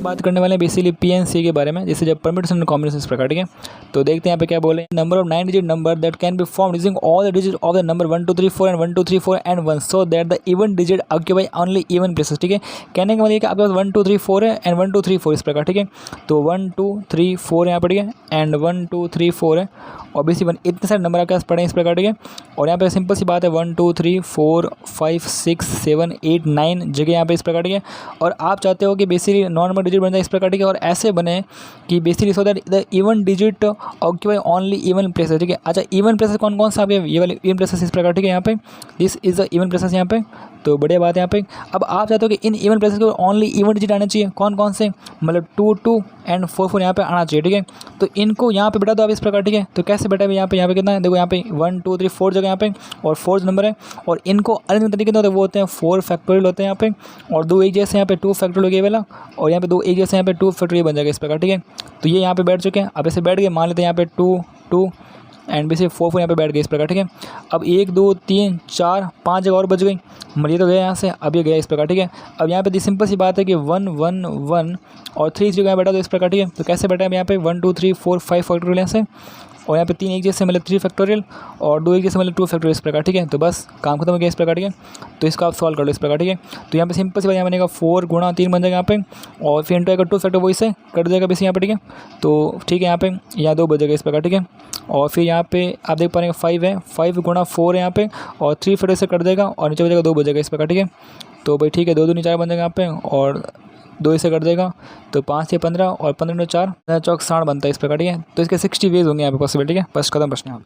बात करने वाले हैं बेसिकली PNC के बारे में, जैसे जब परम्यूटेशन एंड कॉम्बिनेशन इस प्रकार, ठीक है। तो देखते हैं यहाँ पे क्या बोले, number of 9 digit number that can be formed using all the digit of the number 1 2 3 4 and 1 2 3 4 and 1 so that the even digit occupy only even places, ठीक है। कहने का मतलब ये कि आपके पास 1 2 3 4 है एंड 1 2 3 4 इस प्रकार, ठीक है। तो 1 2 3 4 यहाँ पर, ठीक है, एंड 1 2 3 4 है, ऑब्वियसली इतने सारे नंबर आपके पास पड़े हैं इस प्रकार, ठीक है। और यहाँ पे सिंपल सी बात है 1 2 3 4 5 6 7 8 9 जगह यहाँ पे इस प्रकार, ठीक है। और आप चाहते हो कि बेसिकली नॉर्मल डिजिट बन जाए इस प्रकार, ठीक है, और ऐसे बने कि basically so that the even digit occupy only even places, ठीक है। अच्छा, इवन प्लेसेस कौन कौन सा, ये वाले इवन प्लेसेस इस प्रकार, ठीक है। यहाँ पे this is the even places यहाँ पे, तो बढ़िया बात है यहाँ पे। अब आप चाहते हो कि इन इवन प्लेसेस को ओनली इवन डिजिट आने चाहिए, कौन कौन से, मतलब 2 2 एंड 4 4 यहाँ पे आना चाहिए, ठीक है। तो इनको यहाँ पे बैठा दो आप इस प्रकार, ठीक है। तो कैसे बैठा है यहाँ पे कितना है, देखो यहाँ पे 1 2 3 4 जगह यहाँ पे, और 4 नंबर है, और इनको अलग अलग तरीके से होते हैं, वो होते हैं 4 फैक्टोरियल होते हैं यहाँ पे, और 2 एक जैसे यहाँ पे 2 फैक्टोरियल हो गया वाला, और यहाँ पे 2 एक जैसे यहाँ पे 2 फैक्टोरियल बन जाएगा इस प्रकार, ठीक है। तो ये यहाँ पे बैठ चुके हैं। अब ऐसे बैठ गए, मान लेते हैं यहाँ पे 2 2 एंड बेसिक 4 4 यहाँ पे बैठ गए इस प्रकार, ठीक है। अब 1 2 3 4 5 जगह और बच गई, मतलब ये तो गया यहाँ से, अब ये गया इस प्रकार, ठीक है। अब यहाँ पे सिंपल सी बात है कि 1 1 1 और 3 जगह बैठा तो इस प्रकार, ठीक है। तो कैसे बैठा है यहाँ पे 1 2 3 4 5 फैक्टोरियल यहाँ से, और यहाँ पे 3 एक जैसे मतलब 3 फैक्टोरियल, और 2 एक जैसे मतलब 2 फैक्टोरियल इस प्रकार, ठीक है। तो बस काम खत्म हो गया इस प्रकार, ठीक है। तो इसको आप सॉल्व कर लो इस प्रकार, ठीक है। तो यहाँ पे सिंपल सी बात यहाँ बनेगा 4 गुणा 3 बन जाएगा यहाँ पे, और फिर इंटू आएगा 2 फैक्टर वही से कट जाएगा बेसिक यहाँ पे, ठीक है। तो ठीक है, यहाँ पे यहाँ 2 बच जाएगा इस प्रकार, ठीक है। और फिर यहाँ पे आप देख पा रहे हैं 5 है, 5 गुणा 4 है यहाँ पे, और 3 फैक्टर से कट जाएगा, और नीचे बचेगा 2 बचेगा इस प्रकार, ठीक है। तो भाई ठीक है, 2 2 4 बन जाएगा यहाँ पे, और 2 इससे कट जाएगा, तो 5 से 15 और 15 4 चौक 60 बनता है इस प्रकार, ठीक है। तो इसके 60 वेज होंगे यहाँ पे पॉसिबल, ठीक है। बस खत्म प्रश्न यहाँ।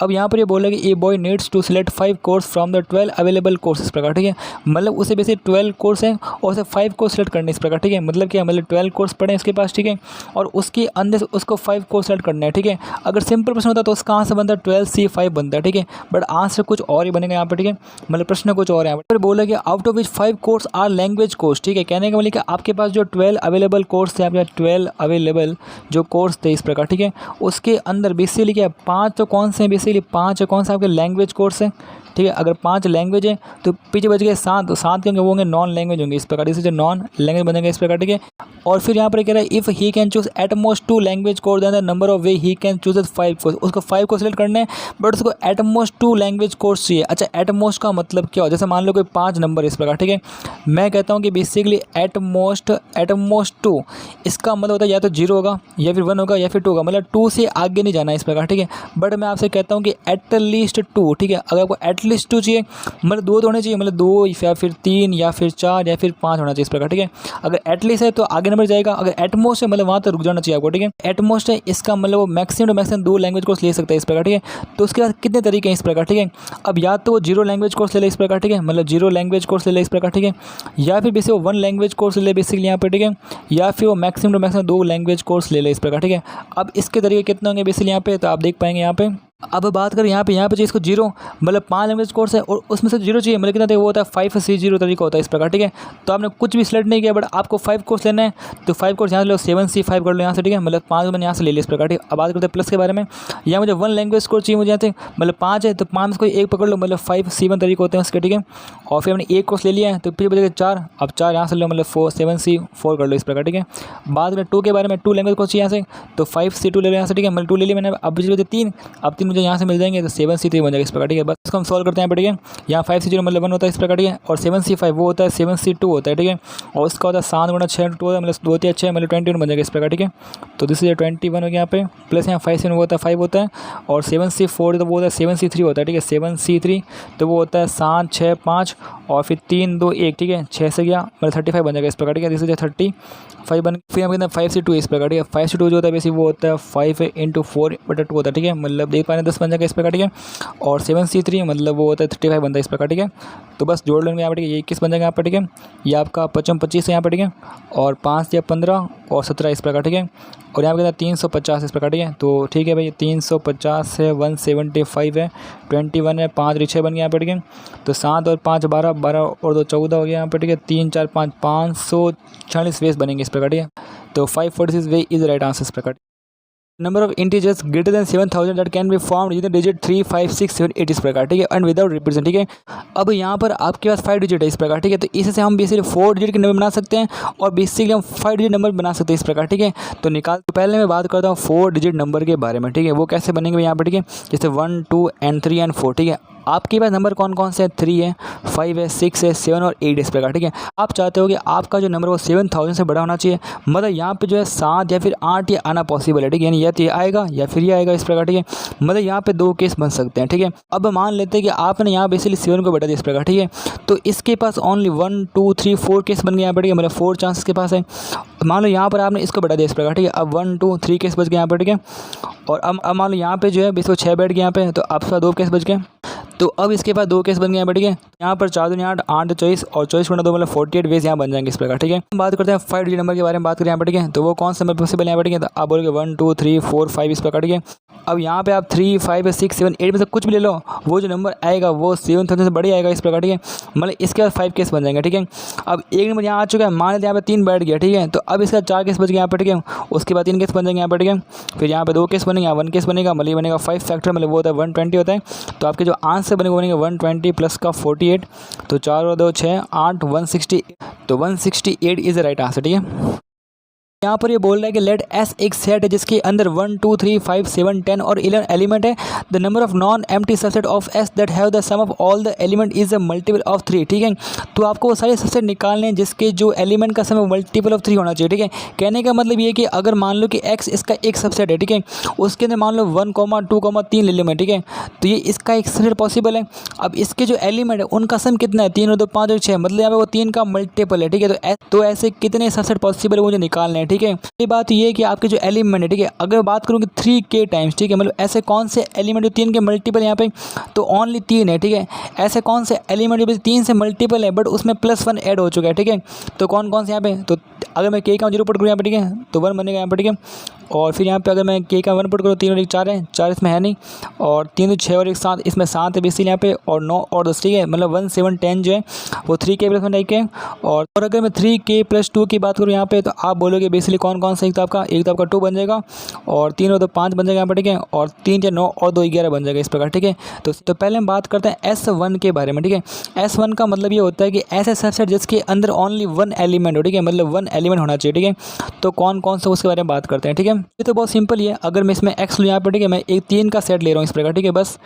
अब यहाँ पर ये बोला कि a boy needs to select 5 course from the 12 available course इस प्रकार, ठीक है। मतलब उसे वैसे 12 कोर्स हैं और उसे 5 कोर्स सेलेक्ट करने इस प्रकार, ठीक है। मतलब क्या, मतलब 12 कोर्स पड़े हैं उसके पास, ठीक है, और उसके अंदर से उसको 5 कोर्स सेलेक्ट करना है, ठीक है। अगर सिंपल प्रश्न होता तो उसका आंसर बनता है 12C5 बनता है, ठीक है। बट आंसर कुछ और ही बनेगा यहाँ पर, ठीक है। मतलब प्रश्न कुछ और है यहाँ पर बोला कि out of which 5 course are language course, ठीक है। कहने का मतलब कि आपके पास जो 12 अवेलेबल कोर्स थे, आपके 12 अवेलेबल जो कोर्स थे इस प्रकार, ठीक है, उसके अंदर बेसिकली क्या 5 तो कौन से हैं, बेसिकली 5 कौन सा आपके लैंग्वेज कोर्स है, ठीक है। अगर 5 लैंग्वेज है तो पीछे बच गए 7, तो 7 के वो होंगे नॉन लैंग्वेज होंगे इस प्रकार, इसे जो नॉन लैंग्वेज बनेंगे इस प्रकार, ठीक है। और फिर यहाँ पर कह रहा है if he can choose at most 2 language course then the number of way he can choose 5 course, उसको 5 को सिलेक्ट करना है, बट उसको एट मोस्ट 2 लैंग्वेज कोर्स चाहिए। अच्छा, एट मोस्ट का मतलब क्या हो, जैसे मान लो कोई 5 नंबर इस प्रकार, ठीक है। मैं कहता हूँ कि बेसिकली एट मोस्ट 2, इसका मतलब होता है या तो 0 होगा, या फिर 1 होगा, या फिर 2 होगा, मतलब 2 से आगे नहीं जाना है इस प्रकार, ठीक है। बट मैं आपसे कहता हूँ कि एट लीस्ट 2, ठीक है। अगर आपको एट लीस्ट 2 चाहिए, मतलब 2 तो होने चाहिए, मतलब 2 या फिर 3 या फिर 4 या फिर 5 होना चाहिए इस प्रकार, ठीक है। अगर एटलीस्ट है तो आगे नंबर जाएगा, अगर एटमोस्ट है मतलब वहाँ तक रुक जाना चाहिए आपको, ठीक है। एटमोस्ट है इसका मतलब वो maximum to maximum 2 language course ले सकता है इस प्रकार, ठीक है। तो उसके बाद कितने तरीके हैं इस प्रकार, ठीक है। अब या तो वो 0 लैंग्वेज कोर्स ले ले इस प्रकार, ठीक है, मतलब 0 लैंग्वेज कोर्स ले ले इस प्रकार, ठीक है, या फिर बेसिक वो 1 लैंग्वेज कोर्स ले ले बेसिकली यहाँ पे, ठीक है, या फिर वो maximum to maximum 2 language course ले ले इस प्रकार, ठीक है। अब इसके तरीके कितने होंगे बेसिकली यहाँ पे, तो आप देख पाएंगे यहाँ पे। अब बात करें यहाँ पे चाहिए इसको 0, मतलब 5 लैंग्वेज कोर्स है और उसमें से 0 चाहिए, मतलब कितना वो होता है 5C0 तरीका होता है इस प्रकार, ठीक है। तो आपने कुछ भी सिलेक्ट नहीं किया, बट आपको 5 कोर्स लेना है, तो 5 कोर्स यहाँ से लो, 7C5 कर लो यहाँ से, ठीक है, मतलब 5 मैंने यहाँ से ले लिया इस प्रकार, ठीक है। अब बात करते हैं प्लस के बारे में। यहाँ मुझे 1 लैंग्वेज कोर्स चाहिए मुझे यहाँ से, मतलब 5 है तो 5 में कोई एक पकड़ लो, मतलब 5C1 तरीके होते हैं उसके, ठीक है। और फिर हमने एक कोर्स ले लिया है तो फिर बचेगा 4, अब 4 यहाँ से लो, मतलब 7C4 कर लो इस प्रकार, ठीक है। बात करें 2 के बारे में, 2 लैंग्वेज कोर्स चाहिए यहाँ से, तो 5C2 ले लो यहाँ से, ठीक है, मतलब 2 ले लिया मैंने। अब बचे 3, अब 3 मुझे यहाँ से मिल जाएंगे, 7C3 बन जाएगा इस प्रकार, ठीक है। बस इसको हम सॉल्व करते हैं, ठीक है। यहाँ 5C0 मतलब 1 होता है इस प्रकार, ठीक है, और 7C5 वो होता है 7C2 होता है, ठीक है। और उसका होता है 7 गुणा 6 2 होता है, मतलब 2 3 6 मतलब 21 बन जाएगा इस प्रकार, ठीक है। तो दिस इज 21 हो गया यहाँ पे, प्लस यहाँ 5C1 वो होता है 5 होता है, और 7C4 तो वो होता है 7C3 होता है, ठीक है। 7C3 तो वो होता है 7 6 5 और फिर 3 2 1, ठीक है, 6 से गया मतलब 35 बन जाएगा इस प्रकार, ठीक है। दिस इज 35 बन। फिर हम कहते हैं 5C2 इस प्रकार, ठीक है। 5C2 जो होता है बेसिक वो होता है 5 × 4/2 होता है, ठीक है, मतलब देख पा रहे हैं 10 बन जाएगा इस प्रकार, ठीक है। और 7C3 मतलब वो होता है 35 बनता है इस प्रकार, ठीक है। तो बस जोड़ लेंगे यहाँ पर, ठीक है, ये 21 बन जाएगा यहाँ पर, ठीक है। ये आपका 55 25 है यहाँ पर, ठीक है, और 5 या 15 और 17 इस प्रकार, ठीक है। और यहाँ पे कहता है 350 इस प्रकार, ठीक है। तो ठीक है भाई, 350 है, 175 है, 21 है, 5 6 बन गया यहाँ पर, ठीक है। तो 7 और 5 12, 12 और 2 14 हो गया यहाँ पर, ठीक है। 3 4 5 546 वेज बनेंगे इस प्रकार, ठीक है। तो 546 वे इज राइट आंसर इस प्रकार। Number of integers greater than 7000 that can be formed using digit 3, 5, 6, 7, 8 इस प्रकार, ठीक है, एंड विदाउट रिप्रेजेंट, ठीक है। अब यहाँ पर आपके पास 5 डिजिट है इस प्रकार, ठीक है, तो इससे हम बेसिकली 4 डिजिट के नंबर बना सकते हैं और बेसिकली हम 5 डिजिट नंबर बना सकते हैं इस प्रकार, ठीक है। तो पहले मैं बात करता हूँ 4 डिजिट नंबर के बारे में, ठीक है, वो कैसे बनेंगे यहाँ पर, ठीक है, जैसे 1, 2 एंड 3 एंड 4, ठीक है। आपके पास नंबर कौन कौन से हैं, 3 है, 5 है, 6 है, 7 और 8 इस प्रकार, ठीक है। आप चाहते हो कि आपका जो नंबर वो 7000 से बड़ा होना चाहिए, मतलब यहाँ पे जो है 7 या फिर 8 ये आना पॉसिबल है, ठीक है, यानी या तो ये आएगा या फिर ये आएगा इस प्रकार, ठीक है। मतलब यहाँ पे 2 केस बन सकते हैं, ठीक है। अब मान लेते हैं कि आपने यहाँ बेसिकली 7 को बढ़ा दिया इस प्रकार, ठीक है, तो इसके पास ओनली 1, 2, 3, 4 केस बन गए यहाँ पर, ठीक है, मतलब 4 चांस के पास है। मान लो यहाँ पर आपने इसको बढ़ा दिया इस प्रकार, ठीक है, अब 1, 2, 3 केस बच गए यहाँ पर, ठीक है। और अब मान लो यहाँ पे जो है इसको 6 बैठ गए यहाँ पे, तो आपके पास 2 केस बच गए। तो अब इसके पास 2 केस बन गए यहाँ पर, ठीक है। यहाँ पर 4 दूनी 8, 8 24 और 24 गुणा 2 मतलब 48 वेज यहाँ बन जाएंगे इस प्रकार, ठीक है। हम बात करते हैं 5 डिजिट नंबर के बारे में बात करें यहाँ पर, ठीक है, तो वो कौन सा नंबर पॉसिबल है यहाँ पर, ठीक है, तो आप बोलोगे 1, 2, 3, 4, 5 इस प्रकार, ठीक है। अब यहाँ पे आप 3, 5, 6, 7, 8 में से कुछ भी ले लो, वो जो नंबर आएगा वो 7000 से बड़ी आएगा इस प्रकार, ठीक है। मतलब इसके बाद 5 केस बन जाएंगे, ठीक है। अब एक नंबर यहाँ आ चुका है, मान लेते हैं यहाँ पे 3 बैठ गया, ठीक है, तो अब इसका 4 केस बच गया यहाँ पर, ठीक है। उसके बाद 3 केस बन जाएंगे यहाँ पर, ठीक है। फिर यहाँ पे 2 केस बनेंगे, 1 केस बनेगा, मतलब बनेगा 5 फैक्टर, मतलब वो होता है 120 होता है। तो आपके जो आंसर बनेंगे 120 प्लस का 48, तो 4 और 2 6, 8, 160, तो 168 इज द राइट आंसर, ठीक है। यहाँ पर ये बोल रहा है कि लेट एस एक सेट है जिसके अंदर 1, 2, 3, 5, 7, 10 और 11 एलिमेंट है। The number of non empty subset of S that have the sum of all the element is a multiple of 3, ठीक है। तो आपको वो सारे सबसेट निकालने हैं जिसके जो एलिमेंट का सम मल्टीपल ऑफ 3 होना चाहिए, ठीक है। कहने का मतलब ये कि अगर मान लो कि एक्स इसका एक सबसेट है, ठीक है, उसके अंदर मान लो 1, 2, 3 ले लो मैं, ठीक है, तो ये इसका एक सबसेट पॉसिबल है। अब इसके जो एलिमेंट है उनका सम कितना है, 3 और 2 5 और 6, मतलब यहाँ पे वो 3 का मल्टीपल है, ठीक है। तो ऐसे कितने सबसेट पॉसिबल है मुझे निकालने हैं, ठीक है। ये बात ये है कि आपके जो एलिमेंट है, ठीक है, अगर बात करूँ कि 3 के टाइम्स, ठीक है, मतलब ऐसे कौन से एलिमेंट जो 3 के मल्टीपल यहाँ पे, तो ओनली 3 है, ठीक है। ऐसे कौन से एलिमेंट जो 3 से मल्टीपल है बट उसमें +1 ऐड हो चुका है, ठीक है, तो कौन कौन से यहाँ पे, तो अगर मैं के का 0 पुट करूँ यहाँ पे, ठीक है, तो 1 बनेगा यहाँ पर, ठीक है। और फिर यहाँ पे अगर मैं के का 1 पुट करूँ, 3 और 1 4 है, 4 इसमें है नहीं, और 3 6 और 1 7, इसमें 7 है बेसिकली यहाँ पे, और 9 और 10, ठीक है, मतलब 1 7 10 जो है वो 3k + 1 है। और अगर मैं 3k + 2 की बात करूँ यहाँ पे, तो आप बोलोगे बेसिकली कौन कौन सा, एक तो आपका 2 बन जाएगा, और 3 और 2 5 बन जाएगा यहाँ पर, ठीक है, और 3 या 9 और 2 11 बन जाएगा इस प्रकार, ठीक है। तो पहले हम बात करते हैं S1 के बारे में, ठीक है। S1 का मतलब ये होता है कि ऐसे सबसेट जिसके अंदर ओनली 1 एलिमेंट हो, ठीक है, मतलब 1 एलिमेंट होना चाहिए, ठीक है। तो कौन कौन सा उसके बारे में बात करते हैं, ठीक है। ये तो बहुत सिंपल ही है, अगर मैं इसमें x लूँ यहाँ पर, ठीक है, मैं एक 3 का सेट ले रहा हूँ इस प्रकार, ठीक है, बस,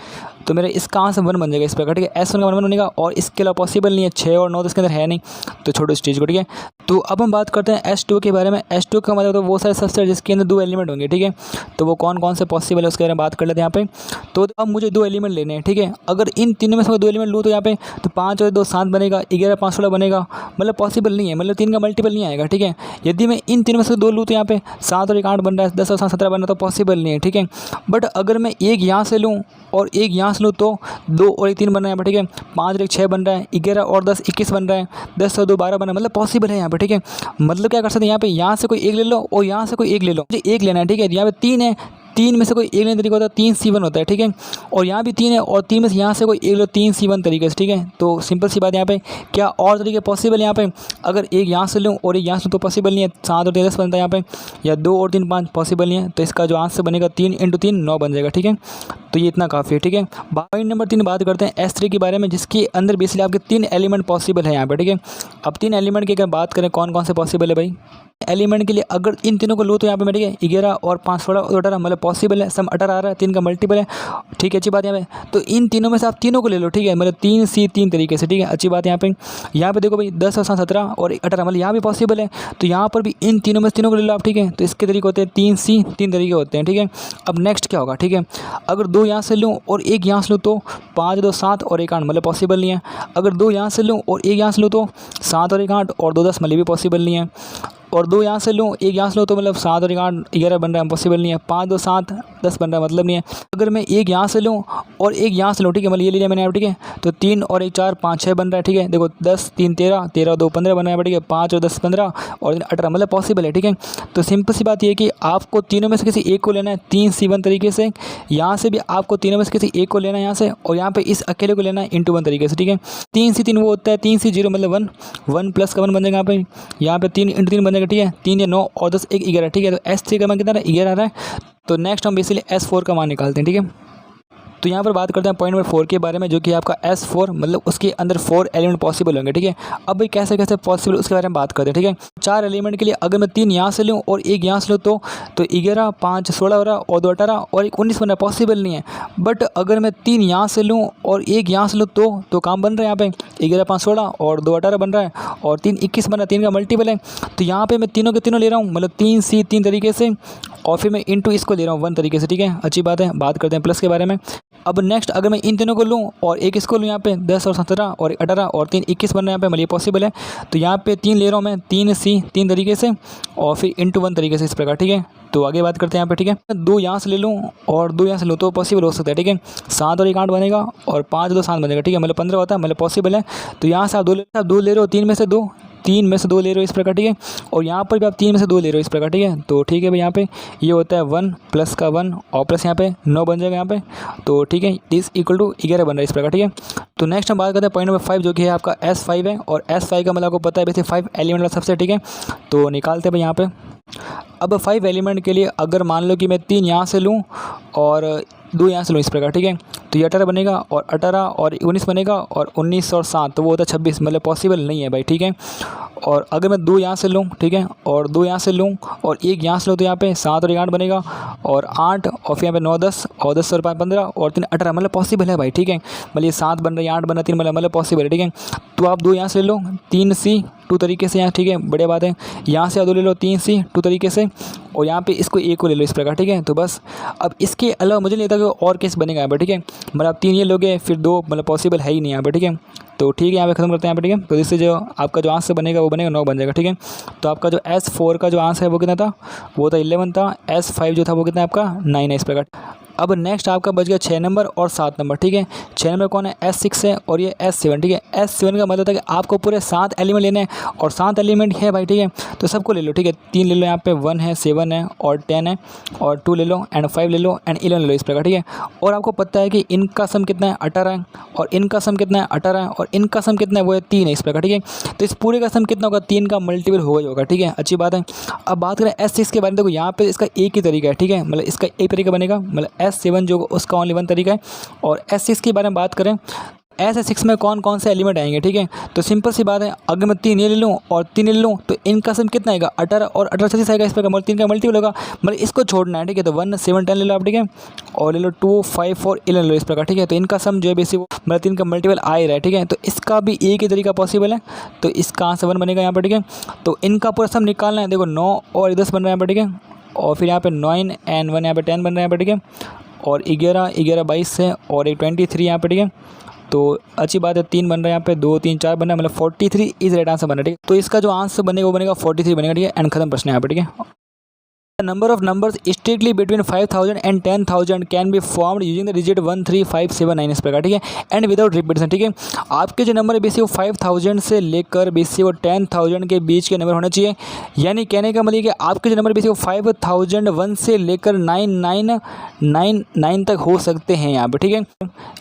तो मेरा इसका आंसर 1 बन जाएगा इस प्रकार, ठीक है। S1 का 1 बनेगा, और इसके अलावा पॉसिबल नहीं है, 6 और 9 तो इसके अंदर है नहीं, तो छोड़ो स्टेज को, ठीक है। तो अब हम बात करते हैं S2 के बारे में। S2 का मतलब तो वो सारे सबसेट जिसके अंदर 2 एलिमेंट होंगे, ठीक है, तो वो कौन कौन से पॉसिबल है उसके बारे में बात कर लेते हैं यहाँ पे। तो अब मुझे 2 एलिमेंट लेने हैं, ठीक है, अगर इन तीनों में से 2 एलिमेंट लूँ तो यहाँ पे तो 5 और 2 7 बनेगा, 11 5 16 बनेगा, मतलब पॉसिबल नहीं है, मतलब 3 का मल्टीपल नहीं आएगा, ठीक है। यदि मैं इन तीनों में से 2 लूँ तो यहाँ पे 7 और 1 8 बन रहा है, 10 और 7 17 बन रहा है, तो पॉसिबल नहीं है, ठीक है। बट अगर मैं एक यहाँ से लूँ और एक यहाँ से लूँ तो 2 और 1 3 बन रहा है यहाँ पर, ठीक है, 5 और 1 6 बन रहा है, 11 और 10 21 बन रहा है, 10 और 2 12 बन रहा है, मतलब पॉसिबल है यहाँ पे, ठीक है। मतलब क्या कर सकते हैं, यहाँ पे यहाँ से कोई एक ले लो और यहाँ से कोई एक ले लो, मुझे एक लेना है, ठीक है। यहाँ पे 3 है, 3 में से कोई एक लेने तरीका होता है, 3 C1 होता है, ठीक है। और यहाँ भी 3 है और 3 में से यहाँ से कोई एक लो, 3 C1 तरीके से, ठीक है। तो सिंपल सी बात यहाँ पे, क्या और तरीके पॉसिबल यहाँ पे, अगर एक यहाँ से लूँ और एक यहाँ से तो पॉसिबल नहीं है, 7 और 10 बनता है यहाँ पे, या 2 और 3 5 पॉसिबल नहीं है, तो इसका जो आंसर बनेगा 3 × 3 9 बन जाएगा, ठीक है। तो ये इतना काफ़ी है, ठीक है। पॉइंट नंबर 3 बात करते हैं S3 के बारे में, जिसके अंदर बेसिकली आपके 3 एलिमेंट पॉसिबल है यहाँ पर, ठीक है। अब 3 एलिमेंट की अगर बात करें कौन कौन से पॉसिबल है भाई, एलिमेंट के लिए अगर इन तीनों को लूँ तो यहाँ पे मैं, ठीक है, 11 और 5 16 और 18 मतलब पॉसिबल है, सम 18 आ रहा है, 3 का मल्टीपल है, ठीक है, अच्छी बात यहाँ पे। तो इन तीनों में से आप तीनों को ले लो, ठीक है, मतलब 3 C 3 तरीके से, ठीक है, अच्छी बात यहाँ पे। यहाँ पे देखो भाई 10 और 7 17 और 18 मतलब यहाँ भी पॉसिबल है, तो यहाँ पर भी इन तीनों में से तीनों को ले लो आप, ठीक है। तो इसके तरीके होते हैं 3 C 3 तरीके होते हैं, ठीक है। अब नेक्स्ट क्या होगा, ठीक है, अगर 2 यहाँ से लूँ और एक यहाँ से लूँ तो 5 2 7 और 1 8 मतलब पॉसिबल नहीं है। अगर 2 यहाँ से लूँ और एक यहाँ से लूँ तो 7 और 1 8 और 2 10 मतलब भी पॉसिबल नहीं है। और 2 यहाँ से लूँ एक यहाँ से लूँ तो मतलब 7 और 1 8 11 बन रहा है, पॉसिबल नहीं है। 5 2 7 10 बन रहा है, मतलब नहीं है। अगर मैं एक यहाँ से लूँ और एक यहाँ से लूँ, ठीक है, मतलब ये ले लिया मैंने यहाँ, ठीक है, तो 3 और 1 4 5 6 बन रहा है, ठीक है। देखो 10 3 13 13 और 2 15 बन रहा है, ठीक है, 5 और 10 15 और 18 मतलब पॉसिबल है, ठीक है। तो सिंपल सी बात ये है कि आपको तीनों में से किसी एक को लेना है, 3 C1 तरीके से, यहाँ से भी आपको तीनों में से किसी एक को लेना है यहाँ से, और यहाँ पे इस अकेले को लेना है × 1 तरीके से, ठीक है। 3 C 3 वो होता है 3 C 0 मतलब 1 1 प्लस का 1 बन जाएगा यहाँ पे 3 × 3 बन जाएगा, बनेगा, ठीक है। 3 या 9 और 10 एक 11, ठीक है। तो S3 का मान कितना है, 11 आ रहा है। तो नेक्स्ट हम बेसिकली S4 का मान निकालते हैं, ठीक है। तो यहाँ पर बात करते हैं पॉइंट नंबर 4 के बारे में, जो कि आपका S4 मतलब उसके अंदर 4 एलिमेंट पॉसिबल होंगे, ठीक है। अब भाई कैसे कैसे पॉसिबल उसके बारे में बात करते हैं, ठीक है। 4 एलिमेंट के लिए अगर मैं 3 यहाँ से लूँ और एक यहाँ से लूँ तो 11, 5, 16 हो रहा और 2 18 और एक 19 बनना पॉसिबल नहीं है। बट अगर मैं 3 यहाँ से लूँ और एक यहाँ से लूँ तो काम बन रहा है। यहाँ पे 11, 5, 16 और 2 18 बन रहा है और 3 21 बन रहा है, 3 का मल्टीपल है। तो यहाँ पे मैं तीनों के तीनों ले रहा हूँ, मतलब 3C 3 तरीके से, और फिर मैं इंटू इसको ले रहा हूँ 1 तरीके से, ठीक है। अच्छी बात है। बात करते हैं प्लस के बारे में। अब नेक्स्ट अगर मैं इन तीनों को लूँ और एक इसको लूँ, यहाँ पे 10 और 17 और 18 और 3 21 बन रहा है यहाँ पे, मतलब ये पॉसिबल है। तो यहाँ पे 3 ले रहा हूँ मैं, 3C 3 तरीके से और फिर इंटू 1 तरीके से, इस प्रकार, ठीक है। तो आगे बात करते हैं यहाँ पे, ठीक है। 2 यहाँ से ले लूँ और 2 यहाँ से लूँ तो पॉसिबल हो सकता है, ठीक है। 7 और 1 8 बनेगा और 5 2 7 बनेगा, ठीक है। मतलब 15 होता है, मतलब पॉसिबल है। तो यहाँ से आप 2 ले रहे हो, 3 में से 2 ले रहे हो, इस प्रकार, ठीक है। और यहाँ पर भी आप 3 में से 2 ले रहे हो, इस प्रकार, ठीक है। तो ठीक है भाई, यहाँ पे ये होता है 1 प्लस का 1 और प्लस यहाँ पे 9 बन जाएगा यहाँ पे। तो ठीक है, इस इक्वल टू 11 बन रहा है, इस प्रकार, ठीक है। तो नेक्स्ट हम बात करते हैं पॉइंट नंबर 5, जो कि है आपका S5 है। और S5 का मतलब आपको पता है वैसे 5 एलिमेंट वाला सबसे, ठीक है। तो निकालते हैं भाई यहाँ पे। अब 5 एलिमेंट के लिए अगर मान लो कि मैं 3 यहाँ से लूँ और 2 यहाँ से लूँ, इस प्रकार, ठीक है। तो ये 18 बनेगा और 18 और 19 बनेगा और 19 और 7 तो वो होता है 26, मतलब पॉसिबल नहीं है भाई, ठीक है। और अगर मैं 2 यहाँ से लूँ, ठीक है, और 2 यहाँ से लूँ और 1 यहाँ से लूँ तो यहाँ पे 7 और 1 8 बनेगा और 8 और फिर यहाँ पे 9 10 और 10 और 5 15 और 3 18, मतलब पॉसिबल है भाई, ठीक है। मतलब ये 7 बन रहा है, 8 बन रहा है, 3 मतलब पॉसिबल है, ठीक है। तो आप 2 यहाँ से ले लो, 3C 2 तरीके से यहाँ, ठीक है, बढ़िया बात है। यहाँ से आप 2 ले लो 3C 2 तरीके से और यहाँ पे इसको 1 को ले लो, इस प्रकार, ठीक है। तो बस अब इसके अलावा मुझे नहीं लगता कि और केस बनेगा यहाँ पर, ठीक है। मतलब आप 3 ये लोगे फिर 2, मतलब पॉसिबल है ही नहीं यहाँ पर, ठीक है। तो ठीक है, यहाँ पे खत्म करते हैं यहाँ पे, ठीक है। तो इससे जो आपका जो आंसर बनेगा वो बनेगा 9 बन जाएगा, ठीक है। तो आपका जो S4 का जो आंसर है वो कितना था, वो था 11 था। S5 जो था वो कितना है आपका 9 है, इस प्रकार। अब नेक्स्ट आपका बच गया 6 नंबर और 7 नंबर, ठीक है। 6 नंबर कौन है, S6 है और ये S7, ठीक है। S7 का मतलब था कि आपको पूरे 7 एलिमेंट लेने हैं और 7 एलिमेंट है भाई, ठीक है। तो सबको ले लो, ठीक है। 3 ले लो, यहाँ पे 1 है, 7 है और 10 है और 2 ले लो एंड 5 ले लो एंड 11 ले लो, इस प्रकार, ठीक है। और आपको पता है कि इनका सम कितना है 18 है और इनका सम कितना है 18 है और इनका सम कितना है वो है 3 है, इस प्रकार, ठीक है। तो इस पूरे का सम कितना होगा, 3 का मल्टीपल होगा ही होगा, ठीक है। अच्छी बात है। अब बात करें S6 के बारे में, देखो यहाँ पे इसका एक ही तरीका है, ठीक है। मतलब इसका एक तरीका बनेगा, मतलब S7 जो उसका ओनली 1 तरीका है। और S6 के बारे में बात करें, S6 में कौन कौन से एलिमेंट आएंगे, ठीक है। तो सिंपल सी बात है, अगर मैं 3 ये ले लूँ और 3 ले लूँ तो इनका सम कितना आएगा 18 और 18 36 आएगा, इस पर 3 का मल्टीपल होगा, मतलब इसको छोड़ना है, ठीक है। तो 1 7 10 ले लो आप, ठीक है, और ले लो 2 5 4 11 ले लो, इस प्रकार, ठीक है। तो इनका सम जो है बेसिक मतलब 3 का मल्टीपल आ ही रहा है, ठीक है। तो इसका भी एक ही तरीका पॉसिबल है, तो इसका आंसर 1 बनेगा यहाँ पर, ठीक है। तो इनका पूरा सम निकालना है, देखो 9 और 10 बन रहा है यहाँ पर, ठीक है। और फिर यहाँ पे 9 एंड 1 यहाँ पे 10 बन रहा है यहाँ पर, ठीक है। और 11 11 22 है और एक 23 यहाँ पे, ठीक है। तो अच्छी बात है, 3 बन रहा है यहाँ पे, 2 3 4 बन रहा है, मतलब 43 इज राइट आंसर बन रहा है, ठीक है। तो इसका जो आंसर बनेगा वो बनेगा 43 बनेगा, ठीक है। एंड खत्म प्रश्न यहाँ पे, ठीक है। The number of numbers strictly between 5000 and 10000 can be formed using the digit 1 3 5 7 9, इस प्रकार, ठीक है। एंड विदाउट रिपीटेशन, ठीक है। आपके जो नंबर है बेसिक वो 5000 से लेकर बेसिक वो 10000 के बीच के नंबर होने चाहिए। यानी कहने का मतलब कि आपके जो नंबर बेसिक वो 5001 से लेकर 9999 तक हो सकते हैं यहाँ पर, ठीक है।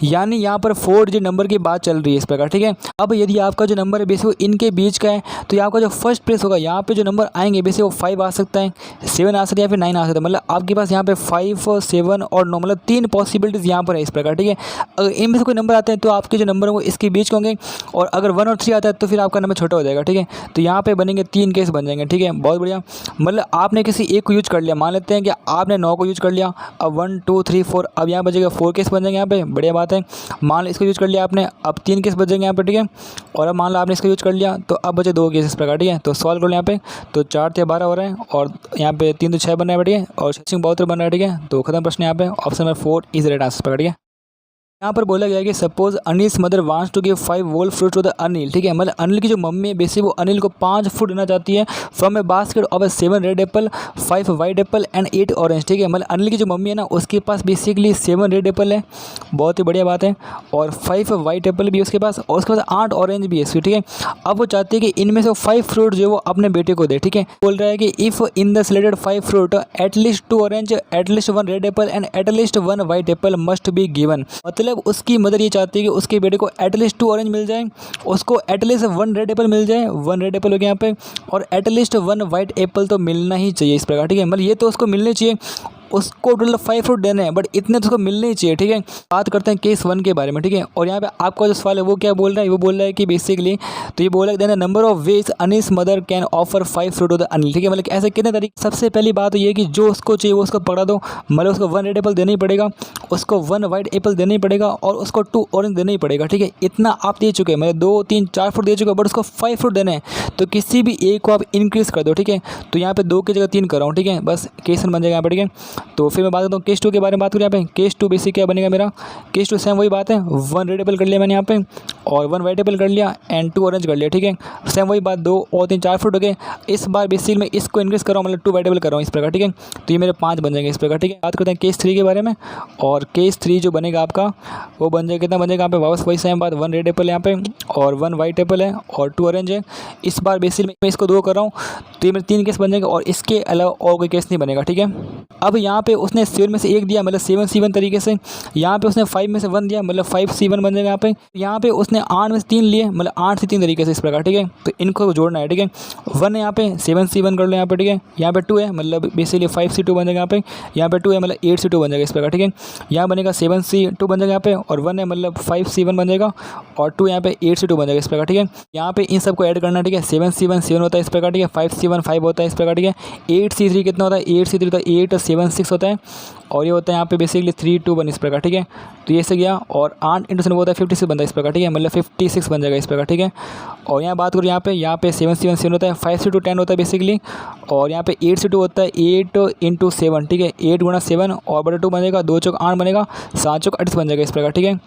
यानी यहाँ पर 4 डिजिट नंबर की बात चल रही है, इस प्रकार, ठीक है। अब यदि आपका जो नंबर है बेसिक वो इनके बीच का है तो आपका जो फर्स्ट प्लेस होगा यहाँ पे जो नंबर आएंगे बेसिक वो 5 आ सकता है, 7 आ सकता है या फिर 9 आ सकता है। मतलब आपके पास यहाँ पे 5 7 और 9 मतलब 3 पॉसिबिलिटीज़ यहाँ पर है, इस प्रकार, ठीक है। अगर इनमें से कोई नंबर आते हैं तो आपके जो नंबर होंगे इसके बीच के होंगे और अगर 1 और 3 आता है तो फिर आपका नंबर छोटा हो जाएगा, ठीक है। तो यहाँ पे बनेंगे 3 केस बन जाएंगे, ठीक है। बहुत बढ़िया। मतलब आपने किसी एक को यूज कर लिया, मान लेते हैं कि आपने 9 को यूज कर लिया, अब 1 2 3 4 अब यहाँ बचेगा 4 केस बन जाएंगे यहाँ पे, बढ़िया बात है। मान लो इसको यूज कर लिया आपने, अब 3 केस बचेंगे यहाँ पे, ठीक है। और अब मान लो आपने इसको यूज कर लिया तो अब बचे 2 केस, इस प्रकार, ठीक है। तो सॉल्व कर लो यहाँ पे, तो 4 से 12 हो रहे हैं और यहाँ पे 3 तो 6 बन रहे हैं, ठीक है। और 72 बन रहा है, ठीक है। तो खत्म प्रश्न यहाँ पे, option number 4 is right answer, पकड़ गया। यहाँ पर बोला गया है कि suppose Anil's mother wants to give 5 whole fruit to the Anil, ठीक है। मतलब अनिल की जो मम्मी है बेसिक वो अनिल को 5 फ्रूट देना चाहती है from A basket of 7 red Apple 5 white Apple and 8 orange, ठीक है। मतलब अनिल की जो मम्मी है ना उसके पास बेसिकली 7 रेड एप्पल है, बहुत ही बढ़िया बात है, और 5 वाइट एप्पल भी है उसके पास और उसके पास 8 ऑरेंज भी है, ठीक है। अब वो चाहती है कि इनमें से 5 फ्रूट जो वो अपने बेटे को दे, ठीक है। बोल रहा है कि if in the selected 5 fruit at least 2 orange at least 1 red Apple and at least 1 white Apple must be given. मतलब मतलब उसकी मदर ये चाहती है कि उसके बेटे को एटलीस्ट 2 ऑरेंज मिल जाए, उसको एटलीस्ट 1 रेड एप्पल मिल जाए, 1 रेड एप्पल हो गया यहाँ पे, और एटलीस्ट 1 वाइट एप्पल तो मिलना ही चाहिए इस प्रकार, ठीक है। मतलब ये तो उसको मिलने चाहिए, उसको टोटल 5 फ्रूट देने हैं, बट इतने तो उसको मिलने ही चाहिए, ठीक है। बात करते हैं केस 1 के बारे में, ठीक है। और यहाँ पे आपका जो सवाल है वो क्या बोल रहा है, वो बोल रहा है कि बेसिकली तो ये बोल रहा है then number of ways Anil's mother can offer 5 fruit to the Anil, ठीक है। मतलब ऐसे कितने तरीके। सबसे पहली बात तो ये कि जो उसको चाहिए वो उसको पकड़ा दो, मतलब उसको 1 रेड एप्पल देना ही पड़ेगा, उसको 1 वाइट एप्पल देना ही पड़ेगा, और उसको 2 ऑरेंज देना ही पड़ेगा, ठीक है। इतना आप दे चुके हैं, मतलब 2 3 4 फ्रूट दे चुके हैं, बट उसको 5 फ्रूट देने हैं, तो किसी भी एक को आप इंक्रीज कर दो, ठीक है। तो यहाँ पे 2 की जगह 3 कर रहा हूँ, ठीक है, बस केस 1 बन जाएगा यहाँ पर, ठीक है। तो फिर मैं बात करता हूँ केस 2 के बारे में। बात करें यहाँ पे केस 2 बेसिक क्या बनेगा मेरा, केस 2 सेम वही बात है, 1 रेड एप्पल कर लिया मैंने यहाँ पे, और 1 वाइट एप्पल कर लिया, एंड 2 ऑरेंज कर लिया, ठीक है। सेम वही बात, 2 और 3 4 फ्रूट हो गए। इस बार बेसिक में इसको इंक्रीज कर रहा हूँ, मतलब 2 वाइट एप्पल कर रहा हूँ इस प्रकार, ठीक है। तो ये मेरे 5 बन जाएंगे इस प्रकार, ठीक है। बात करते हैं केस 3 के बारे में, और केस 3 जो बनेगा आपका वो बन जाएगा, कितना बन जाएगा यहाँ पे, वापस वही सेम बात, 1 रेड एप्पल यहाँ पे, और 1 वाइट एप्पल है, और 2 ऑरेंज है। इस बार बेसिक में मैं इसको 2 कर रहा हूँ, तो ये मेरे 3 केस बन जाएंगे, और इसके अलावा और कोई केस नहीं बनेगा, ठीक है। अब यहाँ पे उसने 7 में से 1 दिया, मतलब 7C1 तरीके से। यहाँ पे उसने 5 में से 1 दिया, मतलब 5C1 बन जाएगा यहाँ पे। यहाँ पे उसने 8 में से 3 लिए, मतलब 8 से 3 तरीके से इस प्रकार, ठीक है। तो इनको जोड़ना है, ठीक है। 1 है यहाँ पे 7C1 कर लो यहाँ पे, ठीक है। यहाँ पे 2 है, मतलब बेसिकली 5C2 बन जाएगा यहाँ पे। यहाँ पे 2 है, मतलब 8C2 बन जाएगा इस प्रकार, ठीक है। यहाँ बनेगा 7C2 बन जाएगा यहाँ पे, और 1 है मतलब 5C1 बन जाएगा, और 2 यहाँ पे 8C2 बन जाएगा इस प्रकार, ठीक है। यहाँ पे इन सबको ऐड करना है, ठीक है। 7C1 7 होता है इस प्रकार, ठीक है। 5C1 5 होता है इस प्रकार, ठीक है। 8C3 कितना होता है, 8C3 होता है 8 7 6 होता है, और ये होता है यहाँ पे बेसिकली 3 2 1 इस प्रकार, ठीक है। तो ये से गया, और 8 इंटू 7 होता है 56 बनता है इस प्रकार, ठीक है। मतलब 56 बन जाएगा इस प्रकार, ठीक है। और यहाँ बात करूँ यहाँ पे 7C1 7 होता है, 5C2 10 होता है बेसिकली, और यहाँ पे 8C2 होता है 8 इंटू 7, ठीक है। 8 गुणा 7 और बटा 2 बनेगा, 2 चौक 8 बनेगा, 7 चौक 38 बन जाएगा इस प्रकार, ठीक है।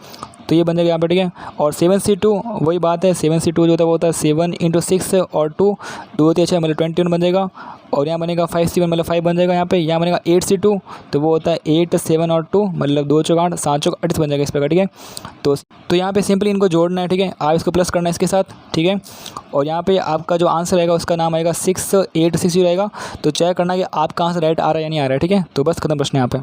तो ये बन जाएगा यहाँ पे, ठीक है। और 7C2 वही बात है, 7C2 जो होता है वो होता है 7 इंटू 6 और 2 2 3 6 मतलब 21 बन जाएगा, और यहाँ बनेगा 5C1 मतलब 5 बन जाएगा यहाँ पे। यहाँ बनेगा 8C2, तो वो होता है 8 7 और 2 मतलब 2 चौक 8 7 चौक 38 बन जाएगा इस प्रकार, ठीक है। तो यहाँ पे सिंपली इनको जोड़ना है, ठीक है। आप इसको प्लस करना है इसके साथ, ठीक है। और यहाँ पे आपका जो आंसर रहेगा उसका नाम आएगा 6860 रहेगा। तो चेक करना कि आपका आंसर राइट आ रहा है या नहीं आ रहा है, ठीक है। तो बस खत्म प्रश्न यहाँ पे।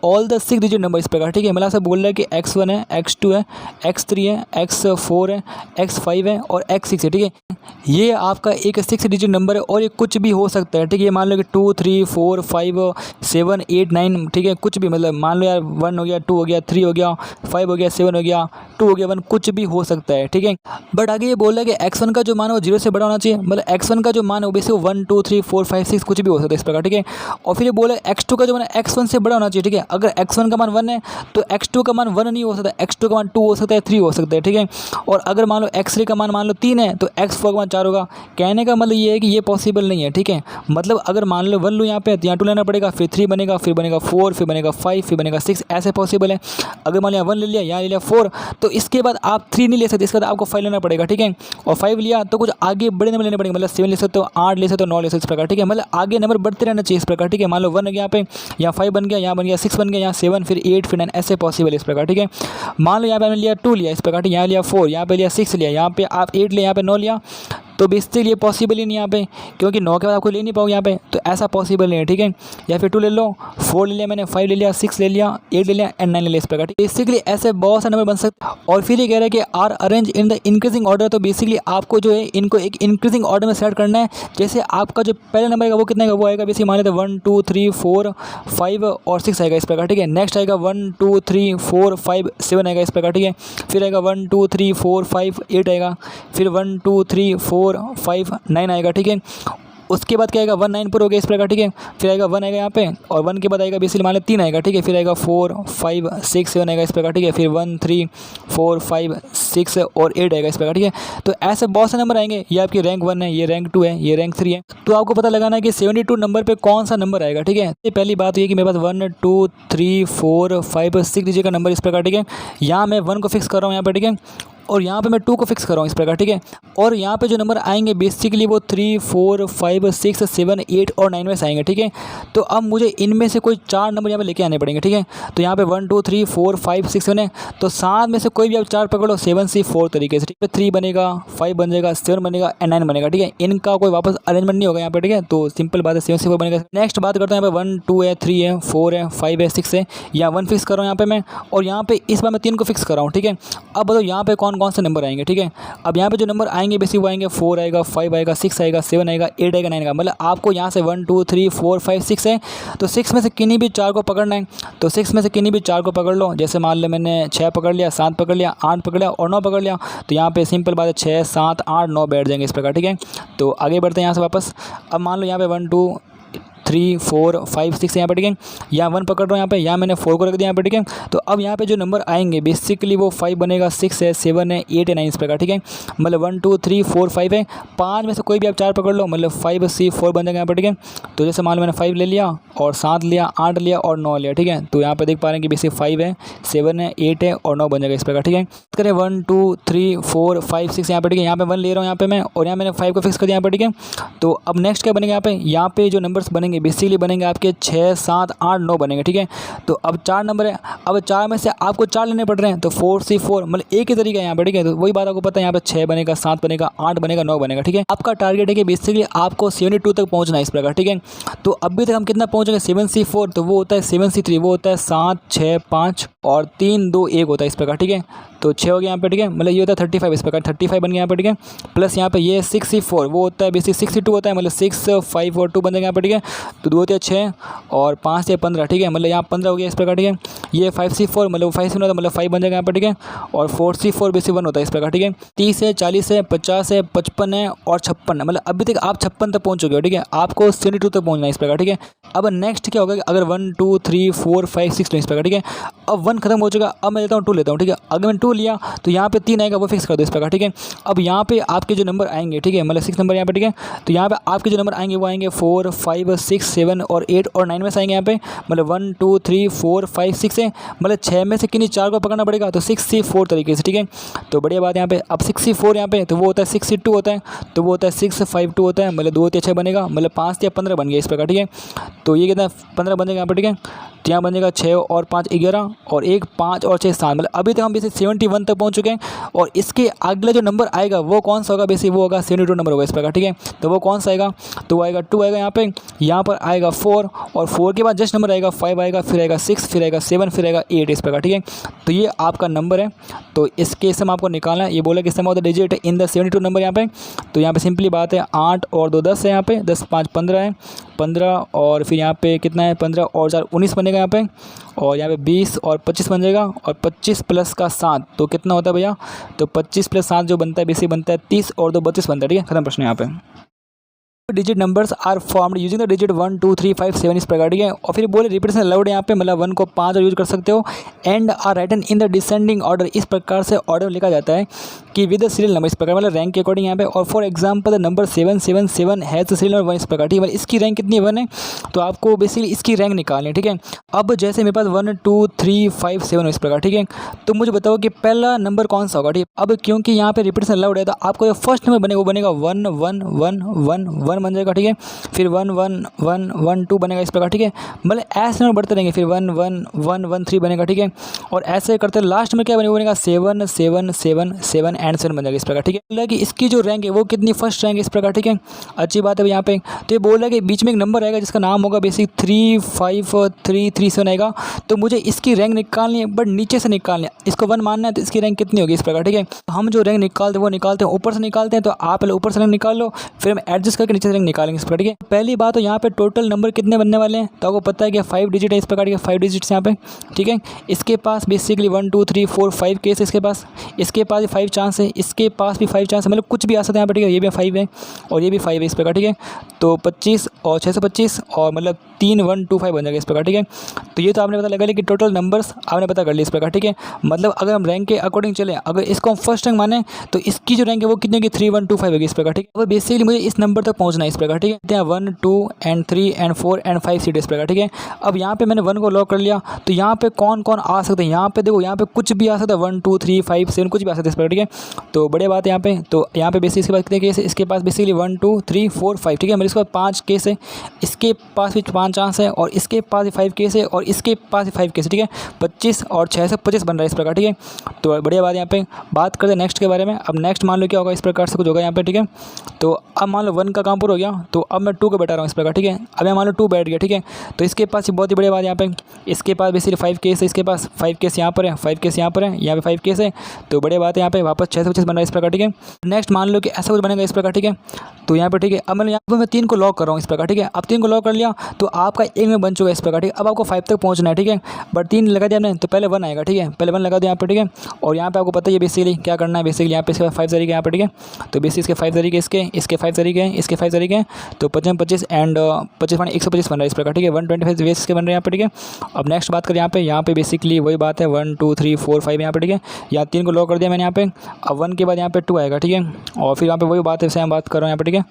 ऑल द 6 डिजिट नंबर इस प्रकार, ठीक है। मतलब से बोल रहा है कि x1 है, x2 है, x3 है, x4 है, x5 है और x6 है, ठीक है। ये आपका एक 6 डिजिट नंबर है, और ये कुछ भी हो सकता है, ठीक है। ये मान लो कि 2 3 4 5 7 8 9, ठीक है। कुछ भी, मतलब मान लो यार 1 हो गया, 2 हो गया, 3 हो गया, 5 हो गया, 7 हो गया, 2 हो गया, 1, कुछ भी हो सकता है, ठीक है। बट आगे ये बोल रहा है कि x1 का जो मान है वो 0 से बड़ा होना चाहिए, मतलब x1 का जो मान है वो बेसिक 1 2 3 4 5 6 कुछ भी हो सकता है इस प्रकार, ठीक है। और फिर ये बोला x2 का जो मान है x1 से बड़ा होना चाहिए, ठीक है। अगर x1 का मान 1 है तो x2 का मान 1 नहीं हो सकता, x2 का मान 2 हो सकता है, 3 हो सकता है, ठीक है। और अगर मान लो x3 का मान लो 3 है तो x4 का मान 4 होगा। कहने का मतलब ये है कि ये पॉसिबल नहीं है, ठीक है। मतलब अगर मान लो 1 लूँ यहाँ पे तो यहाँ 2 लेना पड़ेगा, फिर 3 बनेगा, फिर बनेगा 4, फिर बनेगा 5, फिर बनेगा 6, ऐसे पॉसिबल है। अगर मान लिया 1 ले लिया, यहाँ ले लिया 4, तो इसके बाद आप 3 नहीं ले सकते, इसके बाद आपको 5 लेना पड़ेगा, ठीक है। और 5 लिया तो कुछ आगे बड़े नंबर लेने पड़ेंगे, मतलब 7 ले सकते हो, 8 ले सकते हो, 9 ले सकते हो इस प्रकार, ठीक है। मतलब आगे नंबर बढ़ते रहना चाहिए इस प्रकार, ठीक है। मान लो 1 यहाँ पे, यहाँ 5 बन गया, यहाँ बन गया 6 बन गया, यहाँ 7, फिर 8, फिर 9, ऐसे पॉसिबल है इस प्रकार, ठीक है। मान लो यहाँ पे आपने लिया 2 लिया इस प्रकार, ठीक है। यहाँ लिया 4, यहाँ पे लिया 6 लिया, यहाँ पे आप 8 ले, यहाँ पे 9 लिया, तो बेसिकली ये पॉसिबल ही नहीं यहाँ पे, क्योंकि 9 के बाद आपको ले नहीं पाओगे यहाँ पे, तो ऐसा पॉसिबल नहीं है, ठीक है। या फिर 2 ले लो, 4 ले लिया मैंने, 5 ले लिया, 6 ले लिया, 8 ले लिया एंड 9 ले लिया इस प्रकार। बेसिकली ऐसे बहुत सारे नंबर बन सकते हैं। और फिर ये कह रहा है कि are arrange in the increasing order, तो बेसिकली आपको जो है इनको एक इंक्रीजिंग ऑर्डर में सेट करना है। जैसे आपका जो पहला नंबर है वो कितना है, वो आएगा बेसिकली मान लेते 1 2 3 4 5 और 6 आएगा इस प्रकार, ठीक है। नेक्स्ट आएगा 1 2 3 4 5 7 आएगा इस प्रकार, ठीक है। फिर आएगा 1 2 3 4 5 8 आएगा, फिर 1 2 3 4 5 9 आएगा, ठीक है। उसके बाद क्या आएगा 1 9 पर हो गया इस प्रकार, ठीक है। फिर आएगा 1 आएगा यहाँ पे, और 1 के बाद आएगा बेसिकली मान लो 3 आएगा, ठीक है। फिर आएगा 4 5 6 7 आएगा इस प्रकार, ठीक है। फिर 1 3 4 5 6 और 8 आएगा इस प्रकार, ठीक है। तो ऐसे बहुत से नंबर आएंगे, ये आपकी रैंक 1 है, ये रैंक 2 है, ये रैंक 3 है। तो आपको पता लगाना है कि 72 नंबर पे कौन सा नंबर आएगा, ठीक है। पहली बात ये कि मेरे पास 1 2 3 4 5 6 डिजिट का नंबर इस प्रकार, ठीक है। यहाँ मैं 1 को फिक्स कर रहा हूँ यहाँ पर, ठीक है। और यहाँ पे मैं 2 को फिक्स कर रहा हूँ इस प्रकार, ठीक है। और यहाँ पे जो नंबर आएंगे बेसिकली वो 3, 4, 5, 6, 7, 8 और 9 में से आएंगे, ठीक है। तो अब मुझे इनमें से कोई 4 नंबर यहाँ पे लेके आने पड़ेंगे, ठीक है। तो यहाँ पे 1, 2, 3, 4, 5, 6, 7 है, तो 7 में से कोई भी आप 4 पकड़ लो, 7, C, 4 तरीके से, ठीक है। 3 बनेगा, 5 बन जाएगा, 7 बनेगा एंड 9 बनेगा, ठीक है। इनका कोई वापस अरेंजमेंट नहीं होगा यहाँ पे, ठीक है। तो सिंपल बात है, 7, C, 4 बनेगा। नेक्स्ट बात करता हूँ यहाँ पे 1, 2 है, 3 है, 4 है, 5 है, 6 है, या 1 फिक्स कर रहा हूँ यहाँ पे मैं, और यहाँ पे इस बार मैं 3 को फिक्स कर रहा हूँ, ठीक है। अब बताओ यहाँ पे कौन कौन से नंबर आएंगे, ठीक है। अब यहाँ पे जो नंबर आएंगे बेसिक वो आएंगे 4 आएगा, 5 आएगा, 6 आएगा, 7 आएगा, 8 आएगा, 9 आएगा। मतलब आपको यहाँ से 1, 2, 3, 4, 5, 6 है, तो 6 में से किन्हीं भी 4 को पकड़ना है। तो 6 में से किन्हीं भी 4 को पकड़ लो। जैसे मान लो मैंने 6 पकड़ लिया, 7 पकड़ लिया, 8 पकड़ लिया और 9 पकड़ लिया, तो यहाँ पे सिंपल बात है 6, 7, 8, 9 बैठ जाएंगे इस प्रकार, ठीक है। तो आगे बढ़ते हैं यहाँ से वापस। अब मान लो यहाँ पे 1, 2, 3, 4, 5, 6 यहाँ पे, ठीक है। यहाँ 1 पकड़ रहा हूँ यहाँ पे, यहाँ मैंने 4 को रख दिया यहाँ पे, ठीक है। तो अब यहाँ पे जो नंबर आएंगे बेसिकली वो 5 बनेगा, 6 है, 7 है, 8 है, 9 इस प्रकार, ठीक है। मतलब 1, 2, 3, 4, 5 है, 5 में से कोई भी आप 4 पकड़ लो, मतलब 5, C, 4 बन जाएगा यहाँ पे, ठीक है। तो जैसे मान लो मैंने 5 ले लिया और 7 लिया, 8 लिया और 9 लिया, ठीक है। तो यहाँ पे देख पा रहे हैं कि बेसिक 5 है, 7 है, 8 है और 9 बन जाएगा इस प्रकार, ठीक है। करें 1, 2, 3, 4, 5, 6 यहाँ पे, ठीक है। यहाँ पे 1 ले रहा हूँ यहाँ पे मैं, और यहाँ मैंने 5 को फिक्स कर दिया यहाँ पे, ठीक है। तो अब नेक्स्ट क्या बनेगा यहाँ पे जो नंबर्स बनेंगे बेसिकली बनेंगे आपके 6, 7, 8, 9 बनेंगे, ठीक है। तो अब 4 नंबर है, अब 4 में से आपको 4 लेने पड़ रहे हैं, तो 4, C, 4 मतलब एक ही तरीका है यहाँ पे, ठीक है। तो वही बात आपको पता है, यहाँ पे 6 बनेगा, 7 बनेगा, 8 बनेगा, 9 बनेगा, ठीक है। आपका टारगेट है कि बेसिकली आपको 72 तक पहुँचना है इस प्रकार, ठीक है। तो अभी तक हम कितना पहुँचेंगे 7, C, 4, तो वो होता है 7, C, 3, वो होता है 7, 6, 5 और 3, 2, 1 होता है इस प्रकार, ठीक है। तो 6 हो गया यहाँ पे, ठीक है। मतलब ये होता है 35 इस प्रकार, 35 बन गया यहाँ पे, ठीक है। प्लस यहाँ पे ये 6, C, 4 वो होता है बेसिक 62 होता है, मतलब 6, 5 और 2 बन जाएगा यहाँ पे, ठीक है। तो 2 होते हैं 6 और 5 से 15, ठीक है। मतलब यहाँ 15 हो गया इस प्रकार, ठीक है। ये 5, C, 4 मतलब 5 से होता है, मतलब 5 बन जाएगा यहाँ पे, ठीक है। और 4, C, 4 बेसिक 1 होता है इस प्रकार, ठीक है। 30 है, 40 है, 50 है, 55 है और 56 है। मतलब अभी तक आप 56 तक पहुँच चुके हो, ठीक है। आपको 72 तक पहुँचना है इस प्रकार, ठीक है। अब नेक्स्ट क्या होगा कि अगर 1, 2, 3, 4, 5, 6 इस प्रकार, ठीक है। अब 1 खत्म हो चुका, अब मैं लेता हूँ 2 लेता हूँ, ठीक है। अगर मैं 2 लिया तो यहाँ पे 3 आएगा, वो फिक्स कर दो इस प्रकार, ठीक है। अब यहाँ पे आपके जो नंबर आएंगे, ठीक है, मतलब 6 नंबर यहाँ पे, ठीक है। तो यहाँ पे आपके जो नंबर आएंगे वो आएंगे 4, 5, 6, 7 और 8 और 9 में से आएंगे यहाँ पे। मतलब 1, 2, 3, 4, 5, 6 है, मतलब 6 में से किन्हीं 4 को पकड़ना पड़ेगा, तो 6, C, 4 तरीके से, ठीक है। तो बढ़िया बात यहाँ पे। अब 6, C, 4 यहाँ पे, तो वो होता है 6, C, 2 होता है, तो वो होता है 6, 5, 2 होता है, मतलब 2 6 बनेगा, मतलब 5 या 15 बन गया इस प्रकार, ठीक है। तो ये कितना 15 बन जाएगा यहाँ पे, ठीक है। तो यहाँ बनेगा 6 और 5 11 और 1 5 और 6 7, मतलब अभी तक हम बेसिक 71 तक पहुँच चुके हैं। और इसके अगला जो नंबर आएगा वो कौन सा होगा बेसिक, वो होगा 72 नंबर होगा इस प्रकार, ठीक है। तो वो कौन सा आएगा, तो वो आएगा 2 आएगा यहाँ पर आएगा 4 और 4 के बाद जस्ट नंबर आएगा 5 आएगा, फिर आएगा 6, फिर आएगा 7, फिर आएगा 8 इस प्रकार, ठीक है। तो ये आपका नंबर है। तो इसके समय आपको निकालना है, ये बोला कि some of the digit in the 72 number यहाँ पे। तो यहाँ पे सिंपली बात है 8 और 2 10 है, यहाँ पे 10 5 15 है, 15 और फिर यहाँ पे कितना है 15 और 4 19 बनेगा यहाँ पे, और यहाँ पे 20 और 25 बन जाएगा, और 25 प्लस का 7 तो कितना होता है भैया, तो 25 प्लस 7 जो बनता है बेसिक बनता है 30 और 2 32 बनता है, ठीक है। खत्म प्रश्न यहाँ पे। Digit numbers are formed using the digit 1 2 3 5 7 इस प्रकार, ठीक है। और फिर बोले रिपीटेशन अलाउड यहाँ पे, मतलब 1 को 5 और यूज कर सकते हो, and are written in the descending order, इस प्रकार से ऑर्डर लिखा जाता है कि विद द सीरियल नंबर इस प्रकार, मतलब रैंक के अकॉर्डिंग यहाँ पे। और for example the number 777 has the serial number 1 इस प्रकार, ठीक है। मतलब इसकी रैंक कितनी 1 है, तो आपको बेसिकली इसकी रैंक निकालनी है, ठीक है। अब जैसे मेरे पास 1 2 3 5 7 इस प्रकार, ठीक है। तो मुझे बताओ कि पहला नंबर कौन सा होगा, ठीक है। अब क्योंकि यहाँ पे रिपीटेशन अलाउड है, तो आपको जो फर्स्ट नंबर बनेगा वो बनेगा 1 1 1 1 1 बन जाएगा, ठीक है। फिर 1 1 1 1 2 बनेगा इस प्रकार, ठीक है। मतलब ऐसे नंबर बढ़ते रहेंगे, फिर 1 1 1 1 3 बनेगा, ठीक है। और ऐसे करते लास्ट में क्या बनेगा, बनेगा 7 7 7 7 एंड 7 बन जाएगा इस प्रकार, ठीक है। बोला है कि इसकी जो रैंक है वो कितनी फर्स्ट रैंक है इस प्रकार, ठीक है। अच्छी बात है यहाँ पे। तो ये बोल रहा है कि बीच में एक नंबर आएगा जिसका नाम होगा बेसिक 3 5 3 3 7 आएगा, तो मुझे इसकी रैंक निकालनी है, बट नीचे से निकालनी है। इसको 1 मानना है तो इसकी रैंक कितनी होगी इस प्रकार, ठीक है। हम जो रैंक निकालते हैं वो निकालते हैं ऊपर से निकालते हैं, तो आप पहले ऊपर से रैंक निकाल लो, फिर हम एडजस्ट करके नीचे से रैंक निकालेंगे इस प्रकार, ठीक है। पहली बात तो यहाँ पे टोटल नंबर कितने बनने वाले हैं, तो आपको पता है कि 5 डिजिट है इस प्रकार के, 5 डिजिट्स यहाँ पे, ठीक है। इसके पास बेसिकली 1 2 3 4 5 केस इसके पास 5 चांस चांस है, इसके पास भी 5 चांस है, मतलब कुछ भी आ सकता है यहाँ पर, ठीक है। ये भी 5 है और ये भी 5 है इस प्रकार, ठीक है। तो 25 और 625 और मतलब 3125 बन जाएगा इस प्रकार, ठीक है। तो ये तो आपने पता लगा लिया कि टोटल नंबर्स आपने पता कर लिया इस प्रकार, ठीक है। मतलब अगर हम रैंक के अकॉर्डिंग चले, अगर इसको हम फर्स्ट रैंक माने तो इसकी जो रैंक है वो कितनी होगी, 3125 होगी इस प्रकार, ठीक है। अब बेसिकली मुझे इस नंबर तक पहुंचना है इस प्रकार, ठीक है। 1 2 एंड 3 एंड 4 एंड 5 सीट इस प्रकार, ठीक है। अब यहाँ पे मैंने 1 को लॉक कर लिया, तो यहाँ पे कौन कौन आ सकते हैं, यहाँ पे देखो, यहाँ पे कुछ भी आ सकता है, 1 2 3 5 7 कुछ भी आ सकता है इस प्रकार, ठीक है। तो बढ़िया बात है यहाँ पे। तो यहाँ पे बेसिकली इसके पास कितने केस है, इसके पास बेसिकली 1 2 3 4 5, ठीक है। मेरे इसके पास 5 केस है, इसके पास भी 5 चांस है और इसके पास भी 5 केस है और इसके पास भी 5 केस है, ठीक है। 25 और 6 से 25 बन रहा है इस प्रकार, ठीक है। तो बढ़िया बात है यहाँ पे। बात करते हैं नेक्स्ट के बारे में। अब नेक्स्ट मान लो क्या होगा, इस प्रकार से कुछ होगा यहाँ पे, ठीक है। तो अब मान लो 1 का काम पूरा हो गया, तो अब मैं 2 को बैठा रहा हूँ इस प्रकार, ठीक है। अब मैं मान लो 2 बैठ गया, ठीक है। तो इसके पास बहुत ही बढ़िया बात यहाँ पे, इसके पास बेसिकली 5 केस है, इसके पास 5 केस यहाँ पर है, 5 केस यहाँ पर है, यहाँ पे 5 केस है। तो बढ़िया बात है यहाँ पे, वापस 6 से 25 बन रहा है इस प्रकार, ठीक है। नेक्स्ट मान लो कि ऐसा कुछ बनेगा इस प्रकार, ठीक है। तो यहाँ पर ठीक है, अब मैं यहाँ पर मैं 3 को लॉक कर रहा हूँ इस प्रकार, ठीक है। अब 3 को लॉक कर लिया तो आपका 1 में बन चुका है इस प्रकार, ठीक है। अब आपको 5 तक पहुँचना है, ठीक है। बट 3 लगा दिया हमने तो पहले 1 आएगा, ठीक है। पहले 1 लगा दिया यहाँ पर, ठीक है। और यहाँ पे आपको पता है बेसिकली क्या करना है, बेसिकली यहाँ पे इसके 5 तरीके यहाँ पर, ठीक है। तो बेसिकली इसके 5 तरीके, इसके 5 तरीके हैं, इसके 5 तरीके हैं। तो 25 एंड 25 125 बन रहा है इस प्रकार, ठीक है। 125 वेस्ट के बन रहे हैं यहाँ पे, ठीक है। अब नेक्स्ट बात करें यहाँ पे बेसिकली वही बात है, 1 2 3 4 5 यहाँ पे, ठीक है। यहाँ 3 को लॉक कर दिया मैंने यहाँ पे। अब 1 के बाद यहाँ पे 2 आएगा, ठीक है। और फिर यहाँ पे वही बात है, सेम बात कर रहा हूँ यहाँ पे, ठीक है।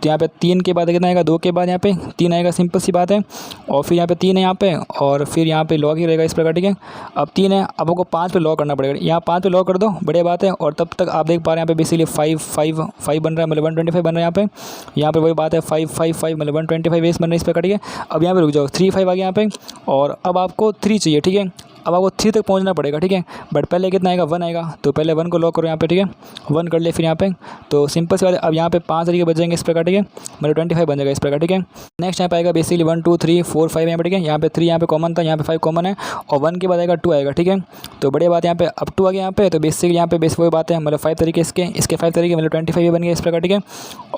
तो यहाँ पे 3 के बाद कितना आएगा, 2 के बाद यहाँ पे 3 आएगा, सिंपल सी बात है। और फिर यहाँ पे 3 है यहाँ पे, और फिर यहाँ पे लॉक ही रहेगा इस प्रकार, ठीक है। अब 3 है, अब आपको 5 पे लॉक करना पड़ेगा, यहाँ 5 पे लॉक कर दो, बढ़िया बात है। और तब तक आप देख पा रहे हैं यहाँ पे बेसिकली 5 बन रहा है, मतलब 125 बन रहा है यहाँ पे वही बात है, 5 मतलब 125 वेस्ट बन रहा है इस प्रकार, ठीक है। अब यहाँ पे रुक जाओ, 3 5 आ गया यहाँ पे, और अब आपको 3 चाहिए, ठीक है। अब आपको 3 तक पहुंचना पड़ेगा, ठीक है। बट पहले कितना आएगा, 1 आएगा, तो पहले 1 को लॉक करो यहाँ पे, ठीक है। 1 कर ले फिर यहाँ पे, तो सिंपल सी बात है। अब यहाँ पे 5 तरीके बच जाएंगे इस प्रकार, ठीक है। मतलब 25 बन जाएगा इस प्रकार, ठीक है। नेक्स्ट यहाँ पे आएगा बेसिकली 1 2 3 4 5 यहाँ पे, ठीक है। यहाँ पे 3 यहाँ पे कॉमन था, यहाँ पे 5 कॉमन है, और 1 के बाद आएगा 2 आएगा, ठीक है। तो बढ़िया बात है यहाँ पे, अब 2 आ गया यहाँ पे। तो बेसिकली यहाँ पे वही बात है, मतलब 5 तरीके इसके 5 तरीके, मतलब 25 बन गया इस प्रकार, ठीक है।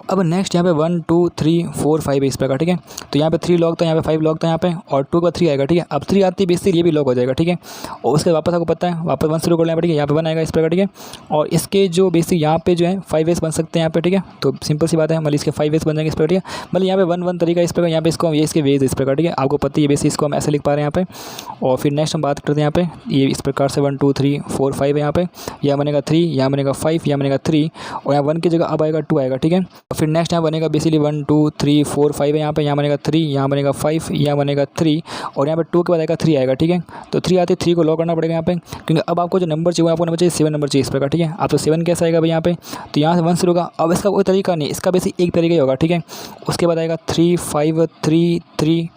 अब नेक्स्ट यहाँ पे 1 2 3 4 5 इस प्रकार, ठीक है। तो यहाँ पे 3 लॉक था, यहाँ पे 5 लॉक था यहाँ पे, और 2 का 3 आएगा, ठीक है। अब 3 आती है बेसिकली ये भी लॉक हो जाएगा, ठीक है। और उसके वापस आपको पता है, वापस 1 शुरू कर लेना पड़ेगा, यहाँ पे 1 आएगा इस प्रकार, ठीक है। और इसके जो बेसिक यहाँ पे जो है 5 वेस बन सकते हैं यहाँ पे, ठीक है। तो सिंपल सी बात है, मतलब इसके 5 वेस बन जाएंगे इस प्रकार, ठीक है। मतलब यहाँ पे 1 तरीका इस प्रकार, यहाँ पे इसको ये इसके वेज इस प्रकार, ठीक है। आपको पता है बेसिक इसको हम ऐसे लिख पा रहे हैं यहाँ पे। और फिर नेक्स्ट हम बात करते हैं यहाँ पे, ये इस प्रकार से 1 2 3 4 5 है यहाँ पे, यहाँ बनेगा 3, यहाँ बनेगा 5, यहाँ बनेगा 3, और यहाँ 1 की जगह अब आएगा 2 आएगा, ठीक है। और फिर नेक्स्ट यहाँ बनेगा बेसिकली 1 2 3 4 5 है यहाँ पे, यहाँ बनेगा 3, यहाँ बनेगा 5, यहाँ बनेगा 3, और यहाँ पे 2 के बाद आएगा 3 आएगा, ठीक है। तो 3 आते 3 को लॉक करना पड़ेगा यहाँ पे, क्योंकि अब आपको जो नंबर चाहिए आपको नंबर चाहिए 7 नंबर चाहिए इस प्रकार, ठीक है। आप तो 7 कैसे आएगा भाई यहाँ पे, तो यहाँ से 1 शुरू होगा। अब इसका कोई तरीका नहीं, इसका बेसिक एक तरीका ही होगा, ठीक है। उसके बाद आएगा 3 5 3 3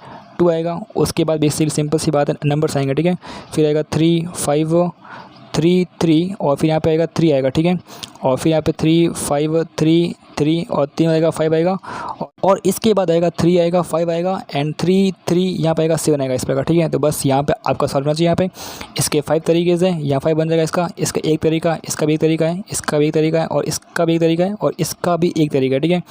2 आएगा। उसके बाद बेसिकली सिंपल सी बात है, नंबर्स आएंगे, ठीक है। फिर आएगा 3 5 3 3, और फिर यहाँ पे आएगा 3 आएगा, ठीक है। और फिर यहाँ पे 3 5 3 3 और 3 आएगा 5 आएगा, और इसके बाद आएगा 3 आएगा 5 आएगा एंड 3 3 यहाँ पे आएगा 7 आएगा इस प्रकार, ठीक है। तो बस यहाँ पे आपका सॉल्व होना चाहिए। यहाँ पे इसके 5 तरीके से यहाँ 5 बन जाएगा, इसका एक तरीका, इसका भी एक तरीका है, इसका भी एक तरीका है, और इसका भी एक तरीका है, और इसका भी एक तरीका है, ठीक है।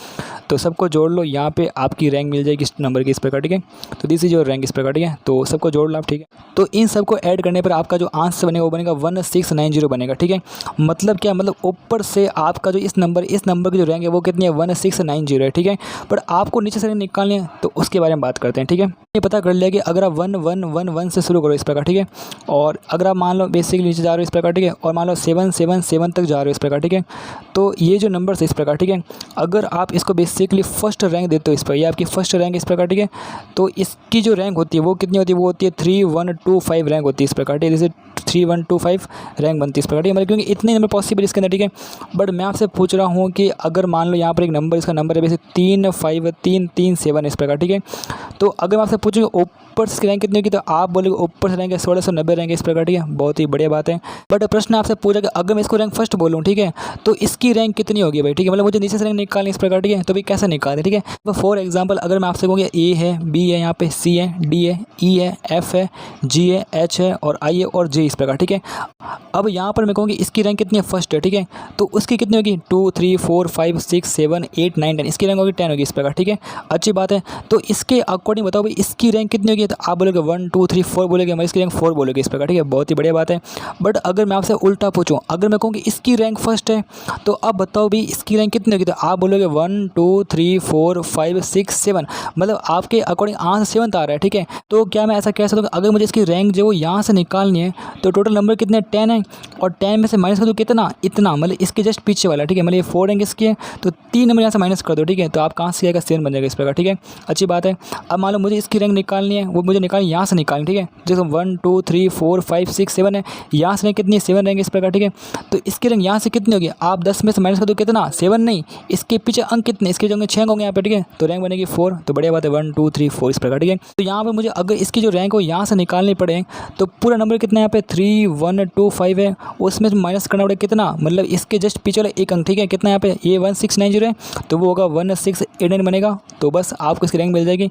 तो सबको जोड़ लो, यहाँ पे आपकी रैंक मिल जाएगी इस नंबर की इस प्रकार, ठीक है। तो दिस इज योर रैंक इस प्रकार, ठीक है। तो सबको जोड़ लो आप, ठीक है। तो इन सबको ऐड करने पर आपका जो आंसर बनेगा वो बनेगा 1690 बनेगा, ठीक है। मतलब क्या, मतलब ऊपर से आपका जो इस नंबर की जो रैंक है वो कितनी है, 1690 है, ठीक है। पर आपको नीचे से निकालनी है, तो उसके बारे में बात करते हैं, ठीक है। ये पता कर लिया कि अगर आप 1 1 1 1 से शुरू करो इस प्रकार, ठीक है। और अगर आप मान लो बेसिकली नीचे जा रहे हो इस प्रकार, ठीक है, और मान लो 7 7 7 तक जा रहे हो इस प्रकार, ठीक है। तो ये जो नंबर है इस प्रकार, ठीक है, अगर आप इसको बेसिकली फर्स्ट रैंक देते हो इस पर, ये आपकी फर्स्ट रैंक इस प्रकार, ठीक है। तो इसकी जो रैंक होती है वो कितनी होती है, वो होती है 3 1 2 5 रैंक होती है इस प्रकार, ठीक है। जैसे 3 1 2 5 रैंक बनती है इस प्रकार, ठीक है। मतलब क्योंकि इतने नंबर पॉसिबल इसके अंदर, ठीक है। बट मैं आपसे पूछ रहा हूँ कि अगर मान लो यहाँ पर एक नंबर, इसका नंबर है वैसे 3 5 3 3 7 इस प्रकार, ठीक है। तो अगर मैं आपसे पूछूँ ऊपर से रैंक कितनी होगी, तो आप बोलोगे ऊपर से रैंक 1690 रैंक इस प्रकार, ठीक है। बहुत ही बढ़िया बात है। बट प्रश्न आपसे पूछा कि अगर मैं इसको रैंक फर्स्ट बोलूँ, ठीक है, तो इसकी रैंक कितनी होगी भाई, ठीक है। मतलब मुझे नीचे से रैंक निकालनी इस प्रकार, ठीक है। तो भाई कैसे निकालें, ठीक है। तो फॉर एग्जाम्पल अगर मैं आपसे कहूँ ए है, बी है, यहाँ पे सी है, डी है, ई है, एफ है, जी है, एच है, और आई है, और जे इस प्रकार, ठीक है। अब यहाँ पर मैं कहूँगी इसकी रैंक कितनी है फर्स्ट है, ठीक है। तो उसकी कितनी होगी 2 3 4 5 6 7 8 9 10, इसकी रैंक होगी 10 होगी इस प्रकार, ठीक है। अच्छी बात है। तो इसके अकॉर्डिंग बताओ भाई इसकी रैंक कितनी होगी है तो आप बोलोगे 1 2 3 4 बोलोगे, मैं इसकी रैंक 4 बोलोगे इस प्रकार, ठीक है, बहुत ही बढ़िया बात है। बट अगर मैं आपसे उल्टा पूछूँ, अगर मैं कहूँ कि इसकी रैंक फर्स्ट है, तो अब बताओ भी इसकी रैंक कितनी होगी, तो आप बोलोगे 1 2 3 4 5 6 7, मतलब आपके अकॉर्डिंग आंसर 7 आ रहा है, ठीक है। तो क्या मैं ऐसा कह सकता हूँ कि अगर मुझे इसकी रैंक जो यहाँ से निकालनी है तो टोटल नंबर कितने 10 है, और 10 में से माइनस कर दो कितना, इतना, मतलब इसके जस्ट पीछे वाला, ठीक है, मतलब ये 4 रैंक इसकी है तो 3 नंबर यहाँ से माइनस कर दो, ठीक है, तो आप कहाँ से आएगा 7 बन जाएगा इस प्रकार, ठीक है, अच्छी बात है। अब मान लो मुझे इसकी रैंक निकालनी है, वो मुझे निकालनी यहाँ से निकालनी, ठीक है, जैसे 1 2 3 4 5 6 7 है, यहाँ से कितनी 7 रैंक इस प्रकार, ठीक है। तो इसकी रैंक यहाँ से कितनी होगी, आप 10 में से माइनस कर दो कितना 7, नहीं, इसके पीछे अंक कितने, इसके जो 6 होंगे यहाँ पे, ठीक है, तो रैंक बनेगी 4, तो बढ़िया बात है 1 2 3 4 इस प्रकार, ठीक है। तो यहाँ पे मुझे अगर इसकी जो रैंक हो यहाँ से निकालनी पड़े तो पूरा नंबर कितना यहाँ पे 3 1 2 5 है, उसमें माइनस करना पड़ेगा कितना, मतलब इसके जस्ट पीछे वाला एक अंक, ठीक है, कितना यहाँ पे ये 1690 है, तो वो होगा 1689 बनेगा, तो बस आपको इसकी रैंक मिल जाएगी।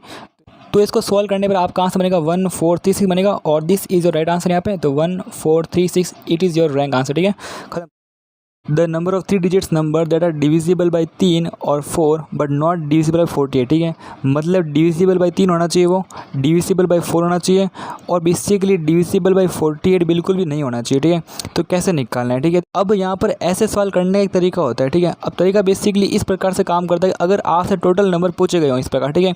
तो इसको सॉल्व करने पर आपका आंसर बनेगा 1436 बनेगा, और this is your right answer यहाँ पे, तो 1436 it is your rank answer, ठीक है, खत्म। The number of 3 digits number that are divisible by 3 और 4 बट नॉट डिविजिबल बाई 48, ठीक है, मतलब डिविजिबल बाई 3 होना चाहिए, वो डिविजिबल बाई 4 होना चाहिए, और बेसिकली डिविजिबल बाई 48 बिल्कुल भी नहीं होना चाहिए, ठीक है। तो कैसे निकालना है, ठीक है, अब यहाँ पर ऐसे सवाल करने का एक तरीका होता है, ठीक है। अब तरीका बेसिकली इस प्रकार से काम करता है कि अगर आपसे टोटल नंबर पूछे गए हो इस प्रकार, ठीक है,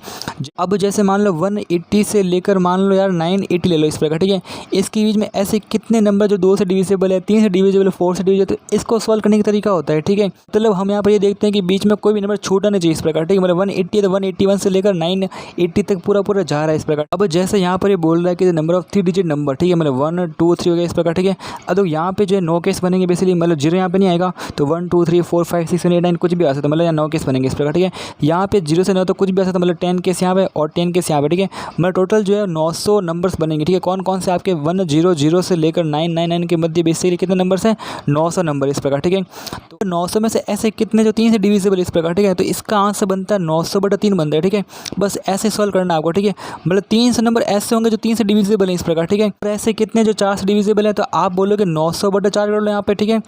अब जैसे मान लो 180 से लेकर मान लो यार 980 ले लो इस प्रकार, ठीक है, इसके बीच में ऐसे कितने नंबर जो 2 से डिविजिबल है, 3 से डिविजिबल है, 4 से डिविजिबल, तो इसको सॉल्व करने का तरीका होता है, ठीक है। मतलब हम यहाँ पर ये देखते हैं कि बीच में कोई भी नंबर छूटा नहीं चाहिए इस प्रकार, ठीक है, मतलब 180 तो 181 से लेकर 980 तक पूरा जा रहा है इस प्रकार। अब जैसे यहाँ पर ये बोल रहा है कि नंबर ऑफ 3 डिजिट नंबर, ठीक है, मतलब 1 2 3 हो गया इस प्रकार, ठीक है। अब तो यहाँ पे जो है 9 केस बनेंगे बेसिकली, मतलब 0 यहाँ पे नहीं आएगा, तो 1 2 3 4 5 6 7 8 9 कुछ भी आ सकता है, मतलब यहाँ 9 केस बनेंगे इस प्रकार, ठीक है। यहाँ पे 0 से 9 तो कुछ भी आ सकता है, मतलब 10 केस यहाँ पे और 10 केस यहाँ पे, ठीक है, मतलब टोटल जो है 900 नंबर्स बनेंगे, ठीक है। कौन कौन से आपके 100 से लेकर 999 के मध्य बेसिकली कितने नंबर्स हैं, 900 नंबर इस प्रकार, ठीक है। तो 900 में से ऐसे कितने जो 3 से डिविजिबल इस प्रकार, ठीक है, तो इसका आंसर बनता है 900/3 बनता है, ठीक है। बस ऐसे सॉल्व करना आपको, ठीक है, मतलब 300 नंबर ऐसे होंगे जो 3 से डिविजिबल है इस प्रकार, ठीक है। और ऐसे कितने जो 4 से डिविजिबल है, तो आप बोलोगे 900/4 कर लो यहाँ पे, ठीक है।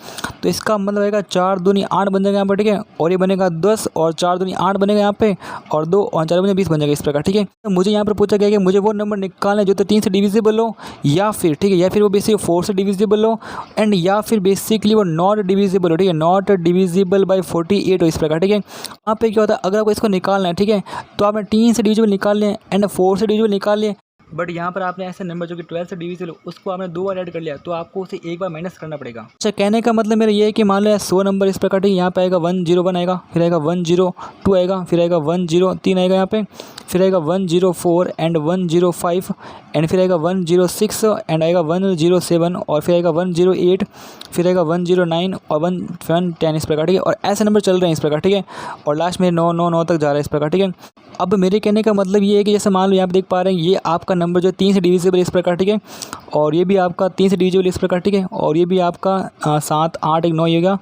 तो इसका मतलब आएगा 4 दूनी 8 बन जाएगा यहाँ पर, ठीक है, और ये बनेगा 10, और 4 दूनी 8 बनेगा यहाँ पे, और 2 और 4 बने 20 बन जाएगा इस प्रकार, ठीक है। तो मुझे यहाँ पर पूछा गया कि मुझे वो नंबर निकालना है जो तो 3 से डिविजिबल हो, या फिर, ठीक है, या फिर वो बेसिकली 4 से डिविजिबल हो, एंड या फिर बेसिकली वो नॉट डिविजिबल हो, ठीक है, नॉट डिविजिबल बाई 48 हो इस प्रकार, ठीक है। यहाँ पे क्या होता है, अगर आपको इसको निकालना है, ठीक है, तो आपने 3 से डिविजिबल निकाल लें एंड 4 से डिविजिबल निकाल लें, बट यहाँ पर आपने ऐसे नंबर जो कि 12 से डिविजिबल उसको आपने 2 बार ऐड कर लिया, तो आपको उसे एक बार माइनस करना पड़ेगा। अच्छा, कहने का मतलब मेरा ये है कि मान लो 100 नंबर इस प्रकार, ठीक है, यहाँ पे आएगा 101 आएगा, फिर आएगा 102 आएगा, फिर आएगा 103 आएगा यहाँ पे, फिर आएगा 104 एंड 105 एंड फिर आएगा 106 एंड आएगा 107 और फिर आएगा 108, फिर आएगा 109 और 110 इस प्रकार, ठीक है। और ऐसे नंबर चल रहे हैं इस प्रकार, ठीक है, और लास्ट में 999 तक जा रहा है इस प्रकार, ठीक है। अब मेरे कहने का मतलब ये है कि जैसे मान लो यहाँ पे देख पा रहे हैं ये आपका नंबर जो 3 से डिविजिबल इस प्रकार, ठीक है, और ये भी आपका 3 से डिविजिबल इस प्रकार, ठीक है, और ये भी आपका 7 8 1 9 होगा,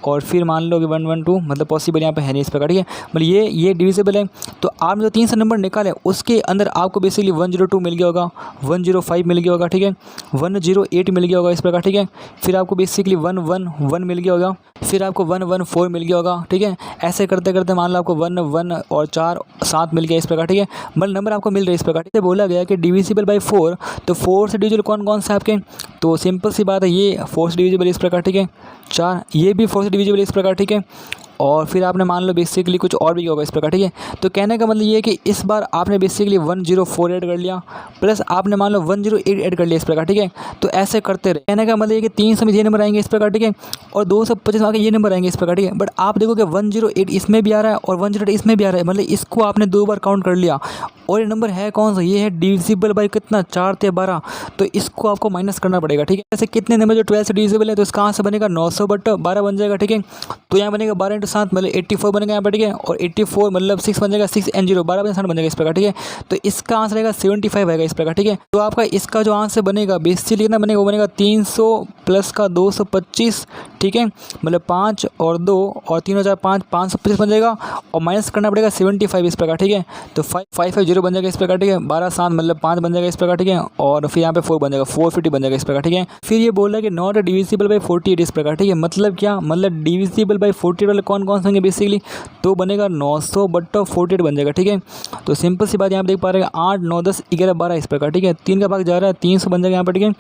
और फिर मान लो कि 112 मतलब पॉसिबल यहाँ पे है नहीं इस प्रकार, ठीक है, मतलब ये डिविजिबल है। तो आपने जो 3 से नंबर निकाले उसके अंदर आपको बेसिकली 102 मिल गया होगा, 105 मिल गया होगा, ठीक है, 108 मिल गया होगा इस प्रकार, ठीक है, फिर आपको बेसिकली 111 मिल गया होगा, फिर आपको 114 मिल गया होगा, ठीक है। ऐसे करते करते मान लो आपको 1 और 4 7 मिल गया इस प्रकार, ठीक है, मतलब नंबर आपको मिल रहे इस प्रकार। ठीक है, बोला गया कि डिविजिबल बाई 4, तो 4 से डिविजिबल कौन कौन से आपके, तो सिंपल सी बात है ये 4 से डिविजिबल इस प्रकार, ठीक है, 4 ये भी 4 से डिविजिबल इस प्रकार, ठीक है, और फिर आपने मान लो बेसिकली कुछ और भी होगा इस प्रकार, ठीक है। तो कहने का मतलब ये है कि इस बार आपने बेसिकली 104 ऐड कर लिया, प्लस आपने मान लो 108 ऐड कर लिया इस प्रकार, ठीक है। तो ऐसे करते रहे, कहने का मतलब ये कि 300 में ये नंबर आएंगे इस प्रकार, ठीक है, और 250 आगे ये नंबर आएंगे इस प्रकार, ठीक है। बट आप देखोगे 108 इसमें भी आ रहा है और 108 इसमें भी आ रहा है, मतलब इसको आपने 2 बार काउंट कर लिया, और ये नंबर है कौन सा, ये है डिविजिबल बाई कितना 4 × 12, तो इसको आपको माइनस करना पड़ेगा, ठीक है। ऐसे कितने नंबर जो 12 से डिविजिबल है, तो इसका आंसर बनेगा 900/12 बन जाएगा, ठीक है। तो यहाँ बनेगा 12 × 7 मतलब 84 बनेगा यहाँ पर, ठीक है, और 84 मतलब 6 बन जाएगा, 6 and 0 12 7 बन जाएगा इस प्रकार, ठीक है। तो इसका आंसर आएगा 75 आएगा इस प्रकार, ठीक है। तो आपका इसका जो आंसर बनेगा बेसिकली कितना बनेगा, वो बनेगा 300 प्लस का 225, ठीक है, मतलब 5 और 2 और 3 और 4 5 525 बन जाएगा, और माइनस करना पड़ेगा 75 इस प्रकार, ठीक है। तो 550 बन जाएगा इस प्रकार, ठीक है, 12 7 मतलब 5 बन जाएगा इस प्रकार, ठीक है, और फिर यहाँ पे 4 बन जाएगा, 450 बन जाएगा इस प्रकार, ठीक है। फिर ये बोल रहा है कि नॉट डिविजिबल बाई 48 इस प्रकार, ठीक है, मतलब क्या, मतलब मतलब डिविजिबल बाई 48 वाले कौन कौन से होंगे बेसिकली, तो बनेगा 900 बट्टा 48 बन जाएगा, ठीक है। तो सिंपल सी बात यहाँ पे देख पा रहे हैं 8 9 10 11 12 इस प्रकार, ठीक है। 3 का भाग जा रहा है 300 बन जाएगा यहाँ पर, ठीक है।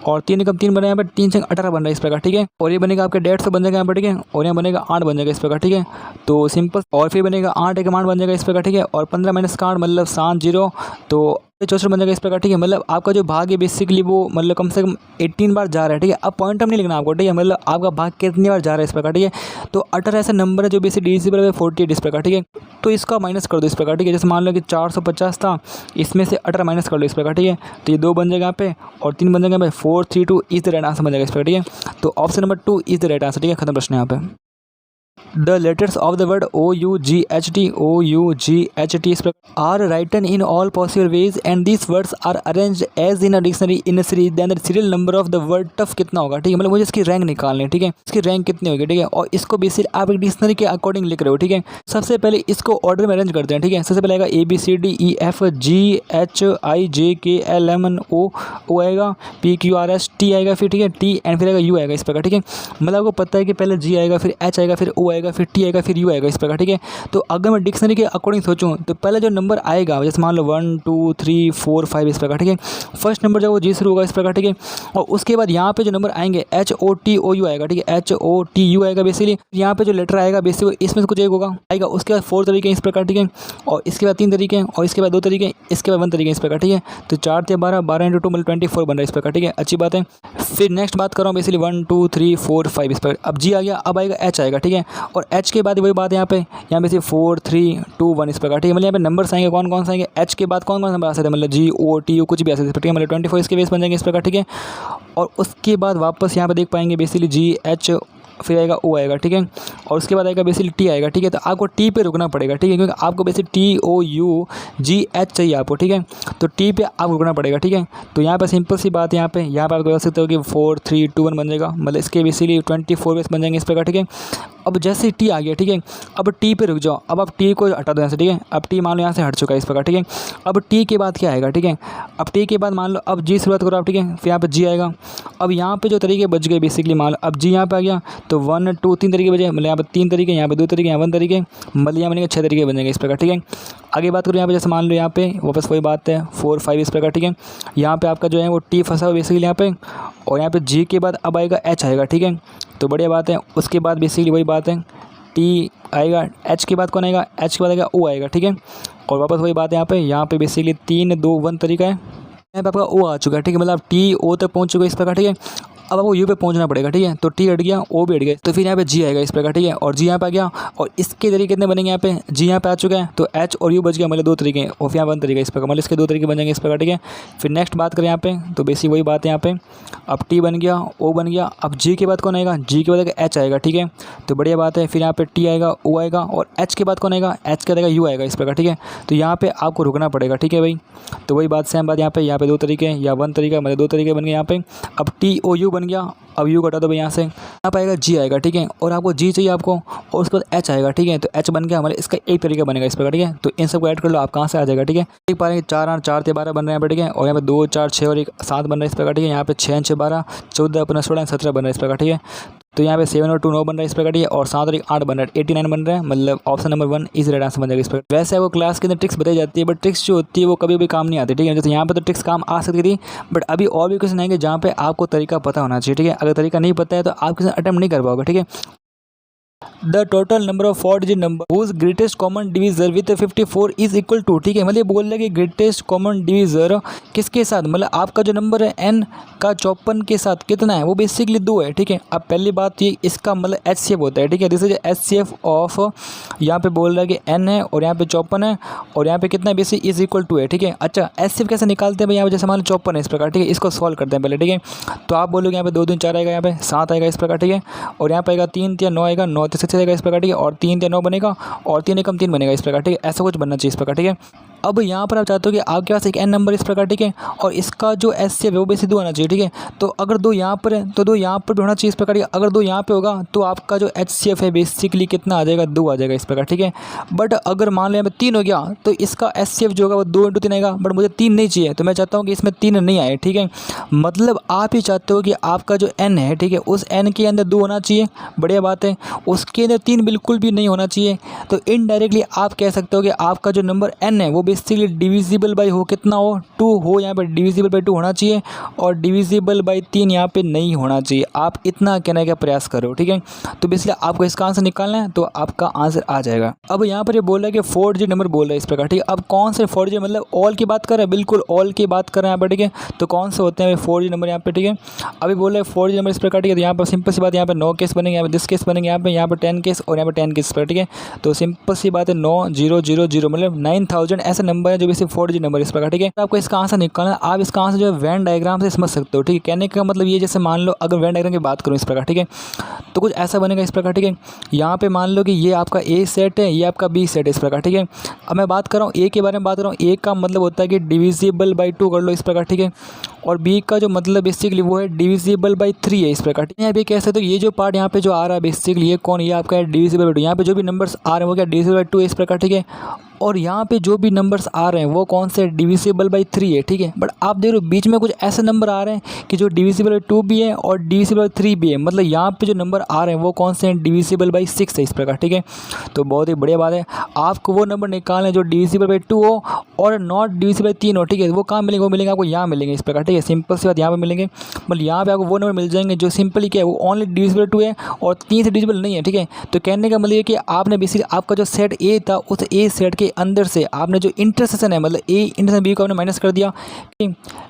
और 3 कम 3 बना यहाँ पर 3 से 18 बन रहा है इस प्रकार, ठीक है। और ये बनेगा आपके 150 बन जाएगा यहाँ पर, ठीक है। और यहाँ बनेगा 8 बन जाएगा इस प्रकार, ठीक है। तो सिंपल, और फिर बनेगा 8 एक 8 बन जाएगा इस प्रकार, ठीक है। और 15 माइनस का 8 मतलब 7 0, तो 64 बन जाएगा इस प्रकार, ठीक है। मतलब आपका जो भाग है बेसिकली वो मतलब कम से कम 18 बार जा रहा है, ठीक है। अब पॉइंट हम नहीं लिखना आपको, ठीक है। मतलब आपका भाग कितनी बार जा रहा है इस प्रकार, ठीक है। तो 18 ऐसा नंबर है जो बेसिक डिविजिबल है 48 इस प्रकार, ठीक है। तो इसका माइनस कर दो इस प्रकार, ठीक है। जैसे मान लो कि 450 था, इसमें से 18 माइनस कर लो इस प्रकार, ठीक है। तो ये 2 बन जाएगा यहाँ पे और 3 बन जाएगा यहाँ पे, 4 3 2 इज द राइट आंसर बन जाएगा इस प्रकार, ठीक है। तो option number 2 is the right answer, ठीक है। खत्म प्रश्न यहाँ पे। The letters of the word OUGHT इस प्रकार are written in all possible ways and these words are arranged as in a dictionary in a series, then the serial number of the word tough कितना होगा, ठीक है। मतलब मुझे इसकी rank निकालनी है, ठीक है। इसकी रैंक कितनी होगी, ठीक है। और इसको बेसिकली आप एक डिक्शनरी के अकॉर्डिंग लिख रहे हो, ठीक है। सबसे पहले इसको ऑर्डर में अरेंज करते हैं, ठीक है। सबसे पहले आएगा ABCDEFGHIJKLMNO आएगा, PQRST आएगा, फिर ठीक है T एंड फिर आएगा U आएगा इस प्रकार, ठीक है। मतलब आपको पता है कि पहले G आएगा, फिर H आएगा, फिर O आएगा, फिर T आएगा, फिर U आएगा इस प्रकार, ठीक है। तो अगर मैं डिक्शनरी के अकॉर्डिंग सोचूं तो पहले जो नंबर आएगा जैसे मान लो 1 2 3 4 5 इस प्रकार, ठीक है। फर्स्ट नंबर जो वो G शुरू होगा इस प्रकार, ठीक है। और उसके बाद यहाँ पे जो नंबर आएंगे HOTOU आएगा, ठीक है। HOTU आएगा बेसिकली। यहाँ पे जो लेटर आएगा बेसिकली इसमें से कुछ एक होगा आएगा। उसके बाद 4 तरीके इस प्रकार, ठीक है। और इसके बाद 3 तरीके और इसके बाद 2 तरीके, इसके बाद 1 तरीके इस प्रकार, ठीक है। तो 4 से 12 12 × 2 मतलब 24 बन रहा है इस प्रकार, ठीक है। अच्छी बात है। फिर नेक्स्ट बात कर रहा हूँ बेसिकली 1 2 3 4 5 इस प्रकार। अब G आ गया, अब आएगा H आएगा, ठीक है। और H के बाद वही बात है यहाँ पे से 4 3 2 1 इस प्रकार, ठीक है। मतलब यहाँ पे नंबर्स आएंगे कौन कौन से आएंगे, H के बाद कौन कौन से नंबर आ सकते हैं, मतलब GOTU कुछ भी आ सकते हैं, ठीक है। मतलब 24 इसके बेस बन जाएंगे इस प्रकार, ठीक है। और उसके बाद वापस यहाँ पे देख पाएंगे बेसिकली GH, फिर आएगा O आएगा, ठीक है। और उसके बाद आएगा बेसिकली T आएगा, ठीक है। तो आपको T पे रुकना पड़ेगा, ठीक है, क्योंकि आपको बेसिकली TOUGH चाहिए आपको, ठीक है। तो T पे आपको रुकना पड़ेगा, ठीक है। तो यहाँ पे सिंपल सी बात है, यहाँ पे आप कह सकते हो कि 4 3 2 1 बन जाएगा, मतलब इसके बेसिकली 24 बेस बन जाएंगे इस प्रकार, ठीक है। अब जैसे T आ गया, ठीक है। अब T पे रुक जाओ, अब आप T को हटा दो यहाँ से, ठीक है। अब T मान लो यहाँ से हट चुका है इस प्रकार, ठीक है। अब T के बाद क्या आएगा, ठीक है। अब T के बाद मान लो अब G शुरुआत करो आप, ठीक है। फिर यहाँ पे G आएगा। अब यहाँ पे जो तरीके बच गए बेसिकली मान लो अब G यहाँ पे आ गया तो 1 2 3 तरीके बचे, मतलब यहाँ पे 3 तरीके, यहाँ पे 2 तरीके, यहाँ 1 तरीके, मतलब यहाँ बनेंगे 6 तरीके बन जाएंगे इस प्रकार, ठीक है। आगे बात करूँ यहाँ पे जैसे मान लो यहाँ पे वापस वही बात है 4 5 इस प्रकार, ठीक है। यहाँ पे आपका जो है वो T फंसा हुआ बेसिकली यहाँ पे, और यहाँ पे G के बाद अब आएगा H आएगा, ठीक है। तो बढ़िया बात है। उसके बाद बेसिकली वही बात है T आएगा, H के बाद कौन आएगा, H के बाद आएगा O आएगा, ठीक है। और वापस वही बात है यहाँ पे बेसिकली 3 2 1 तरीका है। यहाँ पे आपका O आ चुका है, ठीक है। मतलब T O तक पहुँच चुका है इस प्रकार, ठीक है। अब आपको U पे पहुंचना पड़ेगा, ठीक है। तो T हट गया, O भी हट गया, तो फिर यहाँ पे G आएगा इस प्रकार, ठीक है। और G यहाँ पे आ गया, और इसके तरीके कितने बनेंगे यहाँ पे, G यहाँ पे आ चुका है तो H और U बच गया, मतलब 2 तरीके, और फिर यहाँ 1 तरीका इस प्रकार, मतलब इसके 2 तरीके बन जाएंगे इस प्रकार, ठीक है। फिर नेक्स्ट बात करें यहाँ पे तो बेसिक वही बात है यहाँ पे, अब T बन गया, O बन गया, अब G के बाद कौन आएगा, G के बाद आएगा H आएगा, ठीक है। तो बढ़िया बात है। फिर यहाँ पे T आएगा, O आएगा, और H के बाद कौन आएगा, H के बाद आएगा U आएगा इस प्रकार, ठीक है। तो यहाँ पे आपको रुकना पड़ेगा, ठीक है भाई। तो वही बात सेम बात यहाँ पे 2 तरीके या 1 तरीका, मतलब 2 तरीके बन गए यहाँ पे। अब TOU बन गया, अब U कटा दो भाई यहाँ से, यहाँ पे आएगा G आएगा, ठीक है। और आपको G चाहिए आपको, और उसके बाद H आएगा, ठीक है। तो H बन गया हमारे, इसका एक तरीका बनेगा इस प्रकार, ठीक है। तो इन सबको ऐड कर लो, आप कहाँ से आ जाएगा, ठीक है। देख पा रहे हैं 4 8 4 से 12 बन रहे हैं यहाँ पे, ठीक है। और यहाँ पे 2 4 6 और 1 7 बन रहा है इस प्रकार, ठीक है। यहाँ पे 6 6 12 14 15 16 17 बन रहा है इस प्रकार, ठीक है। तो यहाँ पे 7 और 2 9 बन रहा है इस प्रकार, ठीक है। और 7 और 1 8 बन रहा है, 89 बन रहा है, मतलब option number 1 is right answer बन जाएगा इस प्रकार। वैसे वो क्लास के अंदर ट्रिक्स बताई जाती है, बट ट्रिक्स जो होती है वो कभी भी काम नहीं आती, ठीक है। जैसे यहाँ पे तो ट्रिक्स काम आ सकती थी, बट अभी और भी क्वेश्चन आएंगे जहाँ पे आपको तरीका पता होना चाहिए, ठीक है। अगर तरीका नहीं पता है तो आप क्वेश्चन अटेम्प्ट नहीं कर पाओगे, ठीक है। The total number of 4 digit number whose greatest common divisor with 54 is equal to, ठीक है। मतलब बोल रहे कि ग्रेटेस्ट कॉमन डिवीजर किसके साथ, मतलब आपका जो नंबर है n का 54 के साथ कितना है, वो बेसिकली 2 है, ठीक है। अब पहली बात ये इसका मतलब HCF होता है, ठीक है। दिस इज HCF ऑफ, यहाँ पे बोल रहा है कि n है और यहाँ पे 54 है और यहाँ पे कितना है बेसिक इज इक्वल टू है, ठीक है। अच्छा HCF कैसे निकालते हैं भाई, यहाँ पे जैसे मान लो 54 है इस प्रकार, ठीक है। इसको सॉल्व करते हैं पहले, ठीक है। तो आप बोलोगे यहाँ पे 2 3 4 आएगा, यहाँ पे 7 आएगा इस प्रकार, ठीक है। और यहाँ पे आएगा 3 3 9 आएगा, 9 6 आएगा इस प्रकार, ठीक है। और 3 3 9 बनेगा, और 3 1 3 बनेगा इस प्रकार, ठीक है। ऐसा कुछ बनना चाहिए इस प्रकार, ठीक है। अब यहाँ पर आप चाहते हो कि आपके पास एक n नंबर इस प्रकार, ठीक है, और इसका जो HCF है वो बेसिकली 2 आना चाहिए, ठीक है। तो अगर 2 यहाँ पर है तो 2 यहाँ पर भी होना चाहिए इस प्रकार, अगर 2 यहाँ पे होगा तो आपका जो HCF है बेसिकली कितना आ जाएगा, 2 आ जाएगा इस प्रकार, ठीक है। बट अगर मान लो यहाँ पे 3 हो गया तो इसका HCF जो होगा वो 2 × 3 आएगा, बट मुझे 3 नहीं चाहिए, तो मैं चाहता हूँ कि इसमें 3 नहीं आए, ठीक है। मतलब आप ये चाहते हो कि आपका जो n है, ठीक है, उस n के अंदर 2 होना चाहिए, बढ़िया बात है, उसके अंदर 3 बिल्कुल भी नहीं होना चाहिए। तो इनडायरेक्टली आप कह सकते हो कि आपका जो नंबर n है वो बेसिकली डिविजिबल बाई हो कितना हो, 2 हो, यहाँ पर डिविजिबल बाई 2 होना चाहिए और डिविजिबल बाई 3 यहाँ पे नहीं होना चाहिए। आप इतना कहने का प्रयास करो, ठीक है। तो बेसिकली आपको इसका आंसर निकालना है, तो आपका आंसर आ जाएगा। अब यहाँ पर ये बोल रहा है कि 4 डिजिट नंबर बोल रहा है इस प्रकार, ठीक है। अब कौन से 4 डिजिट, मतलब ऑल की बात कर रहे हैं, बिल्कुल ऑल की बात कर रहे हैं यहाँ पर, ठीक है। तो कौन से होते हैं 4 डिजिट नंबर यहाँ पे, ठीक है। अभी बोल रहे हैं 4 डिजिट नंबर इस प्रकार, ठीक है। तो यहाँ पर सिंपल सी बात, यहाँ पे 9 केस बनेंगे, यहाँ पे 10 केस बनेंगे, यहाँ पे 10 केस और यहाँ पे 10 केस पर, ठीक है। तो सिंपल सी बात है 9000 मतलब 9000 ऐसे नंबर है जो भी 4 डिजिट नंबर इस प्रकार, ठीक है। तो आपको इसका आंसर निकालना है। आप इसका आंसर जो है वेन डायग्राम से समझ सकते हो, ठीक है। कहने का मतलब ये, जैसे मान लो अगर वेन डायग्राम की बात करूँ इस प्रकार, ठीक है, तो कुछ ऐसा बनेगा इस प्रकार, ठीक है। यहाँ पे मान लो कि ये आपका A सेट है, ये आपका B सेट है इस प्रकार, ठीक है। अब मैं बात कर रहा हूँ A के बारे में बात कर रहा हूँ। A का मतलब होता है कि डिविजिबल बाई 2 कर लो इस प्रकार, ठीक है। और B का जो मतलब बेसिकली वो है डिविजिबल बाई 3 है इस प्रकार, ठीक है। यहाँ पे कह सकते हो ये जो पार्ट यहाँ पे जो आ रहा है बेसिकली ये कौन, ये आपका है डिविजिबल बाई 2। यहाँ पे जो भी नंबर्स आ रहे हैं वो क्या डिविजिबल बाई 2 है इस प्रकार, ठीक है। और यहाँ पे जो भी नंबर्स आ रहे हैं वो कौन से डिविजिबल बाई 3 है, ठीक है। बट आप देख रहे हो बीच में कुछ ऐसे नंबर आ रहे हैं कि जो डिविजिबल बाई 2 भी है और डिविजिबल बाई 3 भी है, मतलब यहाँ पे जो नंबर आ रहे हैं वो कौन से हैं, डिविजिबल बाई 6 है इस प्रकार, ठीक है। तो बहुत ही बढ़िया बात है, आपको वो नंबर निकालना है जो डिविजिबल बाई 2 हो और नॉट डिविजिबल बाई 3 हो, ठीक है। वो कहाँ मिलेंगे, वो मिलेंगे आपको यहाँ मिलेंगे इस प्रकार, ठीक है। सिंपल सी बात यहाँ पे मिलेंगे, मतलब यहाँ पे आपको वो नंबर मिल जाएंगे जो सिंपली क्या है, वो ओनली डिविजिबल 2 है और 3 से डिविजिबल नहीं है, ठीक है। तो कहने का मतलब ये कि आपने बेसिकली आपका जो सेट A था उस A सेट के अंदर से आपने जो इंटरसेक्शन है, मतलब A इंटरसेक्शन B को आपने माइनस कर दिया,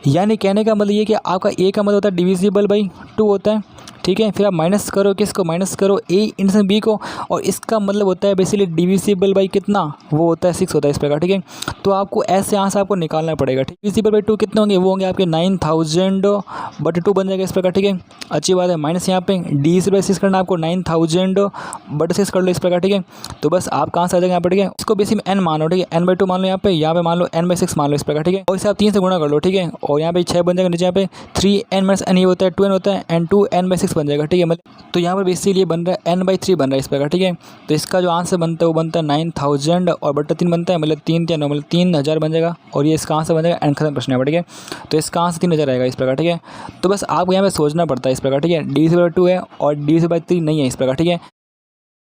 यानी कहने का मतलब ये कि आपका A का मतलब होता है डिविजिबल बाई 2 होता है, ठीक है। फिर आप माइनस करो किसको, माइनस करो A इंटरसेक्शन B को, और इसका मतलब होता है बेसिकली डिविजिबल बाई कितना, वो होता है 6 होता है इस प्रकार, ठीक है। तो आपको ऐसे आंसर आपको निकालना पड़ेगा, ठीक है। डिविजिबल बाई 2 कितने होंगे, वो होंगे आपके 9000/2 बन जाएगा इस प्रकार, ठीक है। अच्छी बात है। माइनस यहाँ पे डिविजिबल बाई 6 करना, आपको 9000/6 कर लो इस प्रकार, ठीक है। तो बस आपका आंसर आ जाएगा यहाँ पर, ठीक है। इसको बेसिक n मानो, ठीक है, n/2 मान लो यहाँ पे मान लो n/6 मान लो इस प्रकार, ठीक है। और इसे आप 3 से गुणा कर लो, ठीक है, और यहाँ पे 6 बन जाएगा, नीचे यहाँ पे 3n - n ये होता है 2n होता है, एंड 2n/6 बन जाएगा, ठीक है। मतलब तो यहाँ पर बेसिकली ये बन रहा है n/3 बन रहा है इस प्रकार, ठीक है। तो इसका जो आंसर बनता है वो बनता है 9000 और बटा 3 बनता है, मतलब 3 3 9 मतलब 3000 बन जाएगा, और ये इसका आंसर बन जाएगा। एंड खत्म प्रश्न है, ठीक है। तो इसका आंसर 3000 आएगा इस प्रकार, ठीक है। तो बस आपको यहाँ पे सोचना पड़ता है इस प्रकार, ठीक है। डिविजिबल बाई 2 है और डिविजिबल बाई 3 नहीं है इस प्रकार, ठीक है।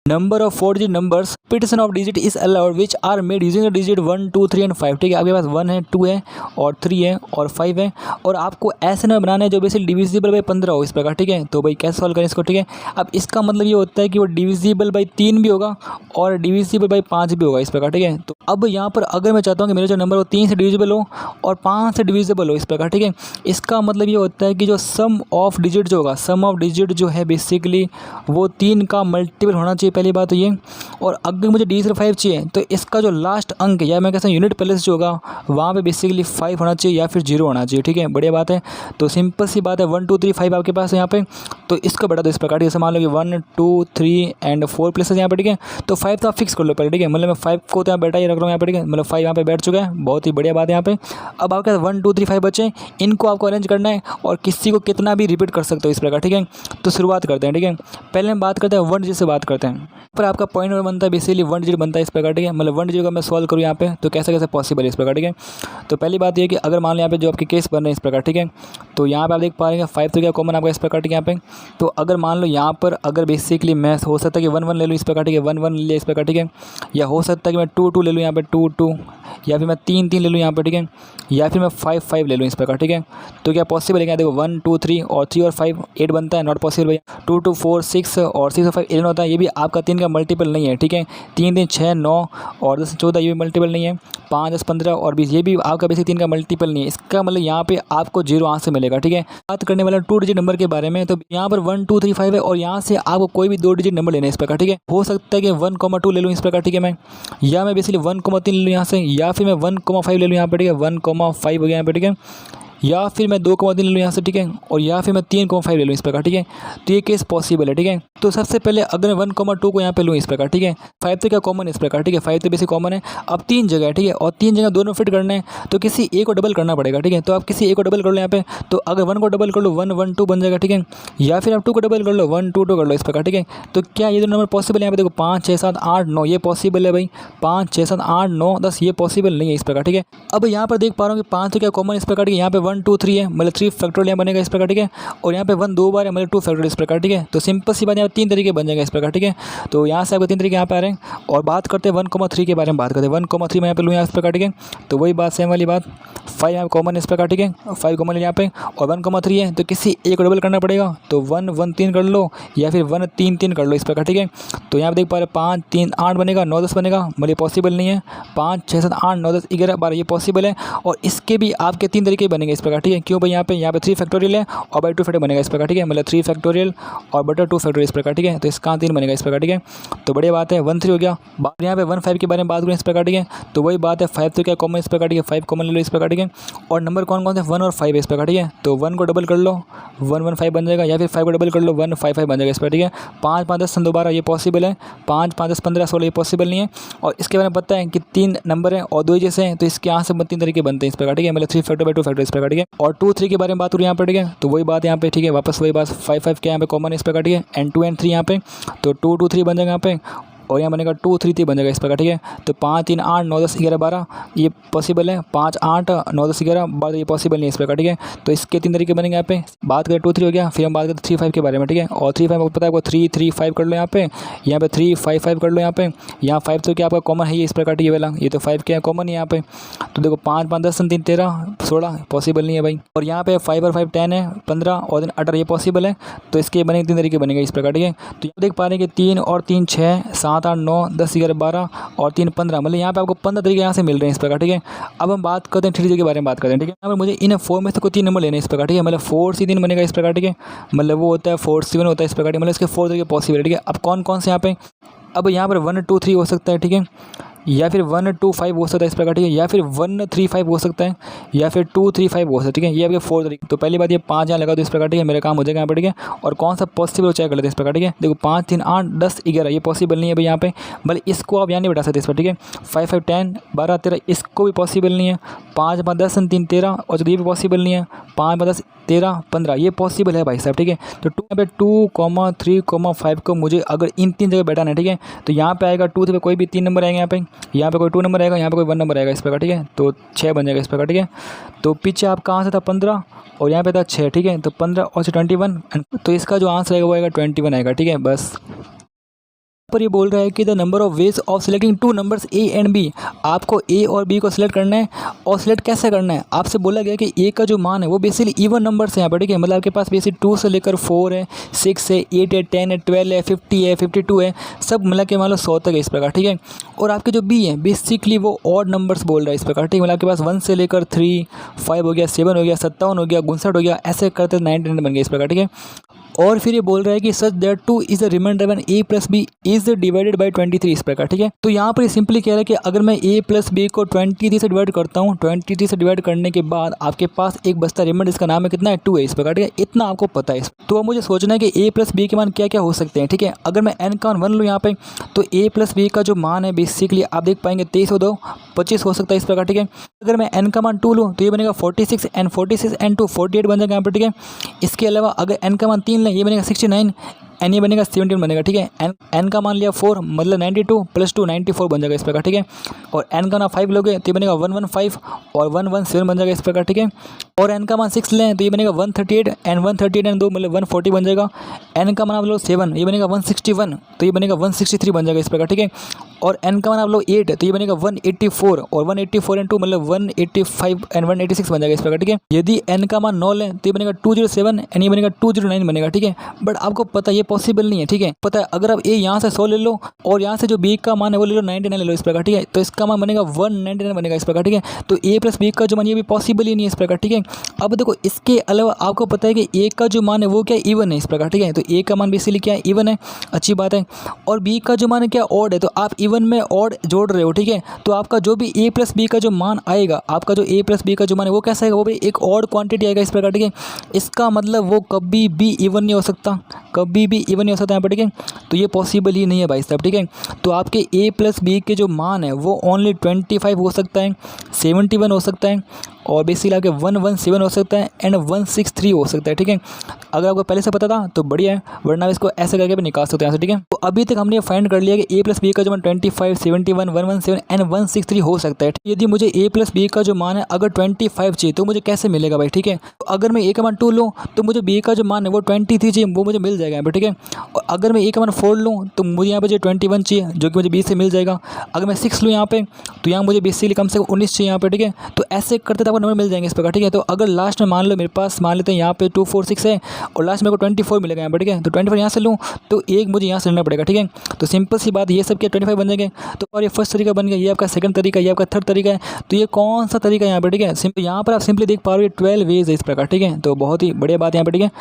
Number of 4 digit numbers, repetition of digit is allowed which are made using the digit 1 2 3 and 5, ठीक है। आपके पास 1 है, 2 है और 3 है और 5 है, और आपको ऐसे नंबर बनाना है जो बेसिकली डिविजिबल बाई 15 हो इस प्रकार, ठीक है। तो भाई कैसे सॉल्व करें इसको, ठीक है। अब इसका मतलब ये होता है कि वो डिविजिबल बाई 3 भी होगा और डिविजिबल बाई 5 भी होगा इस प्रकार, ठीक है। तो अब यहाँ पर अगर मैं चाहता हूँ कि मेरा जो नंबर वो 3 से डिविजिबल हो और 5 से डिविजिबल हो इस प्रकार, ठीक है। इसका मतलब ये होता है कि जो सम ऑफ डिजिट जो होगा, सम ऑफ डिजिट जो है बेसिकली वो 3 का मल्टीपल होना चाहिए, पहली बात तो ये। और अगर मुझे डिविजिबल 5 चाहिए तो इसका जो लास्ट अंक या मैं कहता हूँ यूनिट प्लेस जो होगा वहाँ पे बेसिकली 5 होना चाहिए या फिर 0 होना चाहिए, ठीक है। बढ़िया बात है। तो सिंपल सी बात है, 1 2 3 5 आपके पास है यहाँ पे, तो इसको बढ़ा दो इस प्रकार, जैसे मान लो कि 1 2 3 एंड 4 प्लेसेस यहाँ पे, ठीक है। तो 5 तो आप फिक्स कर लो पहले, ठीक है। मतलब मैं 5 को तो यहाँ बैठा ही रख रहा हूँ यहाँ पे, ठीक है। मतलब 5 यहाँ पे बैठ चुका है, बहुत ही बढ़िया बात है यहाँ पे। अब आपके पास 1 2 3 5 बचे, इनको आपको अरेंज करना है और किसी को कितना भी रिपीट कर सकते हो इस प्रकार, ठीक है। तो शुरुआत करते हैं, ठीक है। पहले हम बात करते हैं 1 डिजिट से बात करते हैं, पर आपका पॉइंट नंबर बनता है बेसिकली 1 डिजिट बनता है इस प्रकार, ठीक है। मतलब 1 डिजिट का मैं सॉल्व करूँ यहाँ पे तो कैसे कैसे पॉसिबल है इस प्रकार, ठीक है। तो पहली बात ये कि अगर मान लो यहाँ पे जो आपके केस बन रहे हैं इस प्रकार, ठीक है। तो यहाँ पे आप देख पाएंगे 5 तो क्या कॉमन आपका इस प्रकार, ठीक है। यहाँ पे तो अगर मान लो यहाँ पर अगर बेसिकली मैं हो सकता है कि 1 1 ले लूँ इस प्रकार, ठीक है। 1 1 ले लिया इस प्रकार, ठीक है। या हो सकता है कि मैं 2 2 ले लूँ यहाँ पे 2 2, या फिर मैं 3 3 ले लूँ यहाँ पे, ठीक है। या फिर मैं 5 5 ले लूँ इस प्रकार, ठीक है। तो क्या पॉसिबल है क्या, देखो 1 2 3 और 3 और 5 8 बनता है, नॉट पॉसिबल भैया। 2 2 4 6 और 6 और 5 11 होता है, ये भी आपका 3 का मल्टीपल नहीं है, ठीक है। 3 3 6 9 और 10 14 ये भी मल्टीपल नहीं है। 5 10 15 और 20 ये भी आपका बेसिक 3 का मल्टीपल नहीं है। इसका मतलब यहाँ पे आपको 0 आंसर मिलेगा, ठीक है। बात करने वाला 2 डिजिट नंबर के बारे में, तो यहाँ पर 1 2 3 5 है और यहाँ से आपको कोई भी 2 डिजिट नंबर लेना है इस प्रकार, ठीक है। हो सकता है कि 1 2 ले लूँ इस प्रकार, ठीक है मैं, या मैं बेसिकली 1 3 ले लूँ यहाँ से, या फिर मैं 1 5 ले लूँ यहाँ पे, ठीक है। 1 5 हो गया यहाँ पे, ठीक है। या फिर मैं 2,3 ले लूँ यहाँ से, ठीक है, और या फिर मैं 3,5 ले लूँ इस प्रकार, ठीक है। तो ये केस पॉसिबल है, ठीक है। तो सबसे पहले अगर मैं 1,2 को यहाँ पे लूँ इस प्रकार, ठीक है, 5 तो क्या कॉमन है इस प्रकार, ठीक है, 5 तो बेसिक कॉमन है। अब 3 जगह है, ठीक है, और 3 जगह दोनों फिट करने हैं तो किसी एक को डबल करना पड़ेगा, ठीक है। तो आप किसी एक को डबल कर लो यहाँ पे, तो अगर 1 को डबल कर लो 1 1 2 बन जाएगा, ठीक है, या फिर आप 2 को डबल कर लो 1 2 2 कर लो इस प्रकार, ठीक है। तो क्या ये दो नंबर पॉसिबल है? यहाँ पे देखो 5 6 7 8 9 ये पॉसिबल है भाई, 5 6 7 8 9 10 ये पॉसिबल नहीं है इस प्रकार, ठीक है। अब यहाँ पर देख पा रहा हूँ कि 5 तो क्या कॉमन इस प्रकार, ठीक है, यहाँ पे 1 2 3 है, मतलब 3 फैक्टोरियल यहाँ बनेगा इस प्रकार, ठीक है, और यहाँ पे 1 2 बार है, मतलब 2 फैक्टोरियल इस प्रकार, ठीक है। तो सिंपल सी बात, यहाँ 3 तरीके बन जाएगा इस प्रकार, ठीक है। तो यहाँ से आपको 3 तरीके यहाँ पे आ रहे हैं। और बात करते हैं 1,3 के बारे में, बात करते हैं 1,3 मैं यहाँ पे लूँ यहाँ इस प्रकार, ठीक है। तो वही बात सेम वाली बात, 5 यहाँ कॉमन इस प्रकार, ठीक है, 5 कॉमन यहाँ पे, और 1,3 है तो किसी एक को डबल करना पड़ेगा, तो 1 1 3 कर लो या फिर 1 3 3 कर लो इस प्रकार, ठीक है। तो यहाँ पे देख पा रहे 5 3 8 बनेगा, 9 10 बनेगा, मतलब ये पॉसिबल नहीं है। 5 6 7 8 9 10 11 12 ये पॉसिबल है। और इसके भी आपके 3 तरीके बनेंगे इस प्रकार, ठीक है। क्यों भाई? यहाँ पे 3 फैक्टोरियल है और बाई 2 फैक्टोरियल बनेगा इस प्रकार, ठीक है, मतलब 3 फैक्टोरियल और बटा 2 फैक्टोरियल इस प्रकार, ठीक है। तो इसका 3 बनेगा इस प्रकार, ठीक है। तो बढ़िया बात है, 1 3 हो गया। बात यहाँ पे 1 5 के बारे में बात करें इस प्रकार, ठीक है। तो वही बात है, 5 तो क्या कॉमन इस प्रकार, ठीक है, 5 कॉमन ले लो इस प्रकार, ठीक है। और नंबर कौन कौन से 1 और 5 इस प्रकार, ठीक है। तो 1 को डबल कर लो 1 1 5 बन जाएगा, या फिर 5 को डबल कर लो 1 5 5 बन जाएगा इस प्रकार, ठीक है। 5 5 10 12 ये पॉसिबल है, 5 5 10 15 16 ये पॉसिबल नहीं है। और इसके बारे में पता है कि 3 नंबर हैं और 2 जैसे हैं, तो इसके यहाँ से 3 तरीके बनते हैं इस प्रकार, ठीक है, मतलब 3 फैक्टर बाई 2 फैक्टर इस प्रकार, ठीक है। और 2 3 के बारे में बात करूँ यहाँ पर, ठीक है। तो वही बात यहाँ पे, ठीक है, वापस वही बात, 5 5 के यहाँ पे कॉमन इस प्रकार, ठीक है, एंड 2 एंड 3 यहाँ पे, तो 2 2 3 बन जाएगा यहाँ पे, और यहाँ बनेगा 2 3 3 बन जाएगा इस प्रकार, ठीक है। तो 5 3 8 9 10 11 12 ये पॉसिबल है, 5 8 9 10 11 12 ये पॉसिबल नहीं है इस प्रकार, ठीक है। तो इसके 3 तरीके बनेंगे यहाँ पे। बात करें 2 3 हो गया, फिर हम बात करते 3 5 के बारे में, ठीक है। और 3 5 आपको पता है, आपको 3 3 5 कर लो यहाँ पे 3 5 5 कर लो यहाँ पे। यहाँ 5 तो क्या आपका कॉमन है ये इस प्रकार, ठीक है वाला, ये तो 5 क्या कॉमन है यहाँ पे। तो देखो 5 5 10 3 13 16 पॉसिबल नहीं है भाई। और यहाँ पे 5 और 5 10 है 15 और 18 ये पॉसिबल है। तो इसके बनेंगे 3 तरीके बनेंगे इस प्रकार, ठीक है। तो यहाँ देख पा रहे हैं कि 3 और 3 6 7 8 9 10 11 12 और 3 15, मतलब यहाँ पे आपको 15 तरीके यहाँ से मिल रहे हैं इस प्रकार, ठीक है। अब हम बात करते हैं 3 के बारे में बात करते हैं, ठीक है। यहाँ पर मुझे इन 4 में से कोई 3 नंबर लेने इस प्रकार, ठीक है, मतलब 4 से 3 बनेगा इस प्रकार, ठीक है, मतलब वो होता है 4 7 होता है इस प्रकार, मतलब इसके 4 तरीके पॉसिबल है, ठीक है। अब कौन कौन से यहाँ पे, अब यहाँ पर 1 2 3 हो सकता है, ठीक है, या फिर 1 2 5 हो सकता है इस प्रकार, ठीक है, या फिर 1 3 5 हो सकता है, या फिर 2 3 5 हो सकता है, ठीक है। ये आपके 4 तरीके। तो पहली बात ये 5 यहाँ लगा दो इस प्रकार, ठीक है, मेरा काम हो जाएगा यहाँ पर, ठीक है। और कौन सा पॉसिबल चेक कर लेते हैं इस प्रकार, ठीक है। देखो 5 3 8 10 11 ये पॉसिबल नहीं है भाई यहाँ पे, भले इसको आप यहाँ नहीं बैठा सकते इस पर, ठीक है। 5 5 10 12 13 इसको भी पॉसिबल नहीं है। 5 5 10 3 13 और ये भी पॉसिबल नहीं है। 5 5 10 13 15 ये पॉसिबल है भाई साहब, ठीक है। तो यहाँ पे 2 3 5 को मुझे अगर इन 3 जगह बैठाना है, ठीक है, तो यहाँ पे आएगा 2 पे कोई भी 3 नंबर आएंगे यहाँ पे कोई 2 नंबर आएगा, यहाँ पे कोई 1 नंबर आएगा इस प्रकार, ठीक है। तो 6 बन जाएगा इस प्रकार, ठीक है। तो पीछे आप कहाँ से था 15 और यहाँ पे था 6, ठीक है। तो 15 और 21, तो इसका जो आंसर आएगा वो आएगा 21 आएगा, ठीक है। बस पर ये बोल रहा है कि the number of ways of selecting 2 numbers A and B, आपको ए और बी को सिलेक्ट करना है। और सिलेक्ट कैसे करना है, आपसे बोला गया कि ए का जो मान है वो बेसिकली इवन नंबर से यहाँ पर, ठीक है, मतलब आपके पास बेसिक 2 से लेकर 4 है 6 है 8 है 10 है 12 है 50 है 52 है, सब मिला के मान लो 100 तक है इस प्रकार, ठीक है। और आपके जो बी है बेसिकली वो ऑड नंबर्स बोल रहा है इस प्रकार, ठीक है, मतलब आपके पास 1 से लेकर 3 5 हो गया 7 हो गया 57 हो गया 59 हो गया, ऐसे करते 99 बन गया इस प्रकार, ठीक है। और फिर ये बोल रहा है कि such that 2 is the remainder when a plus B is divided by 23 इस प्रकार, ठीक है। तो यहाँ पर सिंपली कह रहा है कि अगर मैं a प्लस बी को 23 से डिवाइड करता हूँ, 23 से डिवाइड करने के बाद आपके पास एक बचता रिमाइंडर, इसका नाम है कितना है 2 है इस प्रकार, ठीक है। इतना आपको पता है। तो अब मुझे सोचना है कि a प्लस बी के मान क्या क्या हो सकते हैं, ठीक है। अगर मैं n का 1 लूँ यहाँ पे, तो a प्लस बी का जो मान है बेसिकली आप देख पाएंगे 23 और 2 25 हो सकता है इस प्रकार, ठीक है। अगर मैं n का मान 2 लूँ तो ये बनेगा 46 एंड 46 एंड 2 48 बन जाएगा यहाँ पर, ठीक है। इसके अलावा अगर n का मान 3 लें ये बनेगा 69 एन ये बनेगा 17 बनेगा, ठीक है। एन का मान लिया 4 मतलब 92 प्लस 2 94 बन जाएगा इस प्रकार, ठीक है। और एन का ना 5 लोगे तो ये बनेगा 115 और 117 बन जाएगा इस प्रकार, ठीक है। और एन का मान 6 लें तो ये बनेगा 138 एंड 138 एंड 2 मतलब 140 बन जाएगा। एन का मान आप लो 7 ये बनेगा 161 तो ये बनेगा 163 बन जाएगा इस प्रकार, ठीक है। और एन का मान आप लो 8 तो ये बनेगा 184 और 184 एंड 2 मतलब 185 एंड 186 बन जाएगा इस प्रकार, ठीक है। यदि एन का मान 9 लें तो ये बनेगा 207 एंड ये बनेगा 209 बनेगा, ठीक है। बट आपको पता ये पॉसिबल नहीं है, ठीक है। पता है अगर आप ए यहाँ से 100 ले लो और यहाँ से जो बी का मान है वो ले लो 99 ले लो इस प्रकार, ठीक है। तो इसका मान बनेगा 199 बनेगा इस प्रकार, ठीक है। तो ए प्लस बी का जो मान ये भी पॉसिबल ही नहीं है इस प्रकार, ठीक है। अब देखो इसके अलावा आपको पता है कि ए का जो मान है वो क्या इवन है इस प्रकार, ठीक है। तो ए का मान बेसिकली क्या है इवन है, अच्छी बात है। और बी का जो मान है क्या ऑड है, तो आप इवन में ऑड जोड़ रहे हो, ठीक है, तो आपका जो भी a प्लस बी का जो मान आएगा, आपका जो a प्लस बी का जो मान है वो कैसा आएगा, वो भी एक ऑड क्वांटिटी आएगा इस प्रकार, ठीक है। इसका मतलब वो कभी भी इवन नहीं हो सकता, कभी भी इवन नहीं हो सकता यहाँ पर, ठीक है। तो ये पॉसिबल ही नहीं है भाई साहब, ठीक है। तो आपके a प्लस बी के जो मान है वो ओनली 25 हो सकता है, 71 हो सकता है, और बेसिकली आपके 117 हो सकता है एंड 163 हो सकता है, ठीक है। अगर आपको पहले से पता था तो बढ़िया है, वरना इसको ऐसे करके भी निकाल सकते हैं यहाँ से, ठीक है। तो अभी तक हमने फाइंड कर लिया कि a प्लस बी का जो मान 25, 71, 117 एंड 163 हो सकता है। यदि मुझे a प्लस बी का जो मान है अगर 25 चाहिए तो मुझे कैसे मिलेगा भाई, ठीक है। तो अगर मैं a का मान 2 लूँ तो मुझे b का जो मान है वो 23 चाहिए, वो मुझे मिल जाएगा यहाँ पर, ठीक है। और अगर मैं a का मान 4 लूँ तो मुझे यहाँ पर जो 21 चाहिए जो कि मुझे b से मिल जाएगा। अगर मैं 6 लूँ यहाँ पे तो यहाँ मुझे बेसिकली कम से कम 19 चाहिए यहाँ पे, ठीक है। तो ऐसे करते तो आपको नंबर मिल जाएंगे इस प्रकार, ठीक है। तो अगर लास्ट में मान लो मेरे पास मान लेते हैं यहाँ पे 2, 4, 6 है और लास्ट मेरे को 24 मिलेगा यहाँ पर, ठीक है। तो 24 यहाँ से लूँ तो एक मुझे यहाँ से लेना पड़ेगा, ठीक है। तो सिंपल सी बात, ये सब क्या 25 बन जाएंगे। तो और ये फर्स्ट तरीका बन गया, ये आपका सेकंड तरीका, ये आपका थर्ड तरीका है। तो ये कौन सा तरीका है यहाँ पर, ठीक है। सिंपल यहाँ पर आप सिंपली देख पा रहे हो 12 वेज है इस प्रकार, ठीक है। तो बहुत ही बढ़िया बात है यहाँ पर, ठीक है,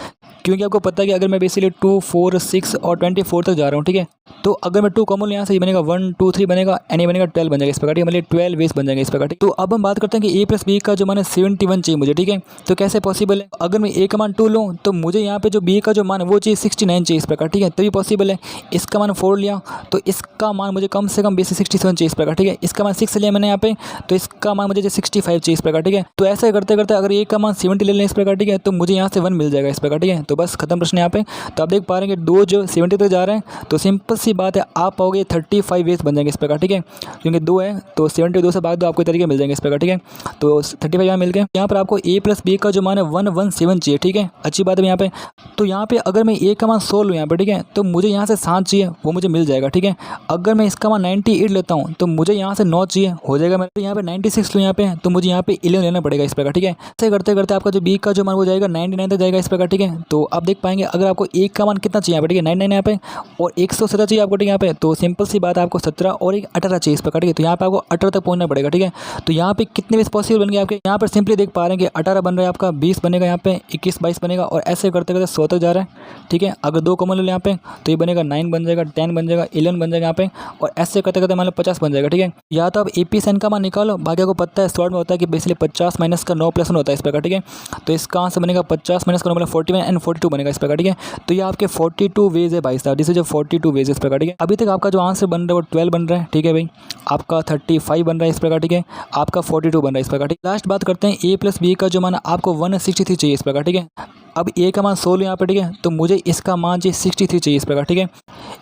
क्योंकि आपको पता है कि अगर मैं बेसिकली 2, 4, 6 और 24 तक जा रहा हूँ, ठीक है। तो अगर मैं 2 कॉमन यहाँ से ये बनेगा 1, 2, 3 बनेगा एंड ये बनेगा 12 बन जाएगा इस प्रकार, ठीक है। मतलब 12 वेज बन जाएंगे इस प्रकार, ठीक। तो अब हम बात करते हैं कि a प्लस बी का जो मान है 71 चाहिए मुझे, ठीक है। तो कैसे पॉसिबल है, अगर मैं a का मान 2 लूँ तो मुझे यहाँ पे जो b का जो मान है वो चाहिए 69 चाहिए इस प्रकार, ठीक है, तभी पॉसिबल है। इसका मान 4 लिया तो इसका मान मुझे कम से कम बेसिक 67 चाहिए इस प्रकार, ठीक है। इसका मान 6 लिया मैंने यहाँ पे तो इसका मान मुझे 65 चाहिए इस प्रकार, ठीक है। तो ऐसा करते करते अगर a का मान 70 ले लें इस प्रकार, ठीक है, तो मुझे यहाँ से 1 मिल जाएगा इस प्रकार, ठीक है। तो बस खत्म प्रश्न यहाँ पे। तो आप देख पा रहे हैं कि 2 जो 70 तक जा रहे हैं, तो सिंपल सी बात है आप पाओगे 35 वेज बन जाएंगे इस प्रकार, ठीक है, क्योंकि 2 है तो 72 से भाग दो आपको तरीके मिल जाएंगे इस प्रकार, ठीक है। तो 35 यहाँ मिल गए। यहाँ पर आपको a प्लस बी का जो मान है 117 चाहिए, ठीक है, अच्छी बात है यहाँ पे। तो यहाँ पे अगर मैं a का मान 100 लूँ यहाँ पे, ठीक है, तो मुझे यहाँ से 7 चाहिए, वो मुझे मिल जाएगा, ठीक है। अगर मैं इसका मान 98 लेता हूँ तो मुझे यहाँ से 9 चाहिए, हो जाएगा। मैं यहाँ पे 96 लूँ यहाँ पे तो मुझे यहाँ पे 11 लेना पड़ेगा इस प्रकार, ठीक है। ऐसे करते करते आपका जो b का जो मान वो जाएगा 99 तक जाएगा इस प्रकार, ठीक है। तो आप देख पाएंगे अगर आपको a का मान कितना चाहिए यहाँ पे, ठीक है, 99 यहाँ पे, और 117 चाहिए आपको, ठीक है, यहाँ पे। तो सिंपल सी बात है आपको 17 और 18 चाहिए इस प्रकार, ठीक है। तो यहाँ पे आपको 18 तक पहुँचना पड़ेगा, ठीक है। तो यहाँ पे कितने वेज पॉसिबल बन गए आपके, यहाँ पर सिंपली देख पा रहे हैं कि 18 बन रहा है आपका, 20 बनेगा यहाँ पे, 21, 22 बनेगा, और ऐसे करते करते 100 तक जा रहा है, ठीक है। अगर 2 कॉमन ले यहाँ पे तो ये बनेगा 9 बन जाएगा, 10 बन जाएगा, 11 बन जाएगा यहाँ पे, और ऐसे करते करते मान लो 50 बन जाएगा, ठीक है। या तो आप AP का मान निकालो, बाकी को पता है शॉर्ट में होता है कि बेसिकली 50 माइनस का 9 प्लस 1 होता है इस प्रकार, ठीक है। तो इसका आंसर बनेगा 50 माइनस का 9 मतलब 41 एंड 42 बनेगा इस प्रकार, ठीक है। तो ये आपके 42 वेज है भाई साहब, दिस इज जो 42 वेज इस प्रकार, ठीक है। अभी तक आपका जो आंसर बन रहा है वो 12 बन रहा है, ठीक है भाई, आपका 35 बन रहा है इस प्रकार, ठीक है, आपका 42 बन रहा है इस प्रकार, ठीक है। लास्ट बात करते हैं a प्लस बी का जो मान आपको 163 चाहिए इस प्रकार, ठीक है। अब a का मान 100 लूँ यहाँ पे, ठीक है, तो मुझे इसका मान चाहिए 63 चाहिए इस प्रकार, ठीक है।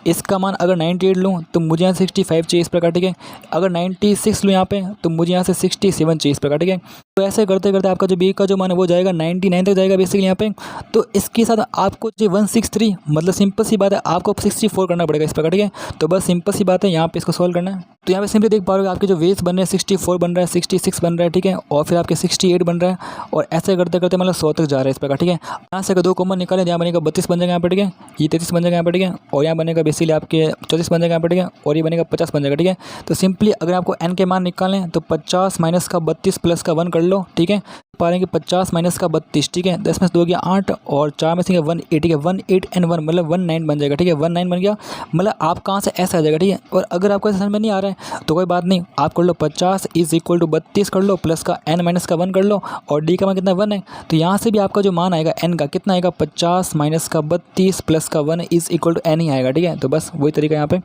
इसका मान अगर 98 लूँ तो मुझे यहाँ 65 चाहिए इस प्रकार, ठीक है। अगर 96 लूँ यहाँ पे तो मुझे यहाँ से 67 चाहिए इस प्रकार, ठीक है। तो ऐसे करते करते आपका जो b का जो मान है वो जाएगा 99 तक जाएगा बेसिकली यहाँ पे। तो इसके साथ आपको जो 163 मतलब सिंपल सी बात है आपको 64 करना पड़ेगा इस प्रकार, ठीक है। तो बस सिंपल सी बात है यहाँ पे इसको सॉल्व करना है। तो यहाँ पे सिंपली देख पा रहे हो आपके जो वेज बन रहे हैं 64 बन रहा है, 66 बन रहा है, ठीक है, और फिर आपके 68 बन रहा है, और ऐसे करते करते मतलब 100 तक जा रहा है इस प्रकार, ठीक है। यहाँ से अगर 2 कॉमन निकालें, यहाँ बनेगा 32 बन जाएगा यहाँ पे, ठीक है, ये 33 बन जाएगा यहाँ पे, ठीक है, और यहाँ बनेगा बेसिकली आपके 34 बन जाएगा यहाँ पे, ठीक है, और ये बनेगा 50 बन जाएगा, ठीक है। तो सिंपली अगर आपको n के मान निकालें तो 50 माइनस का 32 प्लस का 1 कर लो, ठीक है, पा रहे हैं कि 50 माइनस का 32, ठीक है, 10 में से 2 गया 8 और 4 में से 1 8, ठीक है, 18 एंड 1 मतलब 19 बन जाएगा, ठीक है, 19 बन गया, मतलब आप कहाँ से ऐसा आ जाएगा, ठीक है। और अगर आपको ऐसा समझ में नहीं आ रहा है तो कोई बात नहीं, आप कर लो 50 इज इक्वल टू 32 कर लो प्लस का n माइनस का 1 कर लो, और d का मान कितना 1 है, तो यहाँ से भी आपका जो मान आएगा n का कितना आएगा 50 माइनस का 32 प्लस का 1 इज इक्वल टू n ही आएगा, ठीक है। तो बस वही तरीका यहाँ पे,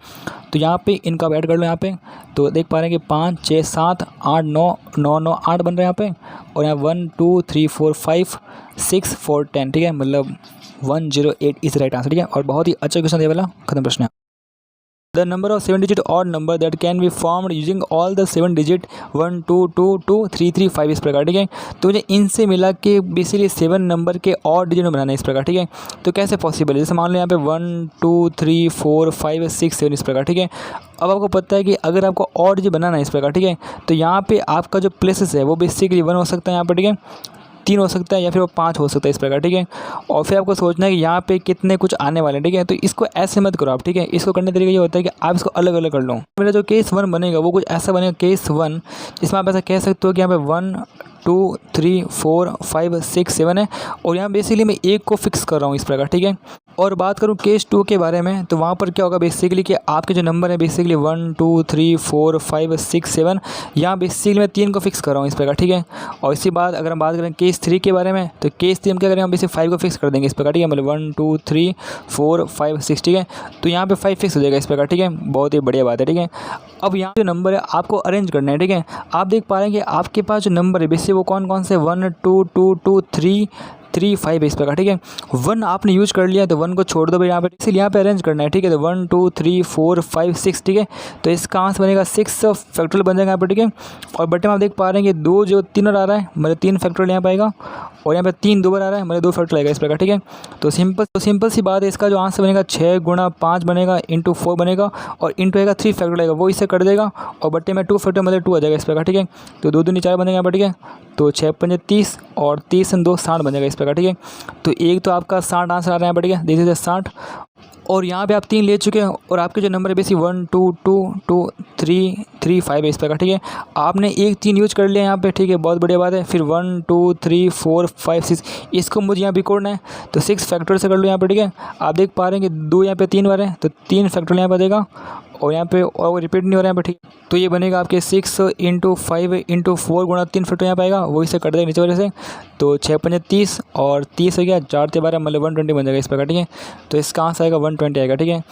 तो यहाँ पे इनका ऐड कर लो यहाँ पे, तो देख पा रहे हैं कि 5 6 7 8 9 9 9 8 बन रहे हैं यहाँ पे, और यहाँ 1 2 3 4 5 6 4 10, ठीक है, मतलब 108 इज राइट आंसर, ठीक है। और बहुत ही अच्छा क्वेश्चन ये वाला, खत्म प्रश्न है। The number of 7-digit odd number that can be formed using all the 7-digit 1 2 2 2 3 3 5 इस प्रकार, ठीक है। तो मुझे इनसे मिला के बेसिकली 7 नंबर के ऑड डिजिट बनाना है इस प्रकार, ठीक है। तो कैसे पॉसिबल है, जैसे मान लो यहाँ पे 1 2 3 4 5 6 7 इस प्रकार, ठीक है। अब आपको पता है कि अगर आपको ऑड डिजिट बनाना है इस प्रकार, ठीक है, तो यहाँ पे आपका जो प्लेसेस है वो बेसिकली 1 हो सकता है यहाँ पर, ठीक है, 3 हो सकता है, या फिर वो 5 हो सकता है इस प्रकार, ठीक है। और फिर आपको सोचना है कि यहाँ पे कितने कुछ आने वाले हैं, ठीक है। तो इसको ऐसे मत करो आप, ठीक है, इसको करने का तरीका ये होता है कि आप इसको अलग अलग कर लो। मेरा जो केस 1 बनेगा वो कुछ ऐसा बनेगा केस 1, जिसमें आप ऐसा कह सकते हो कि यहाँ पे 1 2 3 4 5 6 7 है, और यहाँ बेसिकली मैं एक को फिक्स कर रहा हूँ इस प्रकार, ठीक है। और बात करूँ केस 2 के बारे में, तो वहाँ पर क्या होगा बेसिकली कि आपके जो नंबर है बेसिकली 1 2 3 4 5 6 7, यहाँ बेसिकली मैं 3 को फिक्स कर रहा हूँ इस प्रकार, ठीक है। और इसी बात अगर हम बात करें केस 3 के बारे में, तो केस 3 हम क्या करेंगे, हम बेसिक 5 को फिक्स कर देंगे इस प्रकार, ठीक है। मतलब 1 2 3 4 5 6, ठीक है। तो यहाँ पे 5 फिक्स हो जाएगा इस प्रकार, ठीक है। बहुत ही बढ़िया बात है, ठीक है। अब यहाँ जो नंबर है आपको अरेंज करना है, ठीक है। आप देख पा रहे हैं कि आपके पास जो नंबर है बेसिक वो कौन कौन से 1 2 2 2 3 3 5 इस प्रकार, ठीक है। 1 आपने यूज कर लिया तो 1 को छोड़ दो भाई यहाँ पे, इसलिए यहाँ पे अरेंज करना है, ठीक है। तो 1 2 3 4 5 6, ठीक है। तो इसका आंसर बनेगा 6 फैक्टोरियल बन जाएगा यहाँ पे, ठीक है। और बटे में आप देख पा रहे हैं कि 2 जो 3 और आ रहा है, मतलब 3 फैक्टोरियल यहाँ पे आएगा, और यहाँ पे 3 2 बार आ रहा है, मतलब 2 फैक्टोरियल आएगा इस प्रकार, ठीक है। तो सिंपल सी बात है, इसका जो आंसर बनेगा 6 गुणा 5 बनेगा, इंटू 4 बनेगा, और इंटू आएगा 3 फैक्टोरियल आएगा, वो इससे कट जाएगा, और बटे में 2 फैक्टोरियल मतलब 2 आ जाएगा इस प्रकार, ठीक है। तो 2 दूनी 4 बनेगा यहाँ पर, ठीक है। तो 6 पंजे 30 और 30 2 60 बनेगा इस प्रकार, ठीक है। तो एक तो आपका 60 आंसर आ रहा है यहाँ पर, ठीक है। दिस इज 60, और यहाँ पे आप 3 ले चुके हैं, और आपके जो नंबर है बेसिक 1 2 2 2 3 3 5 है इस प्रकार, ठीक है। आपने एक 3 यूज कर लिया यहाँ पे, ठीक है, बहुत बढ़िया बात है। फिर 1 2 3 4 5 6, इसको मुझे यहाँ बिकोड़ना है, तो 6 फैक्टोरियल से कर लो यहाँ पे, ठीक है। आप देख पा रहे हैं कि 2 यहाँ पे 3 बार है, तो 3 फैक्टोरियल यहाँ पर देगा, और यहाँ पे और रिपीट नहीं हो रहा है यहाँ पे, ठीक। तो ये बनेगा आपके 6 इंटू 5 इंटू 4 गुणा 3 फैक्टोरियल यहाँ पे आएगा, वही से कट देगा नीचे वाले से। तो 6 पंजे 30 और 30 हो गया, 4 से 12 मतलब 120 बन जाएगा इस प्रकार, ठीक है। तो इसका आंसर आएगा 120 आएगा, ठीक है।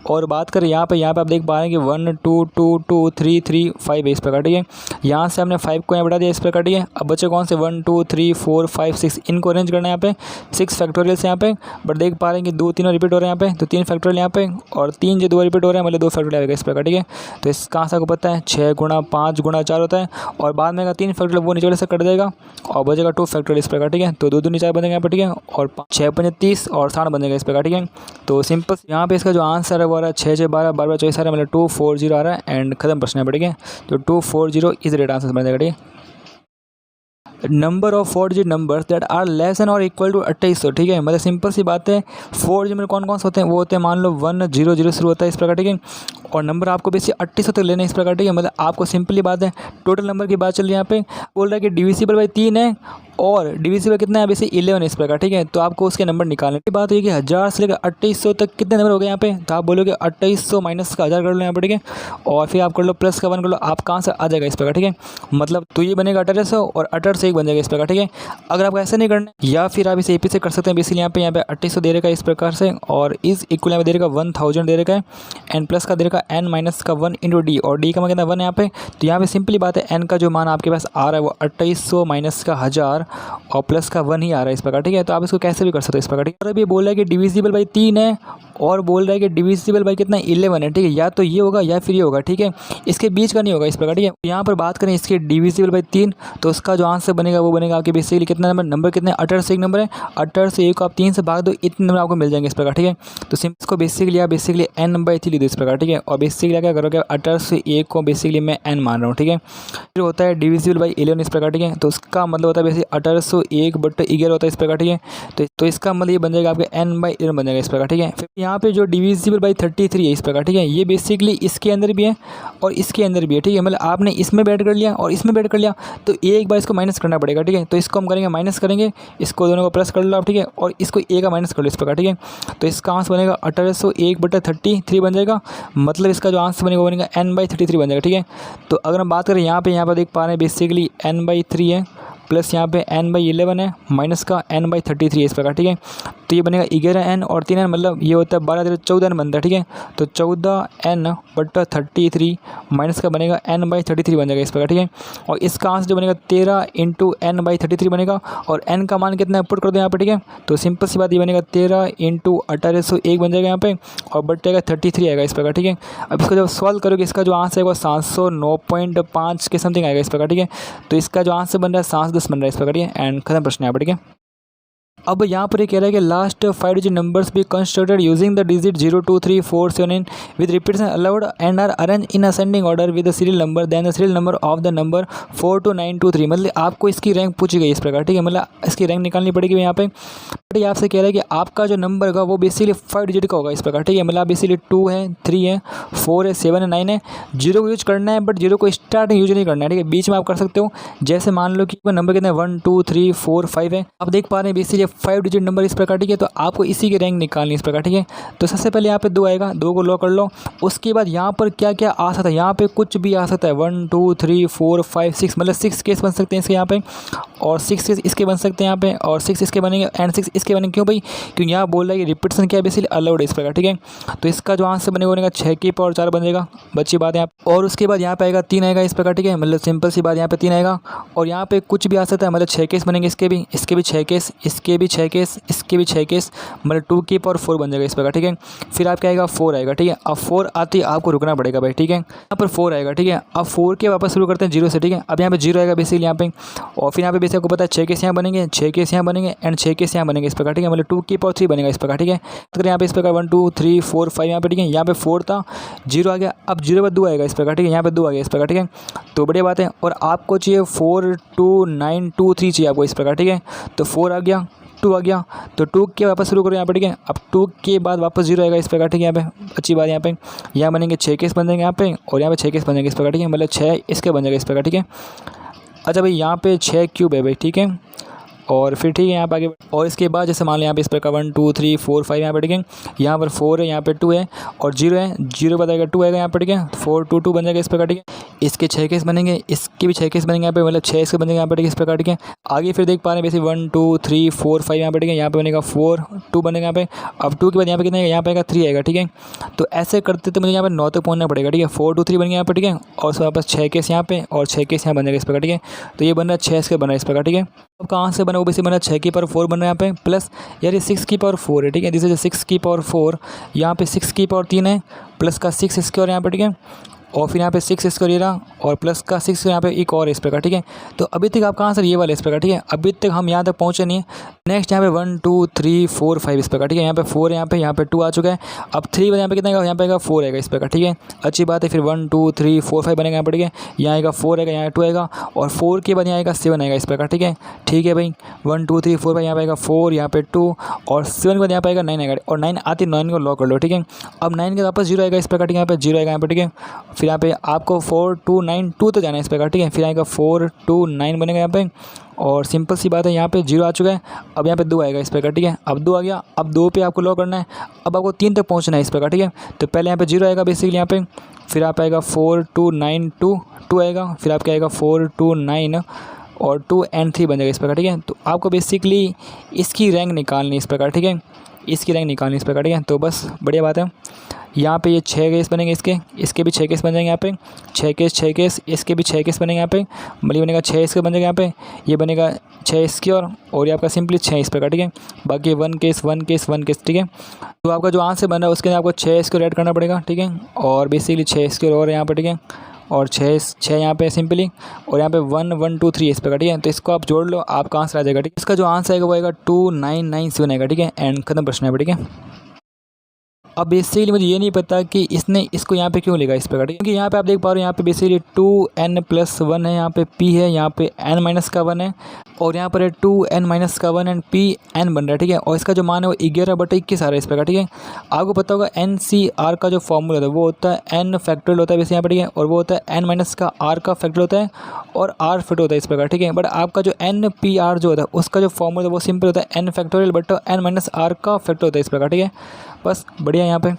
और बात करें यहाँ पे आप देख पा रहे हैं कि 1 2 2 2 3 3 5 है इस प्रकार, ठीक है। यहाँ से हमने 5 को यहाँ बढ़ा दिया इस प्रकार, ठीक है। अब बच्चे कौन से 1 2 3 4 5 6, इनको अरेंज करना है यहाँ पे 6 फैक्टोरियल से यहाँ पे, बट देख पा रहे हैं कि 2 3 रिपीट हो रहे हैं यहाँ पे, तो 3 फैक्टोरियल यहाँ पे, और 3 जो 2 रिपीट हो रहे हैं मतलब 2 फैक्टोरियल आएगा इस प्रकार, ठीक है। तो इसका आंसर को पता है 6 गुणा 5 गुणा 4 होता है, और बाद में 3 फैक्टोरियल वो नीचे वाले से कट जाएगा, और बचेगा 2 फैक्टोरियल इस प्रकार, ठीक है। तो 2 दूनी 4 बनेगा यहाँ पर, ठीक है, और 6 पंजे 30 और 60 बनेगा इस प्रकार, ठीक है। तो सिंपल यहाँ पे इसका जो आंसर है वो आ रहा है 6 6 12 12 24 आ रहा है, मतलब 240 आ रहा है, एंड खत्म प्रश्न है, ठीक है। तो 240 इज राइट आंसर बन जाएगा, ठीक है। Number of 4 digit numbers that are less than और इक्वल टू 2800, ठीक है। मतलब सिंपल सी बात है, 4 डिजिट में कौन कौन से होते हैं, वो होते हैं मान लो 1 0 0 शुरू होता है इस प्रकार, ठीक है। और नंबर आपको बेसिक 2800 तक लेना है इस प्रकार, ठीक है। मतलब आपको सिंपली बात है, टोटल नंबर की बात चल रही है यहाँ पे, बोल रहा है कि डिविजिबल बाई 3 है, और डिविजिबल कितना है बेसिक 11 इस प्रकार, ठीक है। तो आपको उसके नंबर निकालने की बात है कि 1000 से लेकर 2800 तक कितने नंबर हो गए यहाँ पे, तो आप बोलोगे 2800 माइनस का 1000 कर लो यहाँ पे, ठीक है। और फिर आप कर लो प्लस का 1 कर लो, आपका आंसर आ जाएगा इस प्रकार, ठीक है। मतलब तो ये बनेगा 1800, और 18 से 1 बन जाएगा इस प्रकार, ठीक है। अगर आपको ऐसा नहीं करना है, या फिर आप इसे एपी से कर सकते हैं, बेसिकली यहाँ पे 2800 दे रखा है इस प्रकार से, और इस इक्वल यहाँ पे दे रखा 1000 दे रखा है, एन प्लस का दे रखा एन माइनस का 1 इंटू डी, और डी का मान कितना 1 यहाँ पे। तो यहाँ पे सिंपली बात है, एन का जो मान आपके पास आ रहा है वो 2800 माइनस का 1000 और प्लस का 1 ही आ रहा है इस प्रकार, ठीक है। तो आप इसको कैसे भी कर सकते हो इस प्रकार, ठीक है। और अभी बोल रहा है कि डिविजिबल बाई 3 है, और बोल रहा है कि डिविजिबल बाई कितना 11 है, ठीक है। या तो ये होगा या फिर ये होगा, ठीक है, इसके बीच का नहीं होगा इस प्रकार, ठीक है। यहाँ पर बात करें इसके डिविजिबल बाई 3, तो उसका जो आंसर बनेगा वो बनेगा आपके बेसिकली कितना नंबर कितने 18 से 1 नंबर है, 18 से 1 को आप 3 से भाग दो, इतने नंबर आपको मिल जाएंगे इस प्रकार, ठीक है। तो सिंपल इसको बेसिकली आप बेसिकली n/3 ले दो इस प्रकार, ठीक है। और बेसिकली क्या करोगे, 18 से 1 को बेसिकली मैं n मान रहा हूँ, ठीक है। फिर होता है डिविजिबल बाई 11 इस प्रकार, ठीक है। तो उसका मतलब होता है बेसिकली 1801/11 होता है इस प्रकार, ठीक है। तो इसका मतलब ये बन जाएगा आपके n/11 बन जाएगा इस प्रकार, ठीक है। फिर यहाँ पे जो डिविजिबल बाई 33 है इस प्रकार, ठीक है, ये बेसिकली इसके अंदर भी है और इसके अंदर भी है, ठीक है। मतलब आपने इसमें बैठ कर लिया और इसमें बैठ कर लिया, तो एक बार इसको माइनस करना पड़ेगा, ठीक है। तो इसको हम करेंगे माइनस करेंगे, इसको दोनों को प्लस कर लो आप, ठीक है, और इसको ए का माइनस कर लो इस प्रकार, ठीक है। तो इसका आंसर बनेगा 1801/33 बन जाएगा, मतलब इसका जो आंसर बनेगा वो बनेगा n/33 बन जाएगा, ठीक है। तो अगर हम बात करें यहाँ पर देख पा रहे हैं बेसिकली n/3 है, प्लस यहाँ पे n/11 है, माइनस का n/33 है इस प्रकार, ठीक है। तो ये बनेगा 11n और 3n, मतलब ये होता है 12 14n बनता है, ठीक है। तो 14n/33 माइनस का बनेगा n/33 बन जाएगा इस प्रकार, ठीक है। और इसका आंसर जो बनेगा 13 इंटू n/33 बनेगा, और n का मान कितना पुट कर दो यहाँ पे, ठीक है। तो सिंपल सी बात ये बनेगा 13 इंटू 1801 बन जाएगा यहाँ पे, और बट जाएगा 33 आएगा इस प्रकार, ठीक है। अब इसको जब सॉल्व करोगे, इसका जो आंसर है वो 709.5 के समथिंग आएगा इस प्रकार, ठीक है। तो इसका जो आंसर बन रहा है 710 बन रहा है इस प्रकार, ठीक है। एंड खत्म प्रश्न यहाँ पर, ठीक है। अब यहाँ पर ये कह रहा है कि last 5 digit numbers be constructed using the digit 0 2 3 4 7 9 with repeats allowed and are arrange in ascending order with the serial number then the serial number of the number 4 to 9 to 3। मतलब आपको इसकी रैंक पूछी गई इस प्रकार, ठीक है। मतलब इसकी रैंक निकालनी पड़ेगी यहाँ पे। ये आपसे कह रहा है कि आपका जो नंबर होगा वो बेसिकली 5 डिजिट का होगा इस प्रकार, ठीक है। मतलब बेसिकली 2 है, 3 है, 4 है, 7 है, 9 है। 0 को यूज करना है, बट 0 को स्टार्ट यूज नहीं करना है, ठीक है। बीच में आप कर सकते हो, जैसे मान लो कि नंबर कितने 1 2 3 4 5 है। आप देख पा रहे हैं बेसिकली 5 डिजिट नंबर इस प्रकार, ठीक है। तो आपको इसी की रैंक निकालनी इस प्रकार, ठीक है। तो सबसे पहले यहाँ पे 2 आएगा, 2 को लॉक कर लो। उसके बाद यहाँ पर क्या क्या आ सकता है, यहाँ पे कुछ भी आ सकता है, 1 2 3 4 5 6, मतलब 6 केस बन सकते हैं इसके यहाँ पे, और 6 केस इसके बन सकते हैं यहाँ पे, और 6 इसके बनेंगे एंड 6 इसके बनेंगे। क्यों भाई? क्योंकि यहाँ बोल रहा है कि रिपीटेशन क्या है, बेसिकली अलाउड है इस प्रकार, ठीक है। तो इसका जो आंसर बनेगा बनेगा 6 की पावर 4 बनेगा, बच्ची बात है। और उसके बाद यहाँ पे आएगा 3 आएगा इस प्रकार, ठीक है। मतलब सिंपल सी बात, यहाँ पे 3 आएगा, और यहाँ पे कुछ भी आ सकता है, मतलब 6 केस बनेंगे इसके भी 6 केस, इसके भी 6 केस, इसके भी 6 केस, मतलब 2 की पावर 4 बन जाएगा इस प्रकार, ठीक है। फिर आपका आएगा 4 आएगा, ठीक है। अब 4 आते ही आपको रुकना पड़ेगा भाई, ठीक है। यहाँ पर 4 आएगा, ठीक है। अब 4 के वापस शुरू करते हैं 0 से, ठीक है। अब यहाँ पे 0 आएगा बेसिकली यहाँ पे, और फिर यहाँ पे बेसिकली आपको पता है 6 केस यहाँ बनेंगे, 6 केस यहाँ बनेंगे एंड 6 केस यहाँ बनेंगे इस प्रकार, ठीक है। मतलब 2 की पावर 3 बनेगा इस प्रकार, ठीक है। तो यहाँ पे इस प्रकार 1 2 3 4 5 यहाँ पे, ठीक है। यहाँ पे 4 था, 0 आ गया, अब 0 पर 2 आएगा इस प्रकार, ठीक है। यहाँ पे 2 आ गया इस प्रकार, ठीक है। तो बढ़िया बात है। और आपको चाहिए 4 2 9 2 3 चाहिए आपको इस प्रकार, ठीक है। तो 4 आ गया, 2 आ गया, तो 2 के वापस शुरू करो यहाँ पे, ठीक है। अब 2 के बाद वापस 0 आएगा इस प्रकार, ठीक है। यहाँ पे अच्छी बात, यहाँ बनेंगे 6 केस बन जाएंगे यहाँ पे, और यहाँ पे 6 केस बन जाएंगे इस प्रकार, ठीक है। मतलब 6 इसके बन जाएगा इस प्रकार, ठीक है। अच्छा भाई, यहाँ पे 6 क्यूब है भाई, ठीक है। और फिर ठीक है, यहाँ पे आगे, और इसके बाद जैसे मान लो यहाँ पे इस प्रकार 1 2 3 4 5 यहाँ पे, ठीक है। यहाँ पर 4 है, यहाँ पे 2 है, और 0 है, 0 बाद आएगा 2 आएगा यहाँ पे, ठीक है। 4 2 2 बन जाएगा इस प्रकार, ठीक है। इसके 6 केस बनेंगे, इसके भी 6 केस बनेंगे यहाँ पे, मतलब 6 इसके बनेंगे यहाँ पे, ठीक है, इस प्रकार, ठीक है। आगे फिर देख पा रहे हैं वैसे 1 2 3 4 5 यहाँ पे, ठीक है। यहाँ पे बनेगा 4 2 बनेगा यहाँ पे। अब 2 के बाद यहाँ पे कितना आएगा, यहाँ पे आएगा 3 आएगा, ठीक है। तो ऐसे करते तो मुझे यहाँ पे 9 तक पहुँचना पड़ेगा, ठीक है। 4 2 3 बन गया यहाँ पे, ठीक है। और उसके वापस 6 केस यहाँ पे, और 6 केस यहाँ बन जाएगा इस प्रकार, ठीक है। तो ये बन रहा है 6 इसके बन रहा है इस प्रकार, ठीक है। अब कहाँ से बना, वो बेसिक बना 6 की पावर 4 बन रहा है यहाँ पे, प्लस यार ये 6 की पावर 4 है, ठीक है। दिस इज 6 की पावर 4, यहाँ पे 6 की पावर 3 है, प्लस का 6 इसके और यहाँ पे, ठीक है। और फिर यहाँ पे 6 इसको ले रहा, और प्लस का 6 यहाँ पे एक और इस प्रकार, ठीक है। तो अभी तक आपका आंसर ये वाला इस प्रकार, ठीक है। अभी तक हम यहाँ तक पहुँचे नहीं है। नेक्स्ट यहाँ पे 1 2 3 4 5 इस प्रकार, ठीक है। यहाँ पे 4 है, यहाँ पे 2 आ चुका है। अब 3 यहाँ पे कितना आएगा, यहाँ पे आएगा 4 आएगा इस प्रकार, ठीक है। अच्छी बात है। फिर 1 2 3 4 5 बनेगा यहाँ पर, ठीक है। यहाँ आएगा 4 आएगा, यहाँ 2 आएगा, और 4 के बाद यहाँ आएगा 7 आएगा इस प्रकार, ठीक है। ठीक है भाई, 1 2 3 4 5 यहाँ पे आएगा 4, यहाँ पे 2, और 7 के बाद यहाँ पे आएगा 9 आएगा, और 9 आती 9 को लॉक कर लो, ठीक है। अब 9 के वापस 0 आएगा इस प्रकार, ठीक है। यहाँ पे 0 आएगा यहाँ पे, ठीक है। फिर यहाँ पे आपको 4 2 9 2 तो जाना है इस प्रकार, ठीक है। फिर आएगा 4 2 9 बनेगा यहाँ पे, और सिंपल सी बात है, यहाँ पे 0 आ चुका है। अब यहाँ पे 2 आएगा इस प्रकार, ठीक है। अब 2 आ गया, अब 2 पे आपको लॉक करना है। अब आपको 3 तक पहुँचना है इस प्रकार, ठीक है। तो पहले यहाँ पे 0 आएगा बेसिकली यहाँ पे, फिर आप आएगा 4 2 9 2 2 आएगा, फिर आपका आएगा 4 2 9 और 2 एंड 3 बन जाएगा इस प्रकार, ठीक है। तो आपको बेसिकली इसकी रैंक निकालनी इस प्रकार, ठीक है। इसकी रैंक निकालनी इस प्रकार, ठीक है। तो बस बढ़िया बात है। यहाँ पे ये 6 केस बनेंगे, इसके भी 6 केस बन जाएंगे यहाँ पे, 6 केस, इसके भी 6 केस बनेंगे यहाँ पे, मतलब बनेगा 6 इसके बन जाएगा यहाँ पे, ये बनेगा 6 इसके, और ये आपका सिंपली 6 इस प्रकार, ठीक है। बाकी 1 केस, ठीक है। तो आपका जो आंसर बन रहा है उसके लिए आपको 6 इसको ऐड करना पड़ेगा, ठीक है। और बेसिकली 6 इसके और यहाँ पर, ठीक है, और 6 यहाँ पे सिंपली, और यहाँ पे 1 1 2 3 इस प्रकार, ठीक है। तो इसको आप जोड़ लो, आपका आंसर आ जाएगा, ठीक है। इसका जो आंसर आएगा वो आएगा 2997 आएगा, ठीक है। एंड खत्म प्रश्न है, ठीक है। अब बेसिकली मुझे ये नहीं पता कि इसने इसको यहाँ पे क्यों लिखा इस प्रकार, क्योंकि यहाँ पे आप देख पा रहे हो यहाँ पे बेसिकली 2n+1 है, यहाँ पे p है, यहाँ पे n-1 है, और यहाँ पर है 2n-1 एंड pn बन रहा है, ठीक है। और इसका जो मान है वो 11/21 आ रहा है इस प्रकार, ठीक है। आपको पता होगा NCR का जो फॉर्मूला होता है वो होता है n फैक्टोरियल होता है वैसे यहाँ पर, ठीक है। और वो होता है n- का r का फैक्टोरियल होता है, और r फैक्टोरियल होता है इस प्रकार, ठीक है। बट आपका जो NPR जो होता है उसका जो फॉर्मूला वो सिंपल होता है n फैक्टोरियल बट n-r का फैक्टोरियल होता है इस प्रकार, ठीक है। बस बढ़िया यहाँ पे।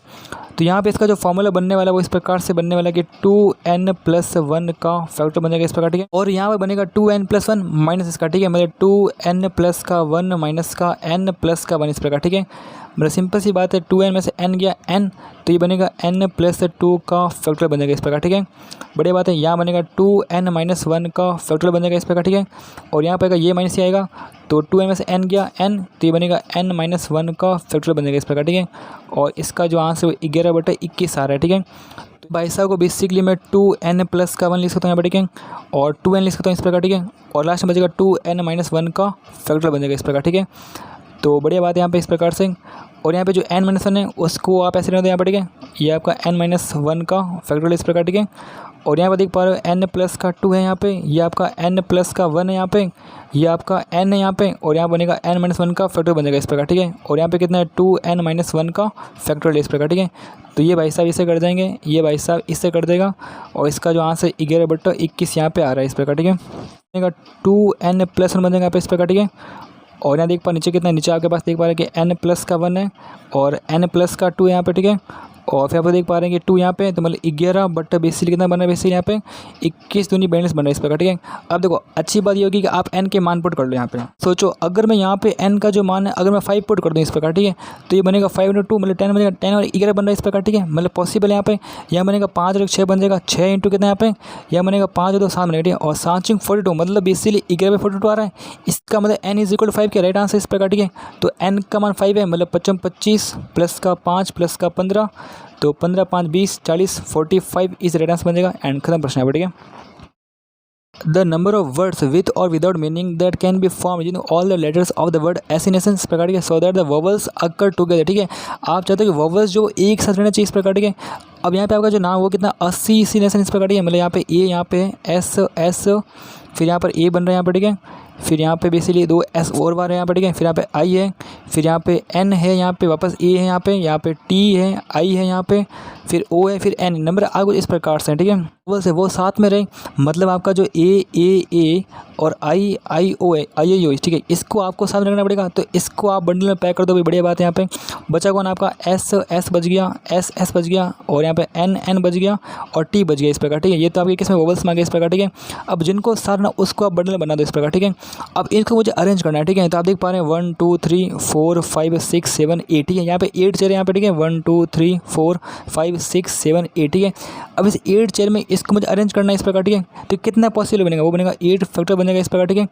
तो यहाँ पे इसका जो फॉर्मूला बनने वाला है वो इस प्रकार से बनने वाला है कि 2n+1 का फैक्टर बन जाएगा इस प्रकार, ठीक है। और यहाँ पे बनेगा 2n+1 माइनस इसका, ठीक है। मतलब 2n+1 माइनस का n+1 इस प्रकार, ठीक है। मतलब सिंपल सी बात है, 2n में से n गया n, तो ये बनेगा n+2 का फैक्टर बन जाएगा इस प्रकार, ठीक है। बढ़िया बात है। यहाँ बनेगा 2n-1 का फैक्टर बन जाएगा इस प्रकार, ठीक है। और यहाँ पर ये माइनस आएगा, तो 2n में से n गया n, तो ये बनेगा n-1 का फैक्टर बन जाएगा इस प्रकार, ठीक है। और इसका जो आंसर 11/21 आ रहा है, ठीक है। तो भाई साहब को बेसिकली मैं 2n+1 लिख सकता हूँ यहाँ पर, ठीक है। और 2n लिख सकता हूँ इस प्रकार, ठीक है। और लास्ट में बचेगा 2n-1 का फैक्टर बन जाएगा इस प्रकार, ठीक है। तो बढ़िया बात है यहाँ पे इस प्रकार से। और यहाँ पे जो n-1 है उसको आप ऐसे रहते हैं यहाँ पर, ठीक है। ये आपका n-1 का फैक्टोरियल इस प्रकार, ठीक है। और यहाँ पर देख पा रहे हो n+2 है यहाँ पे, ये आपका n+1 है यहाँ पे, ये आपका n है यहाँ पे, और यहाँ बनेगा n-1 का फैक्टोरियल बनेगा इस प्रकार, ठीक है। और यहाँ पे कितना है 2n-1 का फैक्टोरियल इस प्रकार, ठीक है। तो ये भाई साहब इससे कर देंगे, ये भाई साहब इससे कर देगा, और इसका जो आंसर 11/21 यहाँ पे आ रहा है इस प्रकार, ठीक है। बनेगा 2n+1 बन जाएगा यहाँ पे इस प्रकार, ठीक है। और यहाँ देख पा नीचे कितना, नीचे आपके पास देख पा रहे हैं कि n प्लस का 1 है और n प्लस का 2 यहाँ पे, ठीक है। और फिर आप देख पा रहे हैं कि 2 यहाँ पे, तो मतलब 11 बट बेसिकली कितना बन रहा है, बेसिकली यहाँ पे 21 दूनी 42 बन रहा है इस प्रकार, ठीक है। अब देखो अच्छी बात ये होगी कि आप n के मान पुट कर लो यहाँ पे। सोचो अगर मैं यहाँ पे n का जो मान है अगर मैं 5 पुट कर दूँ इस प्रकार, ठीक है, तो ये बनेगा 5 × 2 मतलब 10 बनेगा, 10 और 11 बन रहा है इस प्रकार, ठीक है। मतलब पॉसिबल यहाँ पे, यहाँ बनेगा 5 और 6 बन जाएगा, 6 इंटू कितना यहाँ पे, यहाँ बनेगा 5 और 2 7 बनेगा, ठीक है। और 7 42 मतलब बेसिकली 11/42 आ रहा है। इसका मतलब n = 5 के राइट आंसर इस प्रकार, ठीक है। तो n का मान 5 है, मतलब 55 25 प्लस का 5 प्लस का 15, तो 15 5 20 40 45 इस राइट आंसर बन जाएगा। एंड खत्म प्रश्न है, ठीक है। The number of words with और without meaning that can be form using all the letters of the word assassination इस प्रकार, ठीक है, so that the vowels occur together, ठीक है। आप चाहते हो कि वोवल्स जो एक साथ रहना चाहिए इस प्रकार, ठीक है। अब यहाँ पे आपका जो नाम वो कितना 80 सिनेशन इस प्रकार, ठीक है। मतलब यहाँ पे ए, यहाँ पे एस एस, फिर यहाँ पर ए बन रहा है यहाँ पर, ठीक है। फिर यहाँ पे बेसिकली 2 एस और बार है यहाँ पे, ठीक है। फिर यहाँ पे आई है, फिर यहाँ पे एन है, यहाँ पे वापस ए है, यहाँ पे टी है, आई है यहाँ पे, फिर ओ है, फिर एन। नंबर आपको इस प्रकार से, ठीक है, वोवल से वो साथ में रहे। मतलब आपका जो ए और आई ओ है, आई ओ, ठीक है, इसको आपको साथ में रखना पड़ेगा। तो इसको आप बंडल में पैक कर दो भाई, बढ़िया बात है। यहाँ पे बचा कौन आपका एस बच गया, एस बच गया, और यहाँ पे एन बच गया और टी बच गया इस प्रकार, ठीक है। ये तो आपके किसमें वोवल्स मांगे इस प्रकार, ठीक है। अब जिनको साथ ना उसको आप बंडल में बना दो इस प्रकार, ठीक है। अब इनको मुझे अरेंज करना है, ठीक है। तो आप देख पा रहे हैं 1 2 3 4 5 6 7 8, ठीक है। यहाँ पे 8 चेयर यहाँ पे, ठीक है, 1 2 3 4 5 6 7 8, ठीक है। अब इस 8 चेयर में इसको मुझे अरेंज करना है इस प्रकार, ठीक है। तो कितना पॉसिबल बनेगा, वो बनेगा 8 फैक्टर बन जाएगा इस प्रकार, ठीक है।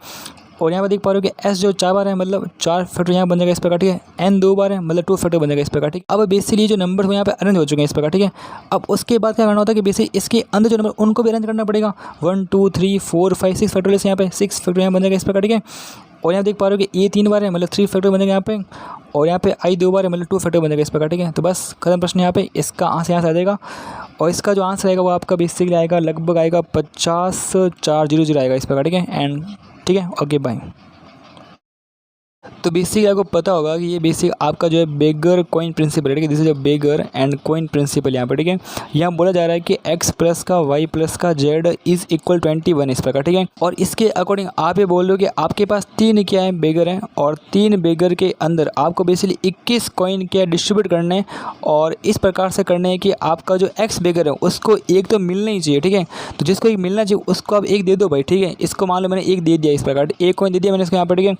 और यहाँ पे देख पा रहे हो कि एस जो 4 बार है मतलब 4 फैक्टर यहाँ बन जाएगा इस प्रकार, ठीक है। एन 2 बार है मतलब 2 फैक्टर बन जाएगा इस प्रकार, ठीक है। अब बेसिकली जो नंबर वो यहाँ पे अरेंज हो चुके हैं इस प्रकार, ठीक है। अब उसके बाद क्या करना होता है कि बेसिकली इसके अंदर जो नंबर उनको भी अरेंज करना पड़ेगा। 1 2 3 4 5 6 फैक्टर यहाँ पे 6 फैक्टर यहाँ बन जाएगा इस प्रकार, ठीक है। और यहाँ देख पा रहे हो कि ए 3 बार है मतलब 3 फैक्टर बन जाएगा यहाँ पे, और यहाँ पे आई 2 बार है मतलब 2 फैक्टर बन जाएगा इस प्रकार, ठीक है। तो बस खत्म प्रश्न यहाँ पे। इसका आंसर यहाँ से आ जाएगा और इसका जो आंसर आएगा वो आपका बेसिकली आएगा लगभग आएगा 50,400 आएगा इस प्रकार, ठीक है। एंड ठीक है, ओके बाय। तो बेसिक आपको पता होगा कि ये बेसिक आपका जो है बेगर कॉइन प्रिंसिपल है, ठीक है। This is a beggar and coin principal यहाँ पर, ठीक है। यहाँ बोला जा रहा है कि x प्लस का y प्लस का z इज इक्वल 21 इस प्रकार, ठीक है। और इसके अकॉर्डिंग आप ये बोल रहे हो कि आपके पास 3 क्या है बेगर हैं, और 3 बेगर के अंदर आपको बेसिकली 21 कॉइन क्या डिस्ट्रीब्यूट करने हैं, और इस प्रकार से करने हैं कि आपका जो x बेगर है उसको एक तो मिलना ही चाहिए, ठीक है। तो जिसको एक मिलना चाहिए उसको आप एक दे दो भाई, ठीक है। इसको मान लो मैंने एक दे दिया इस प्रकार, एक कॉइन दे दिया मैंने इसको यहाँ पर, ठीक है।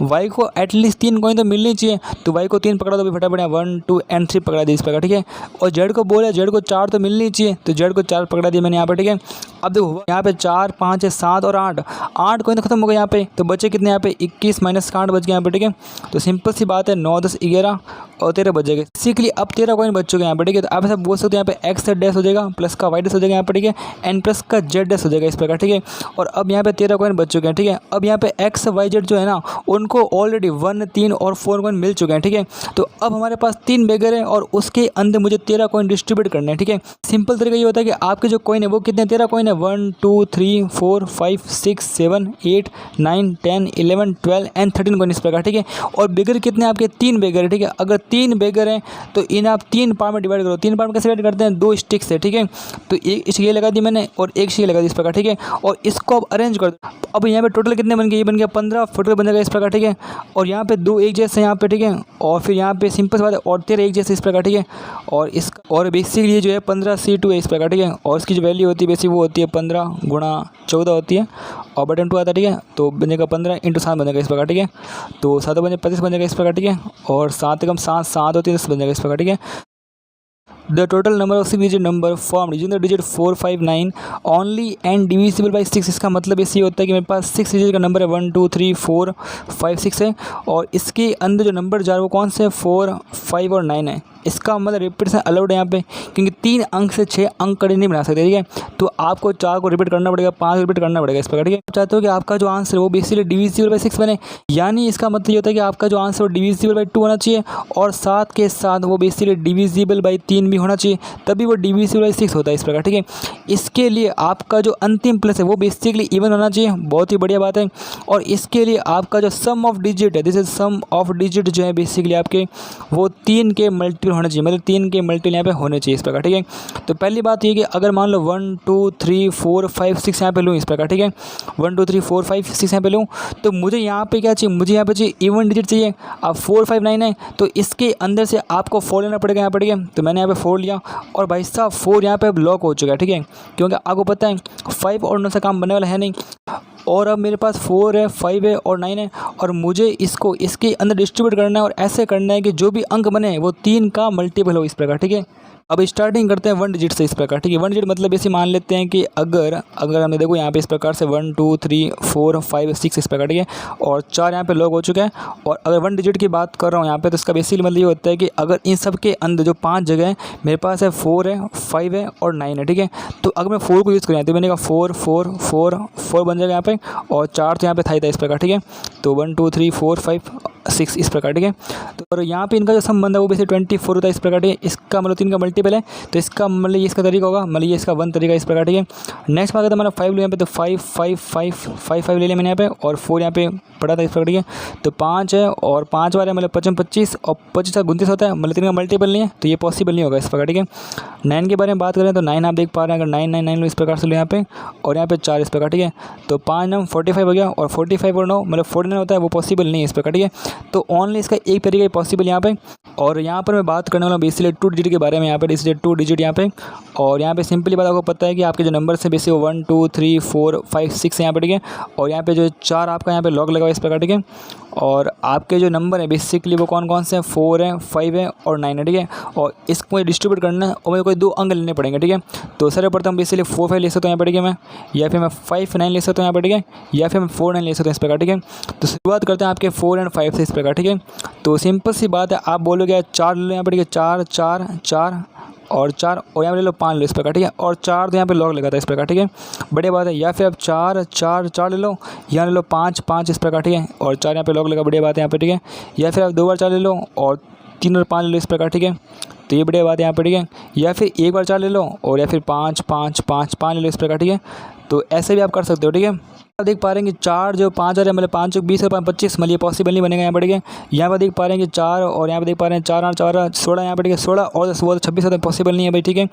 y को एटलीस्ट 3 कॉइन तो मिलनी चाहिए, तो y को 3 पकड़ा दो फटाफट, 1 2 एंड 3 पकड़ा दिया इस प्रकार, ठीक है। और z को बोला z को 4 तो मिलनी चाहिए, तो z को 4 पकड़ा दिया मैंने यहाँ पर, ठीक है। अब देखो यहाँ पे 4 5 7 और 8 कॉइन तो खत्म हो गए यहाँ पे, तो बचे कितने यहाँ पे 21 माइनस का 8 बच गए यहाँ पे, ठीक है। तो सिंपल सी बात है 9 10 11 और 13 बच जाएगा। बेसिकली अब 13 कॉइन बच चुके हैं यहाँ पे, ठीक है। तो आप ऐसा बोल सकते हो यहाँ पे x डैश हो जाएगा प्लस का y डैश हो जाएगा यहाँ पे, ठीक है, एन प्लस का z डैश हो जाएगा इस प्रकार, ठीक है। और अब यहाँ पे 13 कॉइन बच चुके हैं, ठीक है। अब यहाँ पे x y z जो है ना उनको ऑलरेडी 1 3 और 4 कॉइन मिल चुके हैं, ठीक है। तो अब हमारे पास 3 बेगर है और उसके अंदर मुझे 13 कॉइन डिस्ट्रीब्यूट करने हैं, ठीक है। सिंपल तरीका ये होता है कि आपके जो कॉइन है वो कितने 13 कॉइन है 1 2 3 4 5 6 7 8 9 10 11 12 एंड 13 कॉइन इस प्रकार, ठीक है। और बेगर कितने आपके 3 बेगर है, ठीक है। अगर 3 बेगर हैं तो इन्हें आप 3 पार्ट में डिवाइड करो। 3 पार्ट में कैसे डिवाइड करते हैं 2 स्टिक से, ठीक है। तो एक ये लगा दी मैंने और एक ये लगा दी इस प्रकार, ठीक है। और इसको आप अरेंज कर दो। अब यहाँ पे टोटल कितने बन गए, ये बन गया 15 फुट बन जाएगा इस प्रकार, ठीक है। और यहाँ पे 2 एक जैसे यहाँ पे, ठीक है। और फिर यहाँ पे सिंपल सी बात है और 13 एक जैसे इस प्रकार, ठीक है। और इसका और बेसिकली ये जो है 15 C2 है इस प्रकार, ठीक है। और इसकी जो वैल्यू होती है बेसिक वो होती है 15 गुणा 14 होती है और बटन 2 आता है, ठीक है। तो बनेगा 15 × 7 बनेगा इस प्रकार, ठीक है। तो 7 बने 25 बनेगा इस प्रकार, ठीक है। और 7 कम 7 7 होती है 10 बनेगा इस प्रकार, ठीक है। The total number of 6-digit number formed using the digit 4 5 9 only and divisible by 6। इसका मतलब इसी होता है कि मेरे पास 6 डिजिट का नंबर है 1 2 3 4 5 6 है, और इसके अंदर जो नंबर जा रहा है वो कौन से 4 5 और 9 है। इसका मतलब रिपीटेशन अलाउड है यहाँ पे, क्योंकि 3 अंक से 6 अंक कड़ी नहीं बना सकते, ठीक है। तो आपको 4 को रिपीट करना पड़ेगा, 5 रिपीट करना पड़ेगा इस प्रकार, ठीक है। आप चाहते हो कि आपका जो आंसर है वो बेसिकली डिविजिबल बाई 6 बने, यानी इसका मतलब ये होता है कि आपका जो आंसर वो डिविजिबल बाई 2 होना चाहिए और साथ के साथ वो बेसिकली डिविजिबल बाई 3 भी होना चाहिए, तभी वो डिविजिबल बाई 6 होता है इस प्रकार, ठीक है। इसके लिए आपका जो अंतिम प्लस है वो बेसिकली इवन होना चाहिए, बहुत ही बढ़िया बात है। और इसके लिए आपका जो सम ऑफ डिजिट है, this is sum of digit जो है बेसिकली आपके वो 3 के मल्टीपल होने चाहिए, मतलब 3 के मल्टीपल यहाँ पे होने चाहिए इस प्रकार, ठीक है। तो पहली बात ये कि अगर मान लो 1 2 3 4 5 6 यहाँ पे लूँ इस प्रकार, ठीक है, 1 2 3 4 5 6 यहाँ पे लूँ, तो मुझे यहाँ पे क्या चाहिए, मुझे यहाँ पे चाहिए इवन डिजिट चाहिए। अब 4 5 9 है, तो इसके अंदर से आपको 4 लेना पड़ेगा यहाँ पर, ठीक है। तो मैंने यहाँ पे 4 लिया और भाई साहब 4 यहाँ पे अब लॉक हो चुका है, ठीक है, क्योंकि आपको पता है 5 और 9 से काम बनने वाला है नहीं। और अब मेरे पास 4 है, 5 है और 9 है, और मुझे इसको इसके अंदर डिस्ट्रीब्यूट करना है और ऐसे करना है कि जो भी अंक बने वो 3 का मल्टीपल हो इस प्रकार, ठीक है। अब स्टार्टिंग करते हैं 1 डिजिट से इस प्रकार, ठीक है। 1 डिजिट मतलब ऐसे मान लेते हैं कि अगर हमें देखो यहाँ पे इस प्रकार से 1 2 3 4 5 6 इस प्रकार, ठीक है, और 4 यहाँ पे लॉक हो चुका है। और अगर 1 डिजिट की बात कर रहा हूँ यहाँ पे, तो इसका बेसिकली मतलब ये होता है कि अगर इन सब के अंदर जो 5 जगह है मेरे पास है, 4 है, 5 है और 9 है, ठीक है। तो अगर मैं 4 को यूज़ करें तो मैंने कहा 4 4 4 4 बन जाएगा यहाँ पे, और 4 तो यहाँ पे था ही था इस प्रकार, ठीक है। तो 1 2 3 4 5 6 इस प्रकार, ठीक है। तो और यहाँ पे इनका जो संबंध है वो बेसिकली 24 होता है इस प्रकार, ठीक है। इसका मतलब 3 का मल्टीपल है, तो इसका मतलब ये इसका तरीका होगा, मतलब ये इसका 1 तरीका इस प्रकार, ठीक है। नेक्स्ट बात है मैंने 5 लिया यहाँ पे, तो 5 5 5 5 5 ले लिया मैंने यहाँ पे, और 4 यहाँ पे पड़ा था इस प्रकार, ठीक है। तो 5 है और 5 वाले मतलब 55 25 और 25 का 29 होता है, मतलब 3 का मल्टीपल नहीं है, तो ये पॉसिबल नहीं होगा इस प्रकार, ठीक है। 9 के बारे में बात करें तो 9 आप देख पा रहे हैं, अगर 9 9 9 लो इस प्रकार से लो यहाँ पे, और यहाँ पे 4 इस प्रकार, ठीक है। तो 5 9 45 हो गया, और 45 और 9 मतलब 49 होता है, वो पॉसिबल नहीं है इस प्रकार, ठीक है। तो ओनली इसका एक तरीका पॉसिबल यहाँ पे। और यहाँ पर मैं बात करने वाला हूँ बेसिकली 2 डिजिट के बारे में, यहाँ पे इसलिए 2 डिजिट यहाँ पे। और यहाँ पे सिंपली बात आपको पता है कि आपके जो नंबर से बेसिक 1 2 3 4 5 6 है यहाँ पे, ठीक है। और यहाँ पे जो 4 आपका यहाँ पे लॉक लगा हुआ इस प्रकार, ठीक है। और आपके जो नंबर है बेसिकली वो कौन कौन से हैं, 4 है, 5 है और 9 है, ठीक है। और इसको मुझे डिस्ट्रीब्यूट करना है और मुझे कोई 2 अंक लेने पड़ेंगे, ठीक है। तो सर्वप्रथम बेसिकली 4 5 ले सकता हूँ यहाँ पर, ठीक है मैं, या फिर मैं 5 9 ले सकता हूँ यहाँ पर, ठीक है, या फिर मैं 4 9 ले सकता हूँ इस प्रकार, ठीक है। तो शुरुआत करते हैं आपके 4 और 5 से इस प्रकार, ठीक है। तो सिंपल सी बात है, आप बोलोगे 4 ले लो यहाँ पर, ठीक है, 4 4 4 और 4, और यहाँ पे ले लो 5 लो इस प्रकार, ठीक है। और 4 तो यहाँ पे लॉक लगा था इस प्रकार, ठीक है, बढ़िया बात है। या फिर आप 4 4 4 ले लो, यहाँ ले लो 5 5 इस प्रकार, ठीक है, और 4 यहाँ पे लॉक लगा, बढ़िया बात है यहाँ पे, ठीक है। या फिर आप 2 बार 4 ले लो और 3 और 5 ले लो इस प्रकार, ठीक है, तो ये बढ़िया बात है यहाँ पे, ठीक है। या फिर एक बार 4 ले लो और या फिर 5 5 5 5 ले लो इस प्रकार, ठीक है। तो ऐसे भी आप कर सकते हो, ठीक है। आप देख पा रहे हैं कि 4 जो 5 आ रहे हैं, मतलब 5 20 और 5 25, मतलब ये पॉसिबल नहीं बनेगा यहाँ पर, ठीक है। यहाँ पर देख पा रहे हैं कि 4, और यहाँ पर देख पा रहे हैं 4 8 4 16 यहाँ पर, ठीक है, 16 और 16 26 होता है, पॉसिबल नहीं है भाई, ठीक है।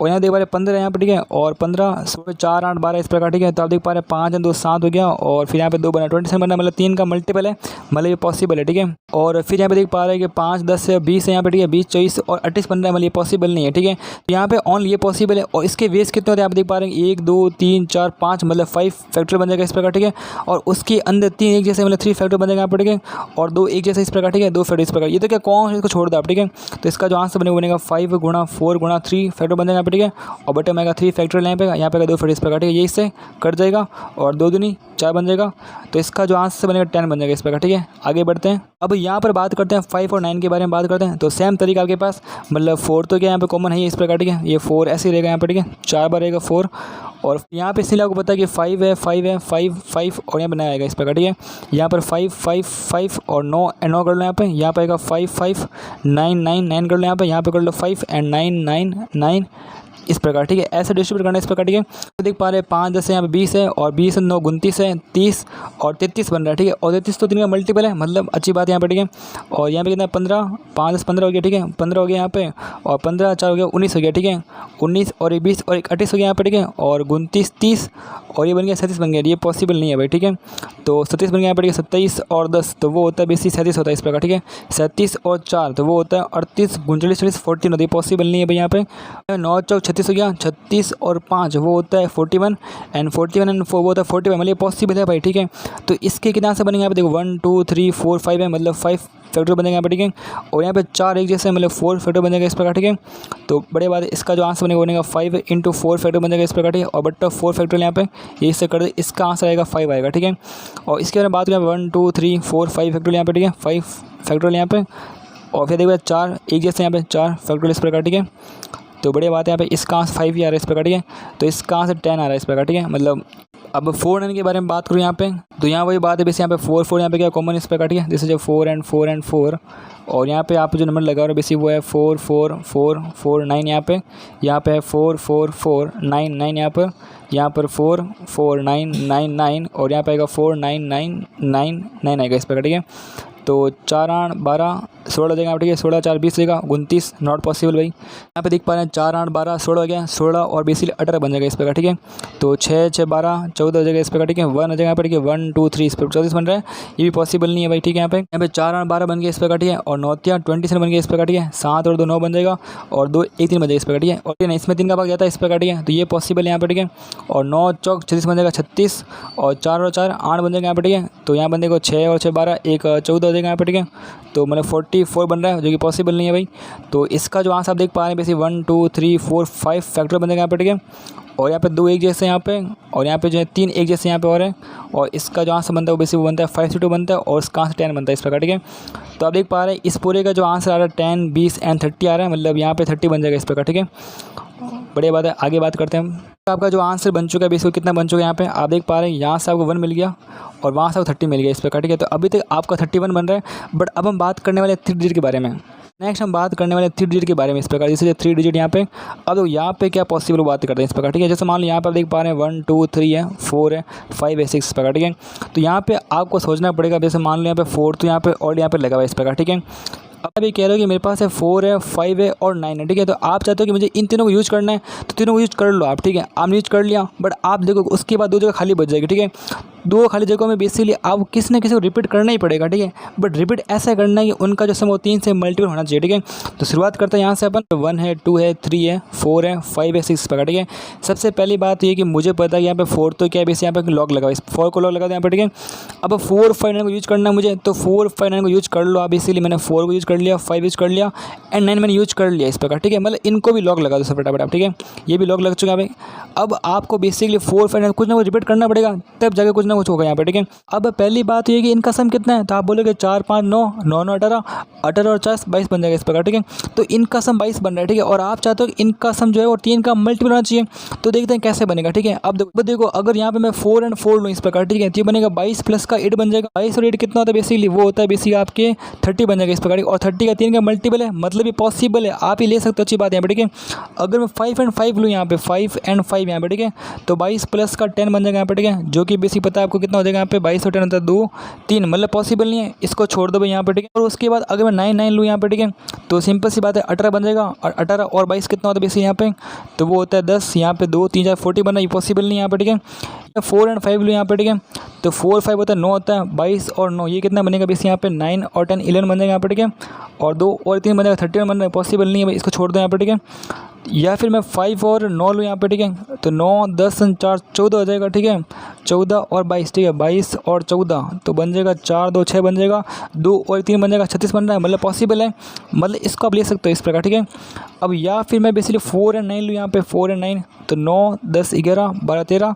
और यहाँ देख पा रहे हैं 15 यहाँ पर, ठीक है, और 15 16 4 8 12 इस प्रकार, ठीक है। तो आप देख पा रहे हैं 5 2 7 हो गया, और फिर यहाँ पे 2 बना 27 बना, मतलब 3 का मल्टीपल है, मतलब ये पॉसिबल है, ठीक है। और फिर यहाँ पे देख पा रहे हैं कि 5 10 से 20 है यहाँ पे, ठीक है, 20 24 और 28 15, मतलब ये पॉसिबल नहीं है, ठीक है। तो यहाँ पे ऑन ये पॉसिबल है, और इसके वेस कितने होते हैं आप देख पा रहे हैं 1 2 3 4 5, मतलब 5 फैक्टर बन जाएगा इस प्रकार, ठीक है। और उसके अंदर 3 एक जैसे, मतलब 3 फैक्टर बन जाएगा यहाँ पर, ठीक है, और 2 एक जैसे इस प्रकार, ठीक है, 2 फैक्टर इस प्रकार। ये तो क्या कौन इसको छोड़ दो आप, ठीक है। तो इसका जो आंसर बनेगा 5 गुणा 4 गुणा 3 फैक्टर बन जाएगा यहाँ पर, ठीक है, और बटे में 3 फैक्टर यहाँ पे 2 फैक्टर इस प्रकार, ठीक है, ये इससे कट जाएगा, और 2 दूनी 4 बन जाएगा। तो इसका जो आंसर बनेगा 10 बन जाएगा इस प्रकार, ठीक है। आगे बढ़ते हैं, अब यहाँ पर बात करते हैं 5 और 9 के बारे में बात करते हैं। तो सेम तरीका आपके पास, मतलब 4 तो क्या यहाँ पे कॉमन है इस प्रकार, ठीक है, ये 4 ऐसे रहेगा यहाँ पर, ठीक है, 4 बार रहेगा 4, और यहाँ पे इसलिए आपको पता है कि 5 है 5 है 5 5 और यहाँ पर 9 आएगा इस प्रकार, ठीक है। यहाँ पर 5 5 5 और 9 कर लो यहाँ पे आएगा 5 5 9 9 9 कर लो यहाँ पे कर लो 5 एंड 9 9 9 इस प्रकार, ठीक है, ऐसे डिस्ट्रीब्यूट करना है इस प्रकार, ठीक है। तो देख पा रहे हैं 5 10 यहाँ पे 20 है, और 20 9 29 है, 30 और 33 बन रहा है, ठीक है। और 33 तो 3 का मल्टीपल है, मतलब अच्छी बात है यहाँ पे, ठीक है। और यहाँ पे कितना 15 5 10 15 हो गया, ठीक है, 15 हो गया यहाँ पे, और 15 4 हो गया 19 हो गया, ठीक है, 19 और 20 और 28 हो गया यहाँ पे, ठीक है, और 29 30 और ये बन गया 37 बन गया, ये पॉसिबल नहीं है भाई, ठीक है। तो 37 बन गया यहाँ पे, 27 और 10 तो वो होता है बेसिक 37 होता है इस प्रकार, ठीक है। 37 और 4 तो वो होता है 38 39 40 14 होता है, पॉसिबल नहीं है भाई यहाँ पे। 9 4 36 हो गया, 36 और 5 वो होता है 41 एंड 41 एंड 4 वो होता है 45, मतलब ये पॉसिबल है भाई, ठीक है। तो इसके कितना से बनेंगे यहाँ पे देखो 1 2 3 4 5 है, मतलब 5 फैक्टर बनेगा यहाँ पे, ठीक है। और यहाँ पे 4 एक जैसे, मतलब 4 फैक्टर बनेगा इस प्रकार, ठीक है। तो बड़े बात है, इसका जो आंसर बनेगा 5 × 4 फैक्टर बनेगा इस प्रकार, ठीक है। और बट्टा 4 फैक्टर यहाँ पे ये इससे कर दे, इसका आंसर आएगा 5 आएगा, ठीक है। और इसके बारे में बात करें 1 2 3 4 5 फैक्टर यहाँ पे, ठीक है, 5 फैक्टर यहाँ पे, और फिर देखिए 4 एक जैसे यहाँ पे 4 फैक्टर इस प्रकार, ठीक है। तो बढ़िया बात है, यहाँ पे इसका आंसर 5 ही आ रहा है इस प्रकार, ठीक है। तो इसका आंसर 10 आ रहा है इस प्रकार, ठीक है। मतलब अब 4 9 के बारे में बात करूँ यहाँ पे, तो यहाँ वही बात है, बेसिक यहाँ पे 4 4 यहाँ पे क्या कॉमन इस प्रकार, ठीक है, जैसे जो 4 एंड 4 एंड 4, और यहाँ पे आप जो नंबर लगा रहे हो बेसिक वो है 4 4 4 4 9 यहाँ पे है 4 4 4 9 9 यहाँ पर 4 4 9 9 9 और यहाँ पे आएगा 4 9 9 9 9 आएगा इस प्रकार, ठीक है। तो 4 8 12 16 हो जाएगा यहाँ पे, ठीक है। 16 4 20 रहेगा, 29, नॉट पॉसिबल भाई। यहाँ पे देख पा रहे हैं 4 8 12 16 हो गया, 16 और 20 18 बन जाएगा इस प्रकार, ठीक है। तो 6 6 12 14 हो जाएगा इस प्रकार, ठीक है। 1 हो जाएगा यहाँ पर, ठीक है। 1 2 3 इस पर 24 बन रहा है, ये भी पॉसिबल नहीं है भाई, ठीक है। यहाँ पे 4 8 12 बन गया इस प्रकार, ठीक है। और 9 3 27 बन गया इस प्रकार, ठीक है। 7 और 2 9 बन जाएगा, और 2 1 3 बन जाएगा इस प्रकार, ठीक है। और इसमें 3 का भाग जाता है इस प्रकार, ठीक है। तो ये पॉसिबल है यहाँ पर, ठीक है। और 9 चौक 36 बन जाएगा 36, और 4 और 4 8 बन जाएगा यहाँ पर, ठीक है। तो यहाँ बन जाएगा 6 और 6 12 1 14 हो जाएगा यहाँ पर, ठीक है। तो मतलब 44 बन रहा है, जो कि पॉसिबल नहीं है भाई। तो इसका जो आंसर आप देख पा रहे हैं बेसिक 1 2 3 4 5 फैक्टर बन जाएगा यहाँ पर, ठीक है। और यहाँ पे 2 एक जैसे यहाँ पे, और यहाँ पे जो है 3 एक जैसे यहाँ पे और है। और इसका जो आंसर बनता है वो बेसिक वो बनता है 5 से 2 बनता है, और इसका आंसर 10 बनता है इस प्रकार, ठीक है। तो आप देख पा रहे हैं इस पूरे का जो आंसर आ रहा है 10 20 एंड 30 आ रहा है, मतलब यहाँ पे 30 बन जाएगा इस प्रकार, ठीक है। बढ़िया बात है, आगे बात करते हैं हम। आपका जो आंसर बन चुका है बेसिक कितना बन चुका है यहाँ पे आप देख पा रहे हैं, यहाँ से आपको 1 मिल गया और वहाँ से आपको 30 मिल गया इस प्रकार, ठीक है। तो अभी तक आपका 31 बन रहा है। बट अब हम बात करने वाले 3 डिजिट के बारे में। नेक्स्ट हम बात करने वाले 3 डिजिट के बारे में इस प्रकार, जैसे 3 डिजिट यहाँ पे। अब यहाँ पे क्या पॉसिबल बात करते हैं इस प्रकार, ठीक है। जैसे मान लो यहाँ पर आप देख पा रहे हैं 1 2 3 है, 4 है, 5 है, 6 इस प्रकार, ठीक है। तो यहाँ पे आपको सोचना पड़ेगा, जैसे मान लो यहाँ पे 4 तो यहाँ पे और यहाँ पे लगा हुआ है इस प्रकार, ठीक है। अब अभी कह रहे हो कि मेरे पास है 4 है, 5 है और 9 है, ठीक है। तो आप चाहते हो कि मुझे इन तीनों को यूज़ करना है, तो तीनों को यूज़ कर लो आप, ठीक है। आपने यूज़ कर लिया, बट आप देखो उसके बाद 2 जगह खाली बच जाएगी, ठीक है। 2 खाली जगहों में बेसिकली आप किसी न किसी को रिपीट करना ही पड़ेगा, ठीक है। बट रिपीट ऐसा करना है कि उनका जो सम वो 3 से मल्टीपल होना चाहिए, ठीक है। तो शुरुआत करते हैं यहाँ से अपन। 1 है, 2 है, 3 है, 4 है, 5 है, 6 प्रकार, ठीक है। सबसे पहली बात ये कि मुझे पता है यहाँ पे 4 तो क्या है, बेसिक यहाँ पे लॉक लगा, इस 4 को लॉक लगा दो यहाँ पे, ठीक है। अब 4 5 9 को यूज़ करना है मुझे, तो 4 5 9 को यूज़ कर लो आप। इसीलिए मैंने 4 को यूज़ कर लिया, 5 यूज़ कर लिया एंड 9 मैंने यूज़ कर लिया इस प्रकार, ठीक है। मतलब इनको भी लॉक लगा दो सब फटाफट आप, ठीक है। ये भी लॉक लग चुका है भाई। अब आपको बेसिकली 4 5 9 कुछ ना कुछ रिपीट करना पड़ेगा, तब जाके कुछ ना कुछ होगा यहाँ पे, ठीक है। अब पहली बात ये कि इनका सम कितना है, तो आप बोलोगे 4 5 9 9 9 18 18 और 4 22 बन जाएगा इस प्रकार, ठीक है। तो इनका सम 22 बन रहा है, ठीक है। और आप चाहते हो कि इनका सम जो है वो 3 का मल्टीपल होना चाहिए, तो देखते हैं कैसे बनेगा, ठीक है। अब देखो अगर यहाँ पे मैं 4 एंड 4 लूँ इस प्रकार, ठीक है, तो ये बनेगा 22 प्लस का 8 बन जाएगा। 22 और 8 कितना होता है बेसिकली, वो होता है बेसिकली आपके 30 बन जाएगा इस प्रकार, और 30 का 3 का मल्टीपल है, मतलब ये पॉसिबल है, आप ही ले सकते हो, अच्छी बात है यहाँ पे, ठीक है। अगर मैं 5 एंड 5 लूँ यहाँ पे, 5 एंड 5 यहाँ पे, ठीक है, तो 22 प्लस का 10 बन जाएगा यहाँ पे, ठीक है। जो कि बेसिक पता है आपको कितना हो जाएगा यहाँ पे, 22 और 10 होता है 2 3, मतलब पॉसिबल नहीं है, इसको छोड़ दो भाई यहाँ पे, ठीक है। और उसके बाद अगर मैं 9 9 लूँ यहाँ पे, ठीक है, तो सिंपल सी बात है 18 बन जाएगा, और 18 और 22 कितना होता है बेसिक यहाँ पे, तो वो होता है 10, यहाँ पे 2 3 4 40 बनना, ये पॉसिबल नहीं है यहाँ पे, ठीक है। 4 एंड 5 लूँ यहाँ पे, ठीक है, तो 4 5 होता है 9 होता है, 22 और 9 ये कितना बनेगा बेसिक यहाँ पे 9 और 10 11 बन जाएगा यहाँ पे, ठीक है। और 2 और 3 बन जाएगा 31 बन रहा है, पॉसिबल नहीं है भाई, इसको छोड़ दो यहाँ पे, ठीक है। या फिर मैं 5 और 9 लूँ यहाँ पे, ठीक है, तो 9 10 और 4 14 हो जाएगा, ठीक है। 14 और 22, ठीक है, 22 और 14 तो बन जाएगा 4 2 6 बन जाएगा, 2 और 3 बन जाएगा 36 बन रहा है, मतलब पॉसिबल है, मतलब इसको आप ले सकते हो इस प्रकार, ठीक है। अब या फिर मैं बेसिकली 4 एंड 9 लूँ यहाँ पे, 4 एंड 9 तो 9 10 11 12 13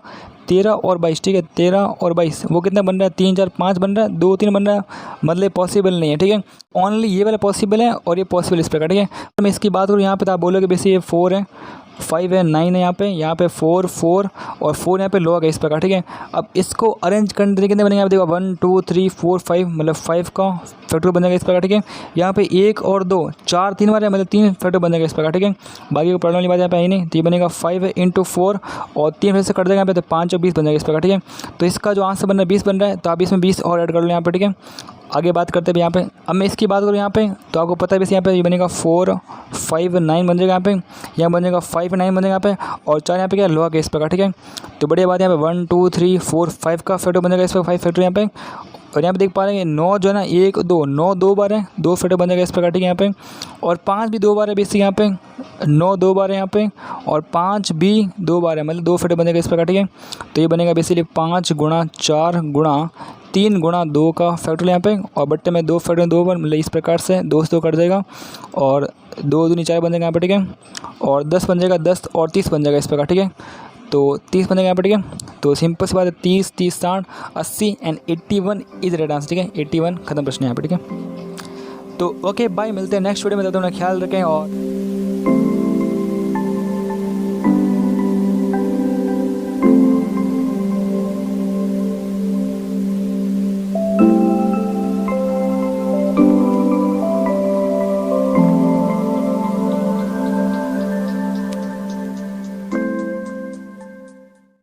13 और 22, ठीक है, 13 और 22 वो कितना बन रहा है, 3 4 5 बन रहा है, 2 3 बन रहा है, मतलब पॉसिबल नहीं है, ठीक है। ओनली ये वाला पॉसिबल है और ये पॉसिबल इस प्रकार, ठीक है। तो मैं इसकी बात करूँ यहाँ पे, तो आप बोलोगे बेसिक ये 4 है, 5 है, 9 है, यहाँ पे 4 4 और 4 यहाँ पे लॉग है इस प्रकार, ठीक है। अब इसको अरेंज करने के कितने बनेंगे आप देखो, 1 2 3 4 5, मतलब 5 का फैक्टर बन जाएगा इस प्रकार, ठीक है। यहाँ पे 1 और 2 4 3 बार है, मतलब 3 फैक्टर बन जाएगा इस प्रकार, ठीक है। बाकी को पढ़ने वाली बात यहाँ पे आई नहीं, तो ये बनेगा 5 इंटू 4 और 3 फिर से कट जाएगा यहाँ पे, तो 5 और 20 बन जाएगा इस प्रकार, ठीक है। तो इसका जो आंसर बन रहा है 20 बन रहा है, तो आप इसमें 20 और ऐड कर लो यहाँ पे, ठीक है। आगे बात करते हैं यहाँ पे। अब मैं इसकी बात करूँ यहाँ पे, तो आपको पता है वैसे यहाँ पे ये बनेगा 4 5 9 बन जाएगा यहाँ पे, यहाँ बन जाएगा 5 9 बन जाएगा यहाँ पे, और 4 यहाँ पे क्या लॉग है इस प्रकार, ठीक है। तो बढ़िया बात है यहाँ पे 1 2 3 4 5 का फैक्टर बन जाएगा इस पर, 5 फैक्टर यहाँ पे। और यहाँ पे देख पा रहे हैं 9 जो है ना 1 2 9 2 बार है, 2 फैक्टर बन जाएगा इस प्रकार, ठीक है यहाँ पे। और 5 भी 2 बार है बेसिक यहाँ पे, 9 2 बार है यहाँ पे, और 5 भी 2 बार है, मतलब 2 फैक्टर बन जाएगा इस प्रकार, ठीक है। तो ये बनेगा बेसिकली 5 गुणा 4 गुणा 3 गुणा 2 का फैक्टर यहाँ पे, और बट्टे में 2 फैक्टर 2 बार, मतलब इस प्रकार से 2 से 2 कट जाएगा, और 2 दूनी 4 बन जाएगा यहाँ पे, ठीक है। और 10 बन जाएगा, 10 और 30 बन जाएगा इस प्रकार, ठीक है। तो 30 बन जाएगा यहाँ पे, ठीक है। तो सिंपल सी बात है 30 30 60 80 एंड 81 इज राइट आंसर, ठीक है। 81 खत्म प्रश्न यहाँ पे, ठीक है। तो ओके बाय, मिलते हैं नेक्स्ट वीडियो में, तब तक अपना ख्याल रखें और